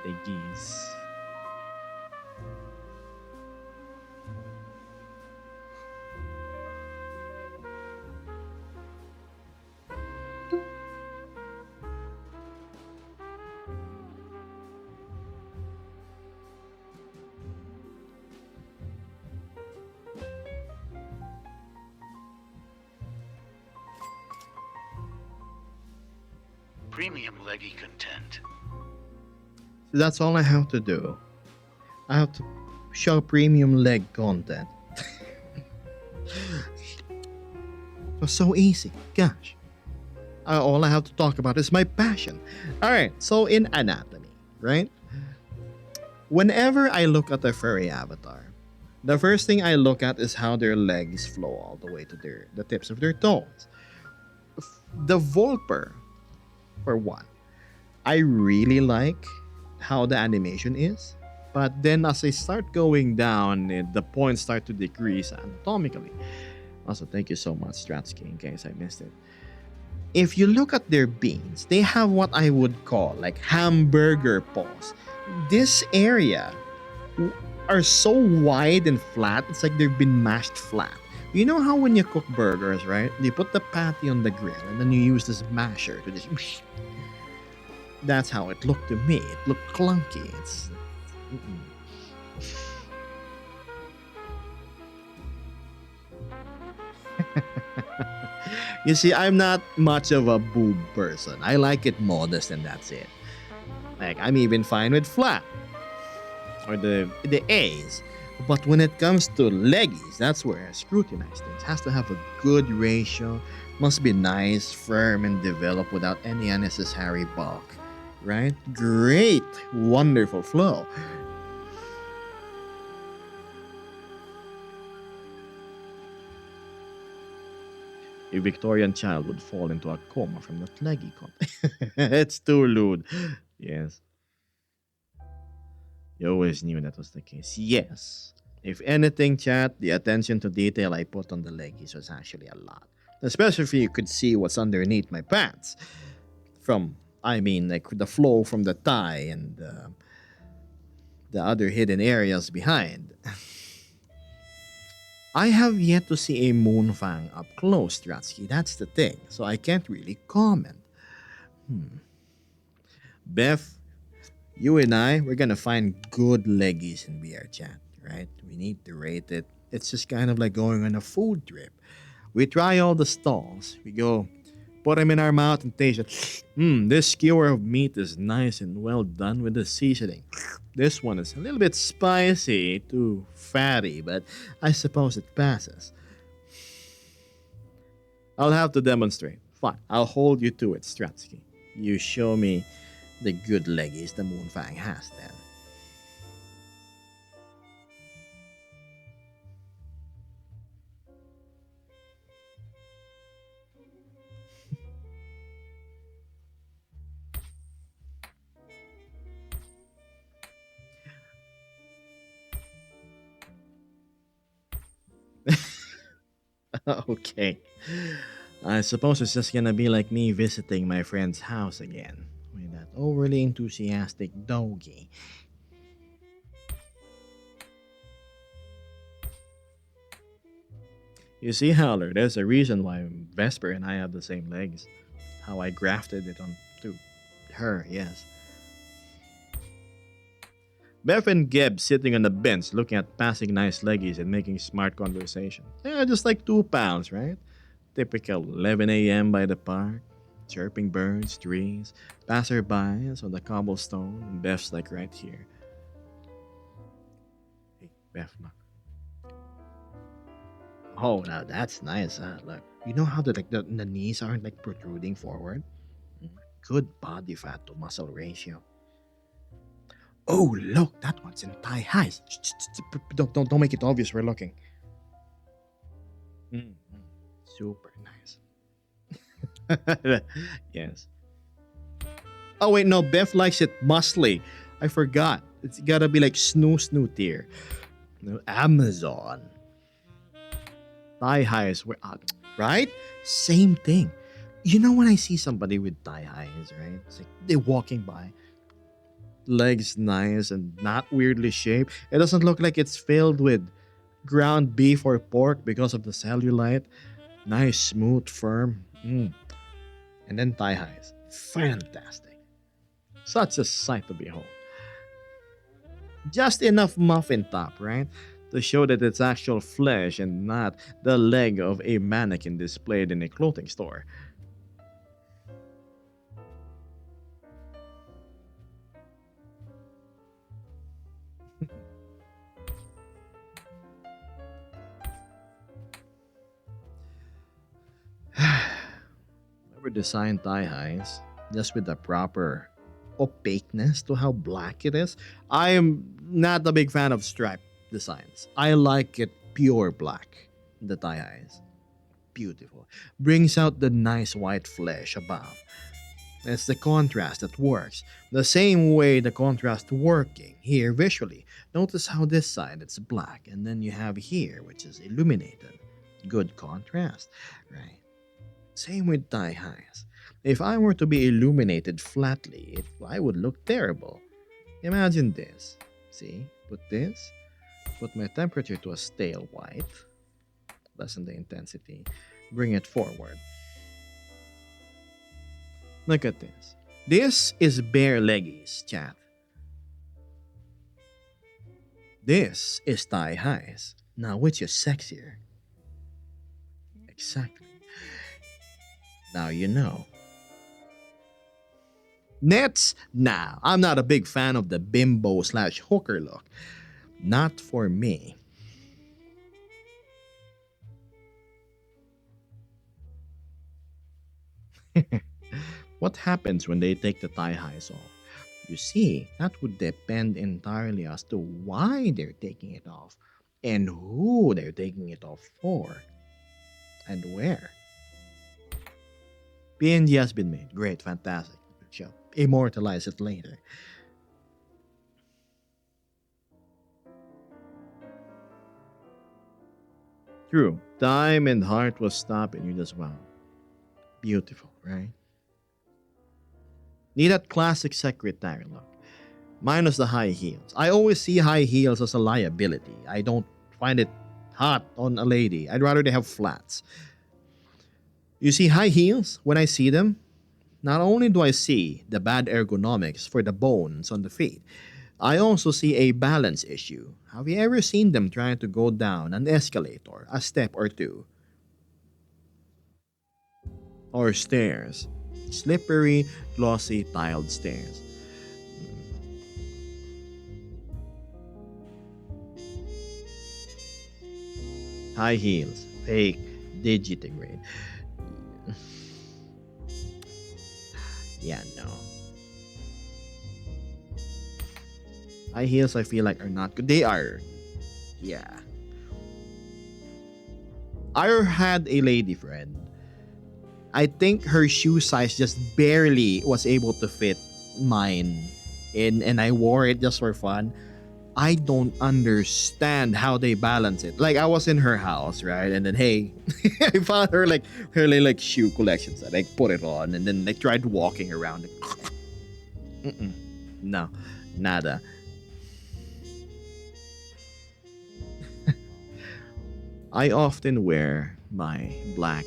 The geese. Premium leggy content. So that's all I have to do. I have to show premium leg content. It was so easy. Gosh. All I have to talk about is my passion. Alright, so in anatomy, right? Whenever I look at a furry avatar, the first thing I look at is how their legs flow all the way to the tips of their toes. The Volper, for one, I really like how the animation is. But then as I start going down, the points start to decrease anatomically. Also, thank you so much, Stratsky, in case I missed it. If you look at their beans, they have what I would call like hamburger paws. This area are so wide and flat, it's like they've been mashed flat. You know how when you cook burgers, right? You put the patty on the grill and then you use this masher to just That's how it looked to me. It looked clunky. It's. Mm-mm. You see, I'm not much of a boob person. I like it modest and that's it. Like, I'm even fine with flat or the A's. But when it comes to leggies, that's where I scrutinize things. Has to have a good ratio, must be nice, firm, and developed without any unnecessary bulk. Right? Great, wonderful flow. A Victorian child would fall into a coma from that leggy content. It's too lewd. Yes, you always knew that was the case. Yes. If anything, chat, the attention to detail I put on the leggies was actually a lot. Especially if you could see what's underneath my pants. From, I mean, like the flow from the thigh and the other hidden areas behind. I have yet to see a moonfang up close, Stratsky. That's the thing. So I can't really comment. Hmm. Beth, you and I, we're gonna find good leggies in VR chat, right? We need to rate it. It's just kind of like going on a food trip. We try all the stalls. We go, put them in our mouth and taste it. This skewer of meat is nice and well done with the seasoning. This one is a little bit spicy, too fatty, but I suppose it passes. I'll have to demonstrate. Fine, I'll hold you to it, Stratsky. You show me the good leggies the Moonfang has then. Okay. I suppose it's just gonna be like me visiting my friend's house again with that overly enthusiastic doggy. You see, Howler, there's a reason why Vesper and I have the same legs. How I grafted it onto her, yes. Beth and Geb sitting on the bench looking at passing nice leggies and making smart conversation. Yeah, just like two pals, right? Typical 11 a.m. by the park, chirping birds, trees, passerbys on the cobblestone, and Beth's like right here. Hey, Beth, look. Oh, now that's nice. Look, you know how the knees aren't like protruding forward? Mm, good body fat to muscle ratio. Oh, look, that one's in thigh highs. Don't make it obvious we're looking. Mm, super nice. Yes. Oh wait, no, Beth likes it muscly. I forgot. It's gotta be like snoo tier. No, Amazon. Thigh highs were right? Same thing. You know when I see somebody with thigh highs, right? It's like they're walking by. Legs nice and not weirdly shaped. It doesn't look like it's filled with ground beef or pork because of the cellulite. Nice, smooth, firm. And then thigh highs. Fantastic. Such a sight to behold. Just enough muffin top, right? To show that it's actual flesh and not the leg of a mannequin displayed in a clothing store. Whoever designed thigh highs, just with the proper opaqueness to how black it is. I am not a big fan of stripe designs. I like it pure black. The thigh highs. Beautiful. Brings out the nice white flesh above. It's the contrast that works. The same way the contrast working here visually. Notice how this side it's black and then you have here which is illuminated. Good contrast, right? Same with thigh highs. If I were to be illuminated flatly, I would look terrible. Imagine this. See? Put this. Put my temperature to a stale white. Lessen the intensity. Bring it forward. Look at this. This is bare leggies, chat. This is thigh highs. Now, which is sexier? Exactly. Now you know. Nets? Nah, I'm not a big fan of the bimbo slash hooker look. Not for me. What happens when they take the thigh highs off? You see, that would depend entirely as to why they're taking it off and who they're taking it off for and where. PNG has been made. Great, fantastic. Shall immortalize it later. True. Time and heart was stopping you as well. Beautiful, right? Need that classic secretary look. Minus the high heels. I always see high heels as a liability. I don't find it hot on a lady. I'd rather they have flats. You see, high heels, when I see them, not only do I see the bad ergonomics for the bones on the feet, I also see a balance issue. Have you ever seen them trying to go down an escalator, a step or two, or stairs? Slippery, glossy, tiled stairs. High heels, fake, digitigrade. Yeah, no. High heels, I feel like, are not good. They are. Yeah. I had a lady friend. I think her shoe size just barely was able to fit mine in, and I wore it just for fun. I don't understand how they balance it. Like I was in her house, right? And then hey, I found her shoe collections. I like put it on and then like tried walking around. Mm-mm. No, nada. I often wear my black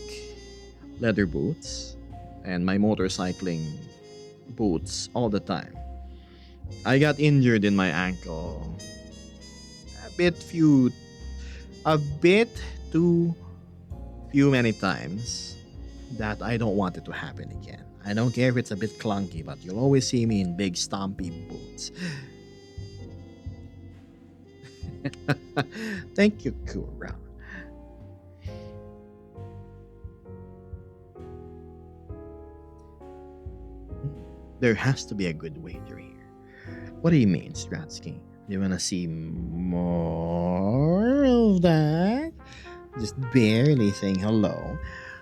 leather boots and my motorcycling boots all the time. I got injured in my ankle a bit few a bit too few many times that I don't want it to happen again. I don't care if it's a bit clunky, but you'll always see me in big stompy boots. Thank you, Kura. There has to be a good wager here. What do you mean, Stratsky? You wanna see more of that? Just barely saying hello.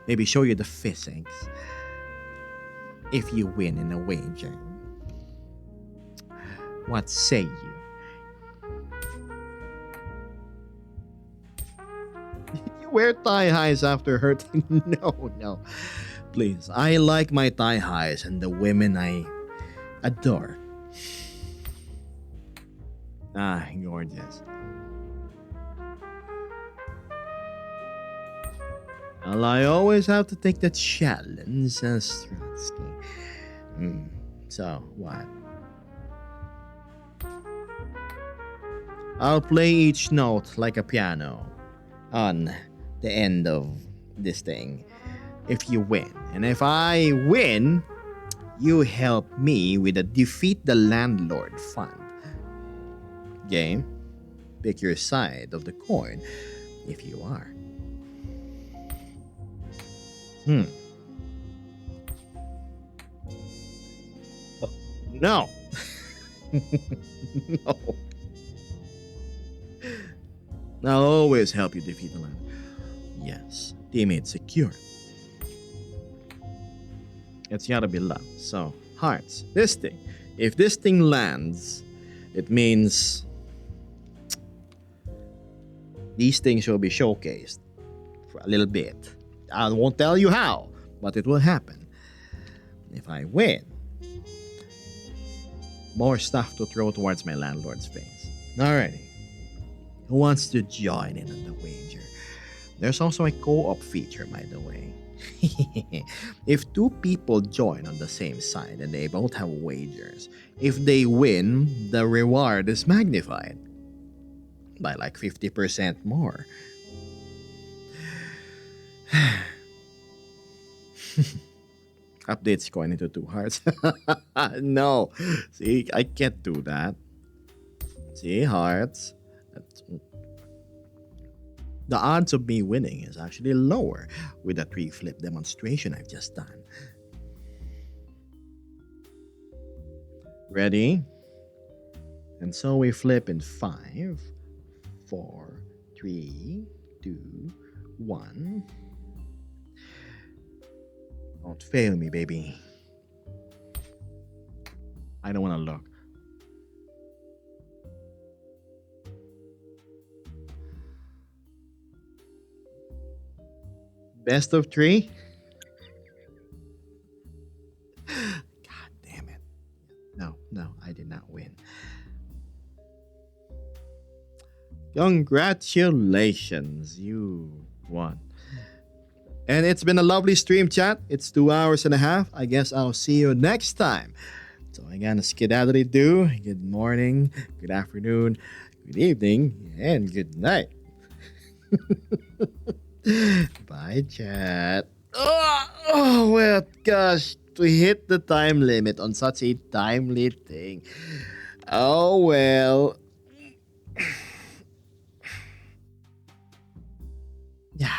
Maybe show you the physics. If you win in a wager. What say you? You wear thigh highs after hurting? No, no. Please. I like my thigh highs and the women I adore. Ah, gorgeous. Well, I always have to take the challenge, says Stratsky. So, what? I'll play each note like a piano on the end of this thing if you win. And if I win, you help me with the Defeat the Landlord Fund. Game, pick your side of the coin if you are. No. No. I'll always help you defeat the land. Yes, teammate secure. It's gotta be love. So, hearts. This thing. If this thing lands, it means these things will be showcased for a little bit. I won't tell you how, but it will happen. If I win, more stuff to throw towards my landlord's face. Alrighty. Who wants to join in on the wager? There's also a co-op feature, by the way. If two people join on the same side and they both have wagers, if they win, the reward is magnified by like 50% more. Updates coin into two hearts. No. See, I can't do that. See, hearts. The odds of me winning is actually lower with the three flip demonstration I've just done. Ready? And so we flip in 5, 4, 3, 2, 1. Don't fail me, baby. I don't want to look. Best of 3? God damn it. No, I did not win. Congratulations, you won. And it's been a lovely stream, chat. It's 2 hours and a half. I guess I'll see you next time. So I gotta skedaddly do. Good morning, good afternoon, good evening, and good night. Bye, chat. Well, gosh, we hit the time limit on such a timely thing. Oh, well. Yeah.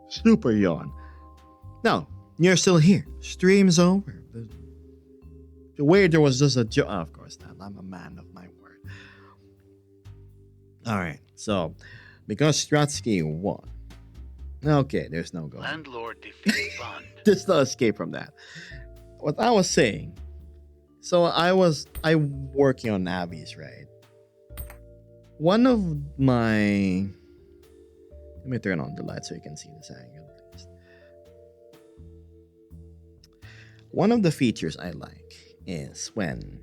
Super yawn. No, you're still here. Stream's over. The wager was just a joke. Oh, of course not. I'm a man of my word. All right. So, because Stratsky won. Okay, there's no going. Landlord defeated Bond. There's no escape from that. What I was saying. So I'm working on Navis, right? One of my, let me turn on the light so you can see this angle. One of the features I like is when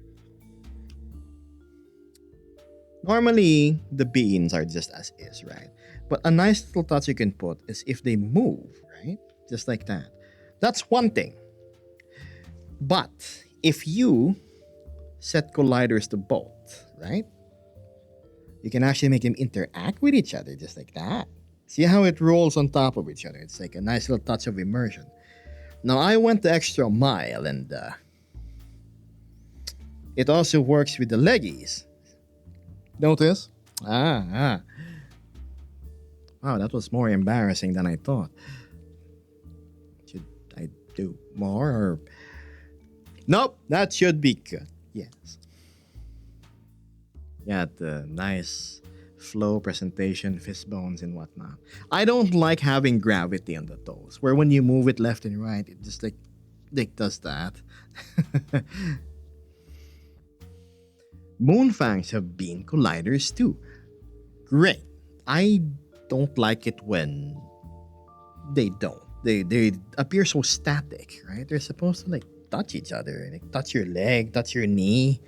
normally the beans are just as is, right? But a nice little touch you can put is if they move, right? Just like that. That's one thing. But if you set colliders to both, right? You can actually make them interact with each other just like that. See how it rolls on top of each other? It's like a nice little touch of immersion. Now, I went the extra mile and it also works with the leggies. Notice? Wow, that was more embarrassing than I thought. Should I do more or... Nope, that should be good. Yes. Yeah, the nice flow presentation, fist bones and whatnot. I don't like having gravity on the toes, where when you move it left and right, it just like does that. Moonfangs have beam colliders too. Great. I don't like it when they don't. They appear so static, right? They're supposed to like touch each other, like touch your leg, touch your knee.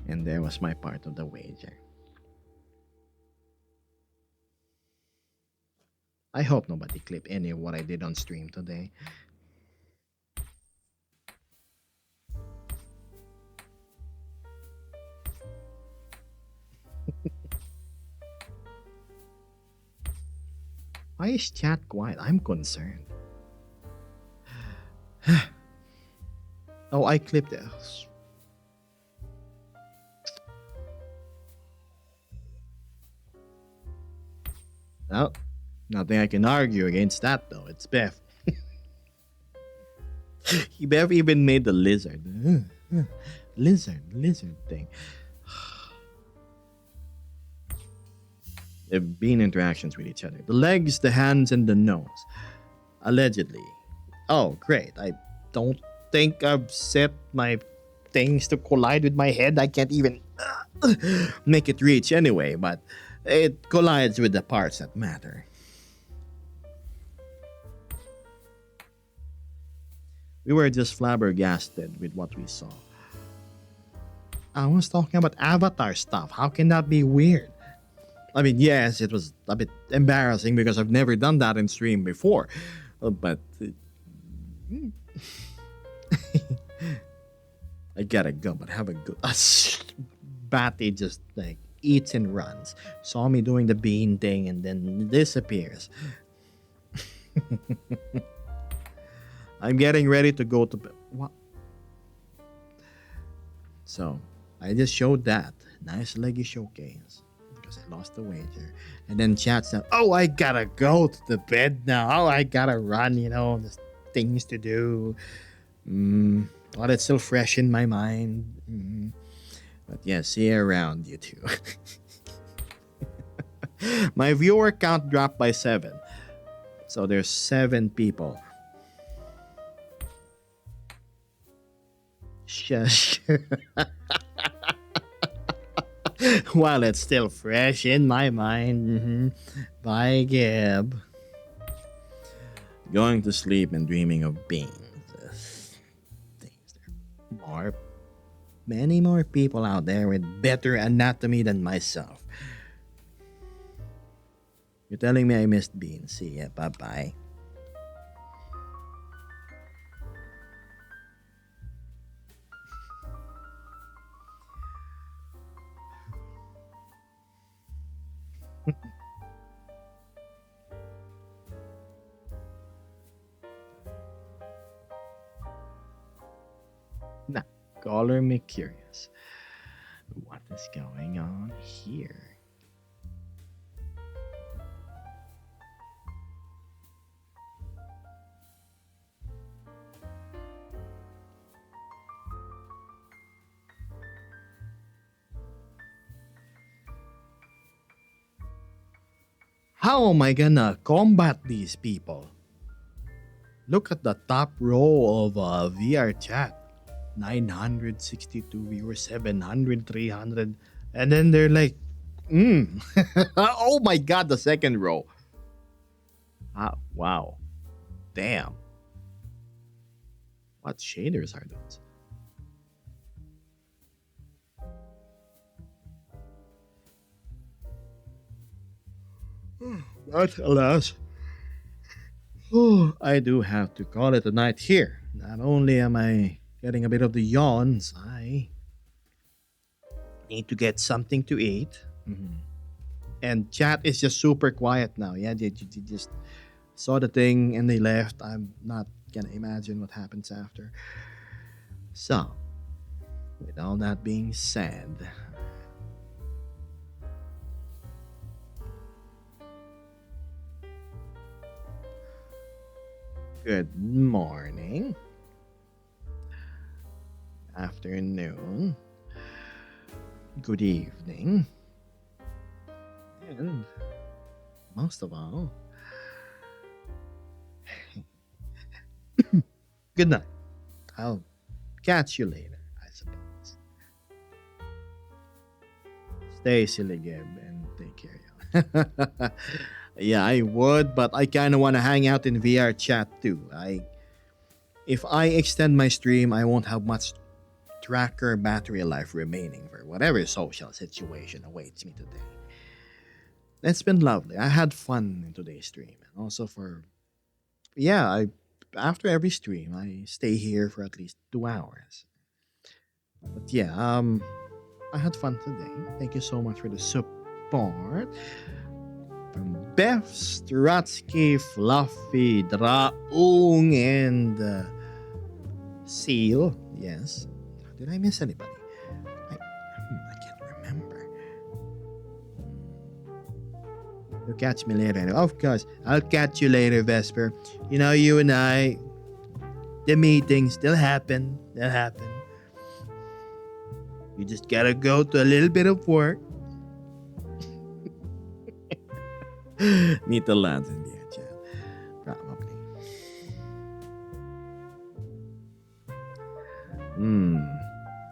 And there was my part of the wager. I hope nobody clipped any of what I did on stream today. Why is chat quiet? I'm concerned. Oh, I clipped it. Well, nothing I can argue against that though. It's Beth. Beth even made the lizard. Lizard thing. They've been interactions with each other. The legs, the hands, and the nose. Allegedly. Oh, great. I don't think I've set my things to collide with my head. I can't even make it reach anyway, but it collides with the parts that matter. We were just flabbergasted with what we saw. I was talking about Avatar stuff. How can that be weird? I mean, yes, it was a bit embarrassing because I've never done that in stream before. But I gotta go, but have a good. Batty just like eats and runs. Saw me doing the bean thing and then disappears. I'm getting ready to go to bed. What? So I just showed that nice leggy showcase because I lost the wager, and then chat said, "Oh, I gotta go to the bed now. Oh, I gotta run. There's things to do." But it's still fresh in my mind. But yeah, see you around, you two. My viewer count dropped by 7. So there's 7 people. Shush. While it's still fresh in my mind. Bye, Gib. Going to sleep and dreaming of beans. Many more people out there with better anatomy than myself. You're telling me I missed beans. See ya. Bye-bye. Now, color me curious. What is going on here? How am I gonna combat these people? Look at the top row of VR chat. 962 viewers, 700, 300. And then they're like, oh my god, the second row. Wow. Damn. What shaders are those? But alas, I do have to call it a night here. Not only am I getting a bit of the yawns, I need to get something to eat. And chat is just super quiet now. Yeah, they just saw the thing and they left. I'm not gonna imagine what happens after. So, with all that being said, good morning, afternoon, good evening, and most of all, good night. I'll catch you later, I suppose. Stay silly, Gib, and take care. Yeah, I would, but I kind of want to hang out in VR chat too. If I extend my stream, I won't have much tracker battery life remaining for whatever social situation awaits me today. It's been lovely. I had fun in today's stream, and also I after every stream I stay here for at least 2 hours. But yeah, I had fun today. Thank you so much for the support. From Beth, Stratsky, Fluffy, Draung, and Seal. Yes. Did I miss anybody? I can't remember. You'll catch me later. Of course, I'll catch you later, Vesper. You and I, the meetings still happen. They'll happen. You just gotta go to a little bit of work. Meet the lads in the chat. Probably.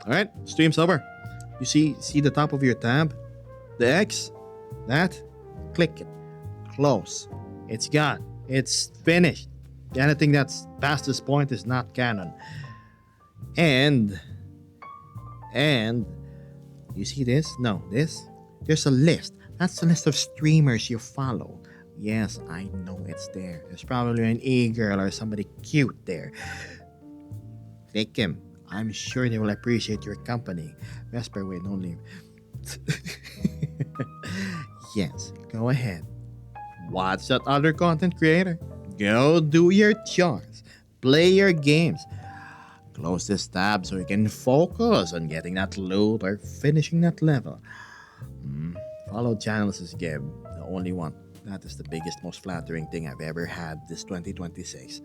Alright, stream's over. You see the top of your tab? The X? That? Click it. Close. It's gone. It's finished. Anything that's past this point is not canon. And and you see this? No, this? There's a list. That's the list of streamers you follow. Yes, I know it's there. There's probably an e-girl or somebody cute there. Take him. I'm sure they will appreciate your company. Vesper, wait, don't leave. Yes, go ahead. Watch that other content creator. Go do your chores. Play your games. Close this tab so you can focus on getting that loot or finishing that level. Follow channels is game, the only one. That is the biggest, most flattering thing I've ever had this 2026.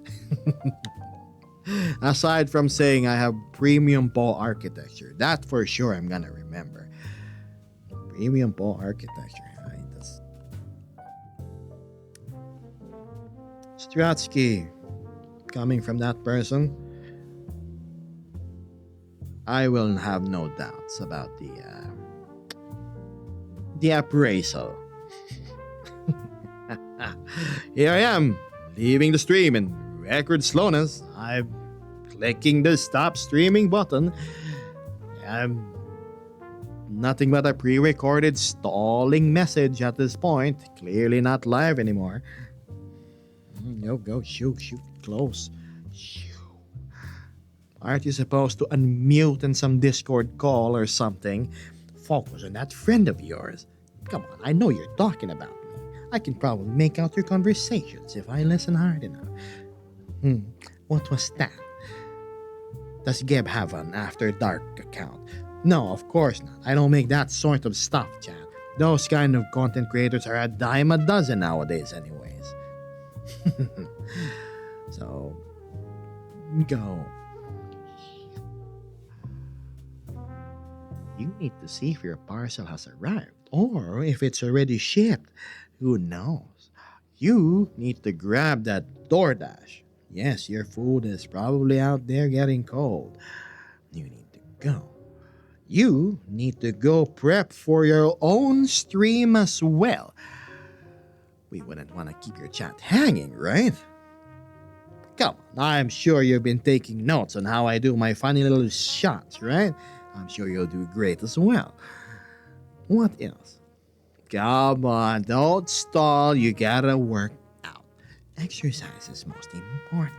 Aside from saying I have premium ball architecture, that for sure I'm gonna remember. Premium ball architecture. Stratsky, coming from that person, I will have no doubts about the appraisal. Here I am, leaving the stream in record slowness. I'm clicking the stop streaming button. I'm nothing but a pre-recorded stalling message at this point. Clearly not live anymore. Go, shoot, close. Shoo. Aren't you supposed to unmute in some Discord call or something? Focus on that friend of yours. Come on, I know you're talking about me. I can probably make out your conversations if I listen hard enough. What was that? Does Geb have an After Dark account? No, of course not. I don't make that sort of stuff, chat. Those kind of content creators are a dime a dozen nowadays anyways. So, go. You need to see if your parcel has arrived or if it's already shipped. Who knows? You need to grab that DoorDash. Yes, your food is probably out there getting cold. You need to go. You need to go prep for your own stream as well. We wouldn't want to keep your chat hanging, right? Come on, I'm sure you've been taking notes on how I do my funny little shots, right? I'm sure you'll do great as well. What else? Come on, don't stall. You gotta work out. Exercise is most important.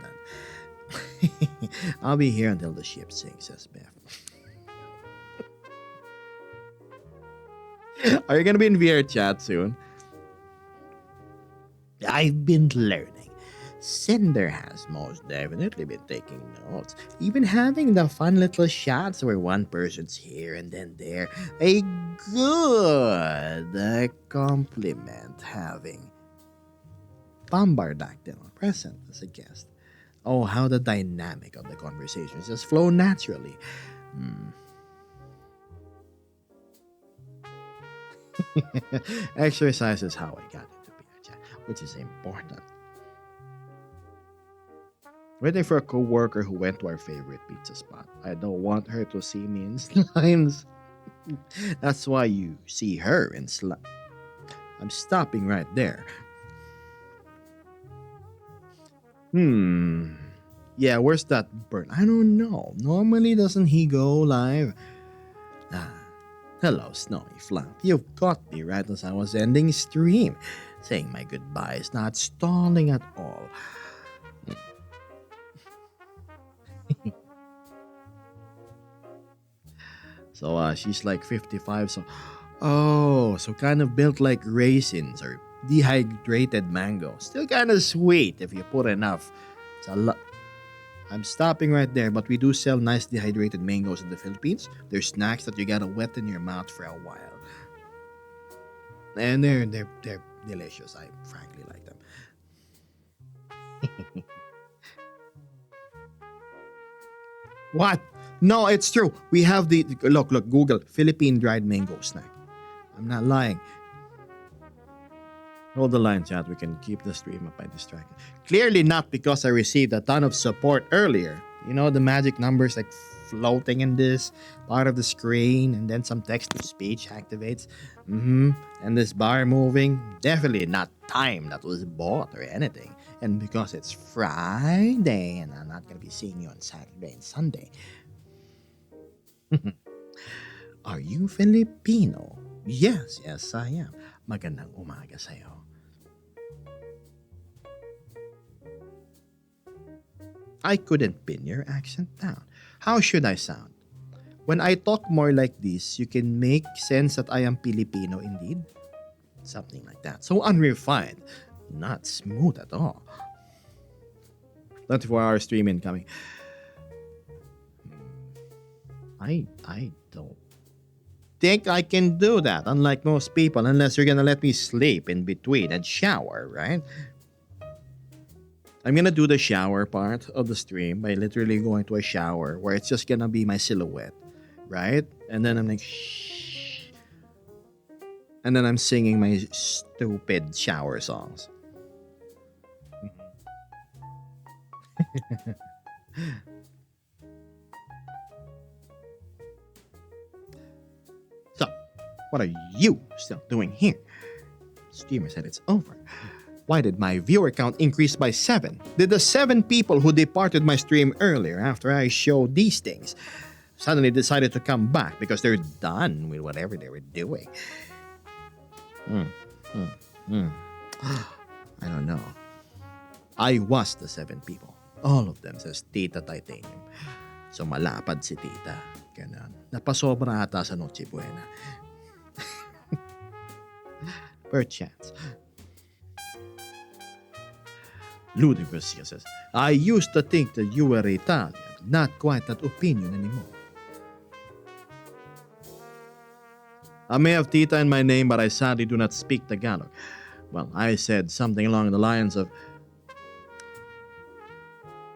I'll be here until the ship sinks, says Beth. Are you gonna be in VR chat soon? I've been learning. Cinder has most definitely been taking notes. Even having the fun little shots where one person's here and then there. A good compliment having Bombardactyl present as a guest. Oh, how the dynamic of the conversations just flow naturally. Exercise is how I got into VR chat, which is important. Waiting for a co-worker who went to our favorite pizza spot. I don't want her to see me in slimes. That's why you see her in slime. I'm stopping right there. Yeah, where's that bird? I don't know. Normally, doesn't he go live? Hello, Snowy Flap. You've got me right as I was ending stream. Saying my goodbyes, not stalling at all. So she's like 55, so kind of built like raisins or dehydrated mango. Still kind of sweet if you put enough. It's a lot. I'm stopping right there, but we do sell nice dehydrated mangoes in the Philippines. They're snacks that you gotta wet in your mouth for a while. And they're delicious. I frankly like them. What? No, it's true. We have the look, Google Philippine dried mango snack. I'm not lying. Hold the line, chat. We can keep the stream up by distracting. Clearly not because I received a ton of support earlier. You know, the magic numbers like floating in this part of the screen, and then some text to speech activates. And this bar moving, definitely not time that was bought or anything. And because it's Friday and I'm not gonna be seeing you on Saturday and Sunday. Are you Filipino? Yes, yes, I am. Magandang umaga sa'yo. I couldn't pin your accent down. How should I sound? When I talk more like this, you can make sense that I am Filipino indeed. Something like that. So unrefined. Not smooth at all. 24-hour stream incoming. I don't think I can do that, unlike most people, unless you're gonna let me sleep in between and shower, right? I'm gonna do the shower part of the stream by literally going to a shower where it's just gonna be my silhouette, right? And then I'm like, shh. And then I'm singing my stupid shower songs. So, what are you still doing here? Streamer said it's over. Why did my viewer count increase by 7? Did the 7 people who departed my stream earlier after I showed these things suddenly decided to come back because they're done with whatever they were doing? I don't know. I was the 7 people. All of them says Tita Titanium. So malapad si Tita. Ganon. Napasobra ata sa Noche Buena. Perchance. Ludicrous, he says. I used to think that you were Italian. Not quite that opinion anymore. I may have Tita in my name, but I sadly do not speak Tagalog. Well, I said something along the lines of,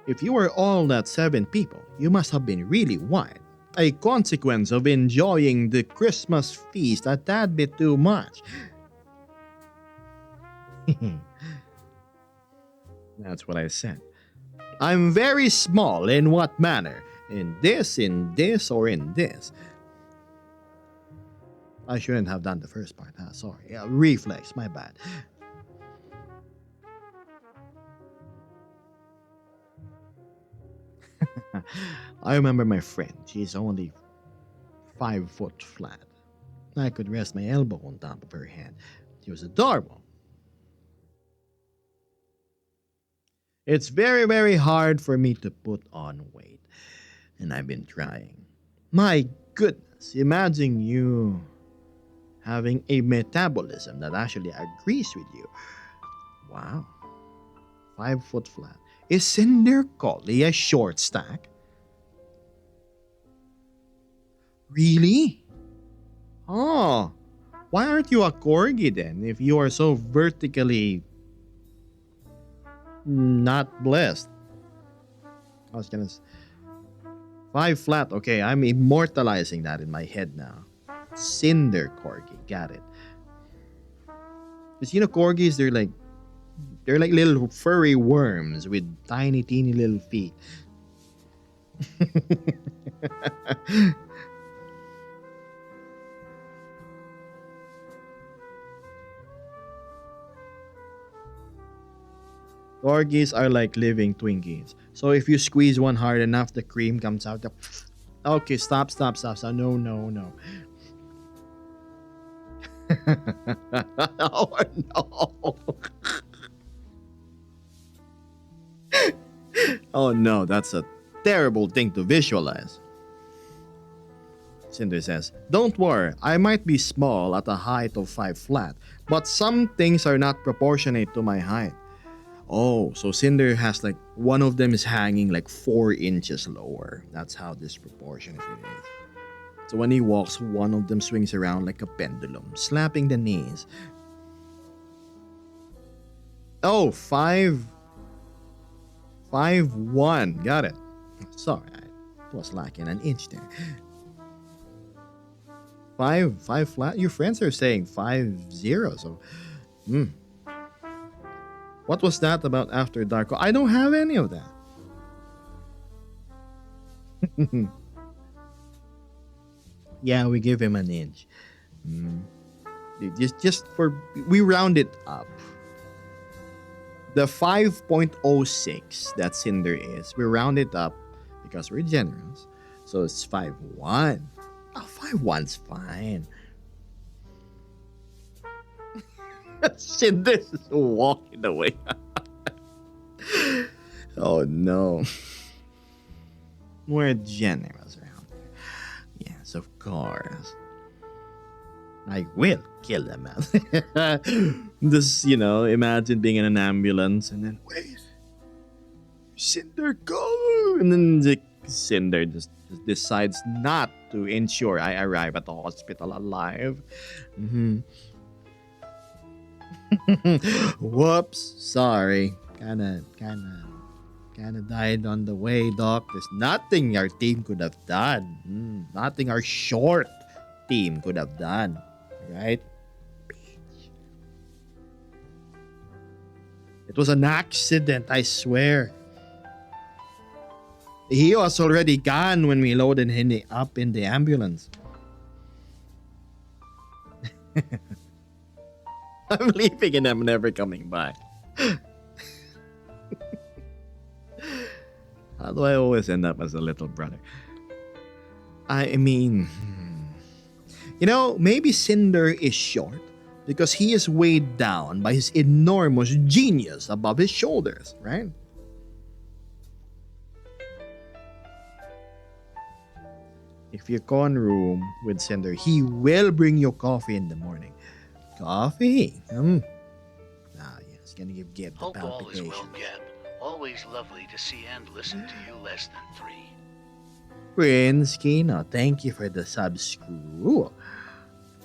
if you were all that 7 people, you must have been really wide. A consequence of enjoying the Christmas feast a tad bit too much. That's what I said. I'm very small in what manner? In this, or in this? I shouldn't have done the first part. Sorry. Reflex, my bad. I remember my friend. She's only 5 foot flat. I could rest my elbow on top of her head. She was adorable. It's very, very hard for me to put on weight. And I've been trying. My goodness, imagine you having a metabolism that actually agrees with you. Wow. 5 foot flat. Is Cinder Collie a short stack? Really? Oh. Why aren't you a corgi then if you are so vertically not blessed? I was gonna 5 flat. Okay, I'm immortalizing that in my head now. Cinder corgi. Got it. Because you know corgis, they're like little furry worms with tiny, teeny little feet. Corgis are like living Twinkies. So if you squeeze one hard enough, the cream comes out. Okay, stop. No. Oh no. Oh no, that's a terrible thing to visualize. Cinder says, don't worry, I might be small at a height of 5 flat, but some things are not proportionate to my height. Oh, so Cinder has like, one of them is hanging like 4 inches lower. That's how disproportionate it is. So when he walks, one of them swings around like a pendulum, slapping the knees. Oh, 5'1". Got it. Sorry, I was lacking an inch there. 5 flat? Your friends are saying 5'0", so... What was that about After Dark? I don't have any of that. Yeah, we give him an inch. Mm. Just for we round it up. The 5.06 that Cinder is, we round it up because we're generous. So it's 5.1. Oh, 5.1's fine. Cinder's walking away. Oh no. We're generous around here. Yes, of course. I will kill them, man. Just, imagine being in an ambulance and then, wait, Cinder, go! And then Cinder just decides not to ensure I arrive at the hospital alive. Mhm. Whoops, sorry. Kinda died on the way, Doc. There's nothing our team could have done. Nothing our short team could have done. Right? It was an accident, I swear. He was already gone when we loaded him up in the ambulance. I'm leaving and I'm never coming back. How do I always end up as a little brother? I mean, maybe Cinder is short because he is weighed down by his enormous genius above his shoulders, right? If you con room with Cinder, he will bring you coffee in the morning. Coffee? Ah, yes, gonna give Gib the Hope all is well, palpitations. Gab. Always lovely to see and listen to you less than 3. Prince Kino, thank you for the subscribe.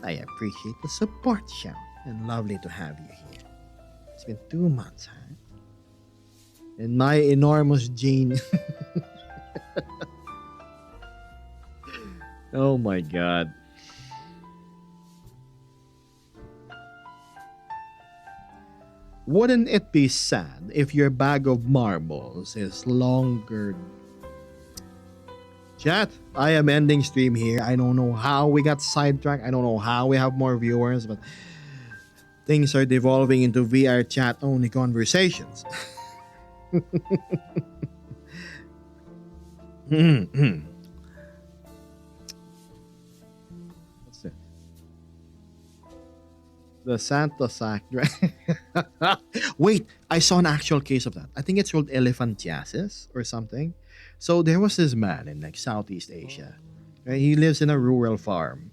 I appreciate the support, Sean, and lovely to have you here. It's been 2 months, huh? And my enormous gene. Oh my god. Wouldn't it be sad if your bag of marbles is longer? Chat, I am ending stream here. I don't know how we got sidetracked. I don't know how we have more viewers, but things are devolving into VR chat only conversations. What's it? The Santa sack. Wait, I saw an actual case of that. I think it's called elephantiasis or something. So there was this man in like Southeast Asia. Right? He lives in a rural farm,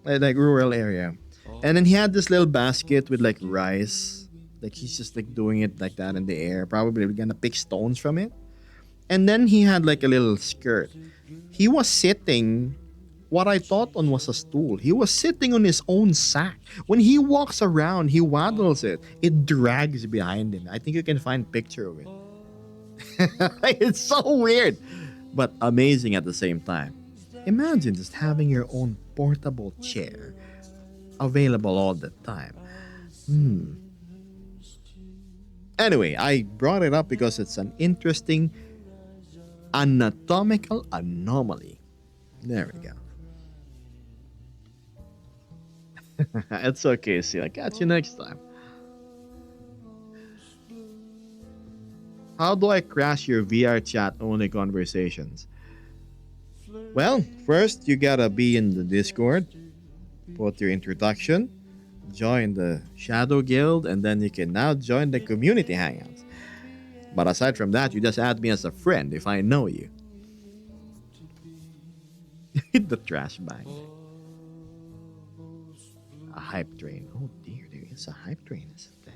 like rural area, and then he had this little basket with like rice. Like he's just like doing it like that in the air. Probably gonna pick stones from it. And then he had like a little skirt. He was sitting what I thought on was a stool. He was sitting on his own sack. When he walks around, he waddles it. It drags behind him. I think you can find picture of it. It's so weird, but amazing at the same time. Imagine just having your own portable chair available all the time. Anyway, I brought it up because it's an interesting anatomical anomaly. There we go. It's okay, see. I'll catch you next time. How do I crash your VR chat only conversations? Well, first you gotta be in the Discord, put your introduction, join the Shadow Guild, and then you can now join the community hangouts. But aside from that, you just add me as a friend if I know you. Hit the trash bag. A hype train. Oh dear, there is a hype train, isn't there?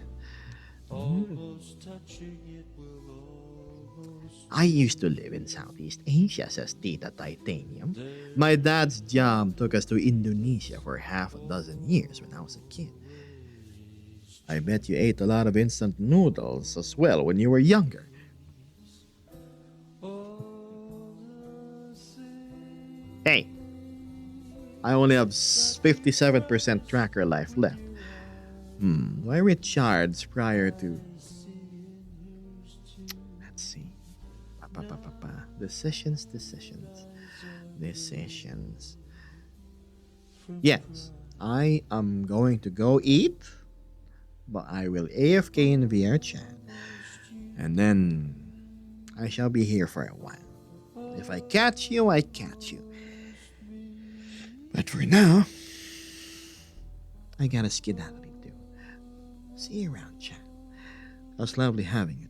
I used to live in Southeast Asia, says Tita Titanium. My dad's job took us to Indonesia for half a dozen years when I was a kid. I bet you ate a lot of instant noodles as well when you were younger. Hey, I only have 57% tracker life left. Do I recharge prior to... Let's see. Decisions, decisions, decisions. Yes, I am going to go eat, but I will AFK in VR chat. And then I shall be here for a while. If I catch you, I catch you. But for now, I gotta skedaddling too. See you around, chat. It was lovely having you